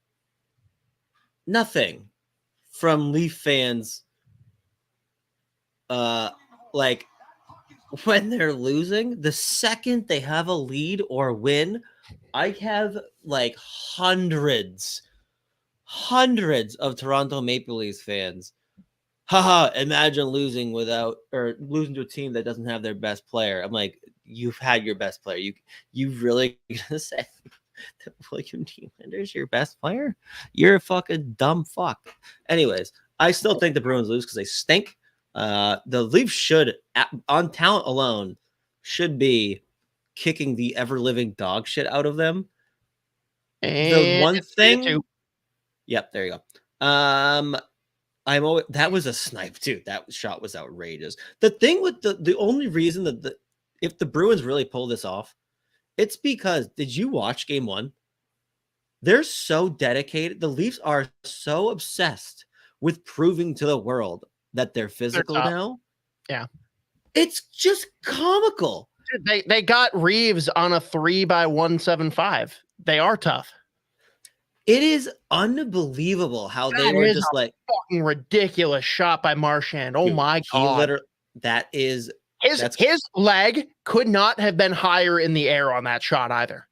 from Leaf fans. Like, when they're losing, the second they have a lead or win, I have like hundreds of Toronto Maple Leafs fans. Haha, imagine losing to a team that doesn't have their best player. I'm like, you've had your best player. You really gonna say that William Nylander's your best player? You're a fucking dumb fuck. Anyways, I still think the Bruins lose because they stink. The Leafs should, on talent alone, should be kicking the ever-living dog shit out of them. And the one thing, yep, there you go. That was a snipe too. That shot was outrageous. The thing with the only reason that if the Bruins really pull this off, it's because, did you watch game 1? They're so dedicated. The Leafs are so obsessed with proving to the world that they're physical now. Yeah. It's just comical. Dude, they got Reeves on a 3x175. They are tough. It is unbelievable how they were just like fucking ridiculous shot by Marchand. Oh, dude, my God. That is His leg could not have been higher in the air on that shot either.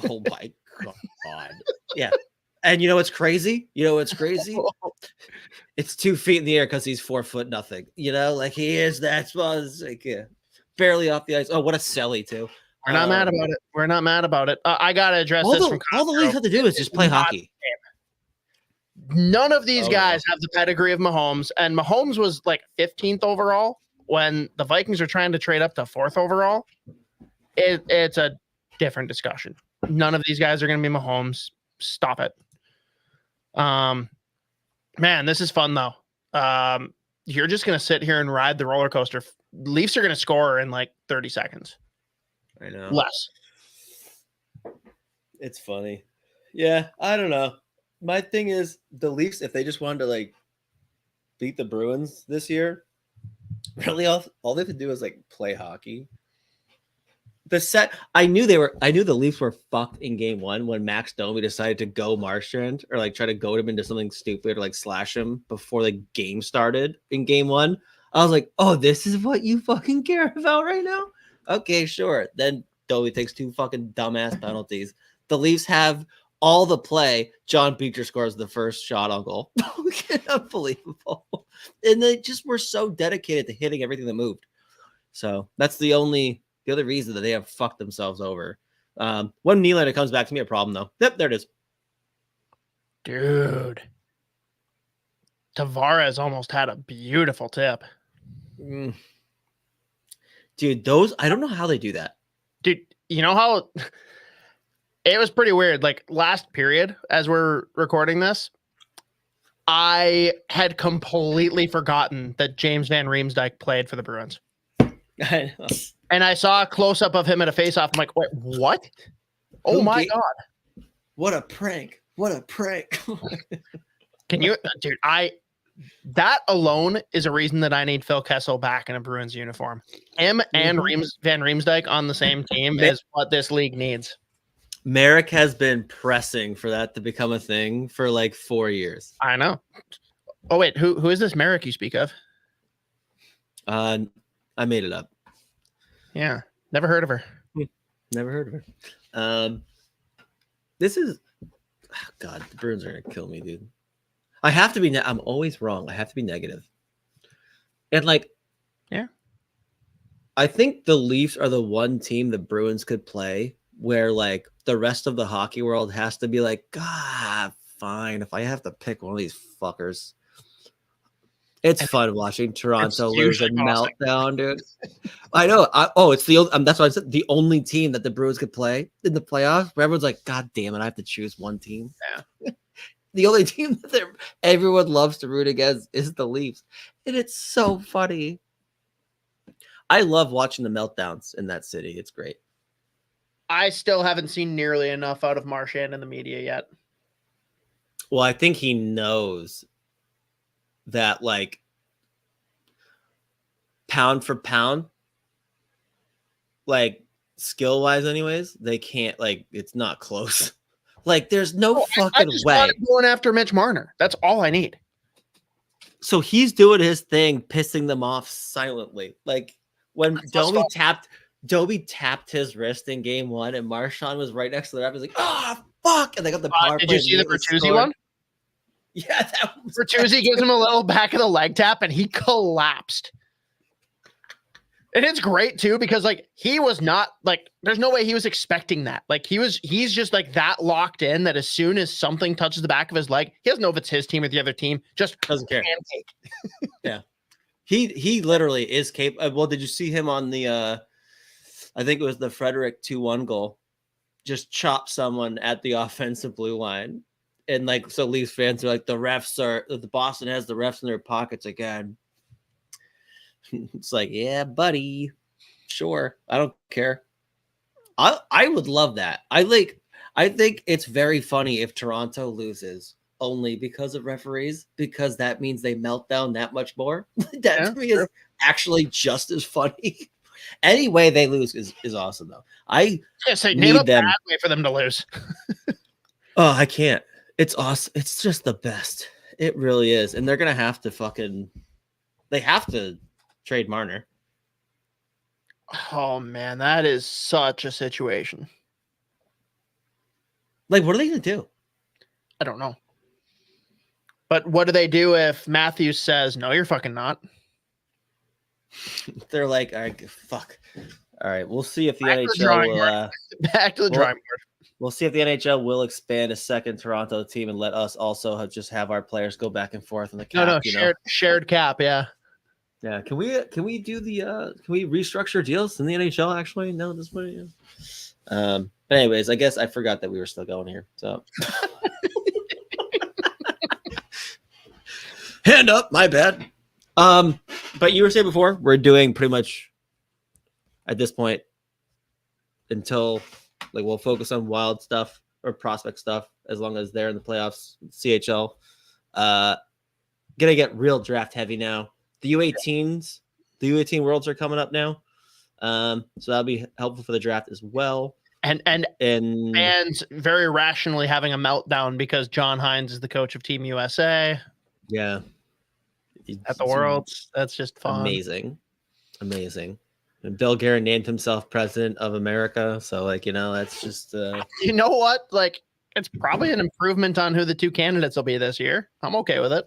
Oh my God. Yeah. And you know what's crazy? It's 2 feet in the air because he's 4 foot nothing. You know, like he is. That's like barely off the ice. Oh, what a silly too. We're not mad about it. We're not mad about it. I gotta address all this. All the Leafs have to do is just play hockey. None of these guys have the pedigree of Mahomes, and Mahomes was like 15th overall when the Vikings are trying to trade up to 4th overall. It's a different discussion. None of these guys are going to be Mahomes. Stop it. Man, this is fun though. You're just going to sit here and ride the roller coaster. Leafs are going to score in like 30 seconds. I know. Less. It's funny. Yeah, I don't know. My thing is the Leafs, if they just wanted to like beat the Bruins this year, really all they have to do is like play hockey. I knew the Leafs were fucked in game 1 when Max Domi decided to go Marchand or like try to goad him into something stupid or like slash him before the game started in game 1. I was like, oh, this is what you fucking care about right now? Okay, sure. Then Domi takes 2 fucking dumbass penalties. The Leafs have all the play. John Beecher scores the first shot on goal. Unbelievable. And they just were so dedicated to hitting everything that moved. So that's the other reason that they have fucked themselves over. When Nylander comes back to me, a problem though. Yep, there it is. Dude. Tavares almost had a beautiful tip. Dude, those, I don't know how they do that. Dude, you know how it was pretty weird. Like last period, as we're recording this, I had completely forgotten that James Van Riemsdyk played for the Bruins. I know. And I saw a close-up of him at a face-off. I'm like, wait, what? Oh my God. What a prank. What a prank. Can you, dude, that alone is a reason that I need Phil Kessel back in a Bruins uniform. Him and Van Riemsdyk on the same team is what this league needs. Merrick has been pressing for that to become a thing for like 4 years. I know. Oh, wait, who is this Merrick you speak of? I made it up. Yeah, never heard of her. Never heard of her. This is, oh God, the Bruins are gonna kill me, dude. I have to be. I'm always wrong. I have to be negative. And like, yeah, I think the Leafs are the one team the Bruins could play where like the rest of the hockey world has to be like, God, fine. If I have to pick one of these fuckers. It's fun watching Toronto lose a meltdown, dude. I know. It's that's why I said the only team that the Bruins could play in the playoffs. Where everyone's like, God damn it, I have to choose one team. Yeah. The only team that everyone loves to root against is the Leafs, and it's so funny. I love watching the meltdowns in that city. It's great. I still haven't seen nearly enough out of Marchand in the media yet. Well, I think he knows that like pound for pound, like skill wise anyways, they can't, like, it's not close. Like there's no fucking way. Going after Mitch Marner. That's all I need. So he's doing his thing, pissing them off silently. Like when Domi tapped his wrist in game 1 and Marchand was right next to the ref, he's like, oh fuck. And they got the power play. Did you see the Bertuzzi one? Yeah, that was Bertuzzi gives him a little back of the leg tap and he collapsed. And it's great too, because like he was not like, there's no way he was expecting that. Like he's just like that locked in that as soon as something touches the back of his leg, he doesn't know if it's his team or the other team, just doesn't care. Yeah. He literally is capable. Well, did you see him on the I think it was the Frederick 2-1 goal? Just chop someone at the offensive blue line. And like, so Leafs fans are like, the Boston has the refs in their pockets again. It's like, yeah, buddy. Sure. I don't care. I would love that. I think it's very funny if Toronto loses only because of referees, because that means they melt down that much more. That to me is actually just as funny. Any way they lose is awesome though. I name a bad way for them to lose. Oh, I can't. It's awesome. It's just the best. It really is. And they're gonna have to they have to trade Marner. Oh man, that is such a situation. Like, what are they gonna do? I don't know. But what do they do if Matthews says, no, you're fucking not? They're like, all right, fuck. All right, we'll see if the Back to the NHL drawing will. Back to the drawing board. We'll see if the NHL will expand a second Toronto team and let us also just have our players go back and forth in the cap. Shared cap, yeah. Yeah, can we do the can we restructure deals in the NHL actually? No, this way. But anyways, I guess I forgot that we were still going here. So hand up, my bad. But you were saying before, we're doing pretty much at this point until like we'll focus on wild stuff or prospect stuff as long as they're in the playoffs. CHL. Gonna get real draft heavy now. The U18s, the U18 Worlds are coming up now. So that'll be helpful for the draft as well. And fans very rationally having a meltdown because John Hines is the coach of Team USA. Yeah. At the Worlds. That's just fun. Amazing. And Bill Guerin named himself president of America. So that's just you know what? Like, it's probably an improvement on who the two candidates will be this year. I'm okay with it.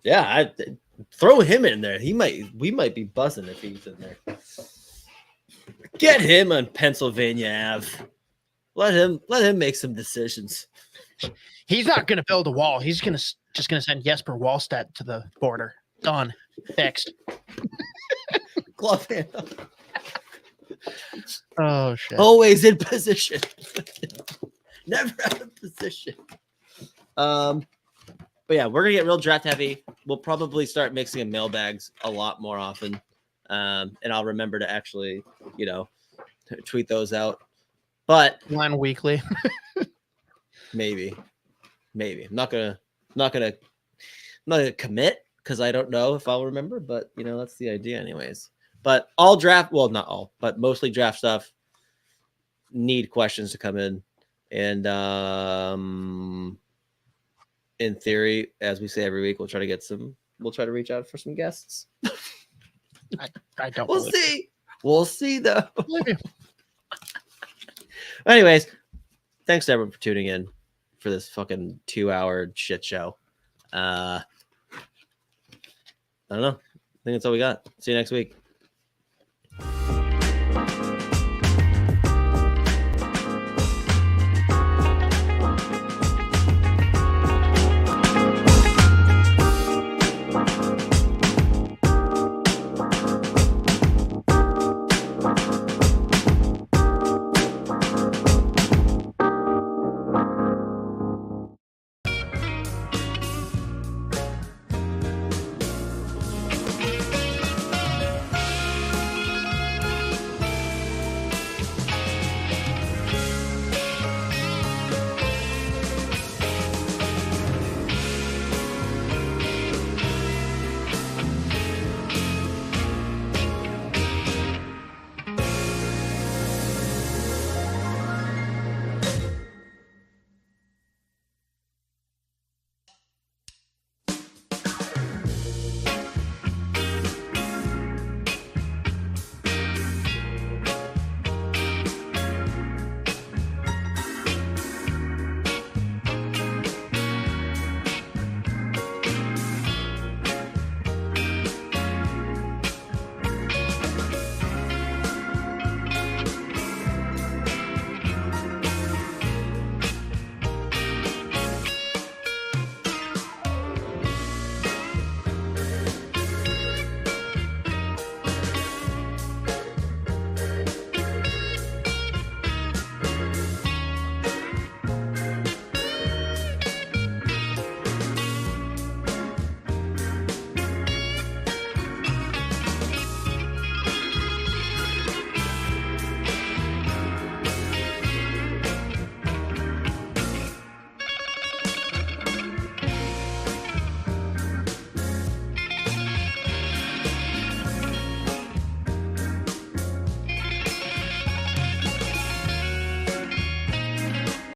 Yeah, I throw him in there. We might be buzzing if he's in there. Get him on Pennsylvania Ave. Let him make some decisions. He's not going to build a wall. He's just going to send Jesper Wallstedt to the border. Done. Fixed. Glove hand. Oh shit. Always in position. Never out of position. But yeah, we're gonna get real draft heavy. We'll probably start mixing in mailbags a lot more often. And I'll remember to actually, tweet those out. But one weekly. maybe. I'm not gonna commit because I don't know if I'll remember, but that's the idea anyways. But all draft, well, not all, but mostly draft stuff need questions to come in. And in theory, as we say every week, we'll try to reach out for some guests. I don't. We'll see. We'll see though. Anyways, thanks to everyone for tuning in for this fucking 2-hour shit show. I don't know. I think that's all we got. See you next week.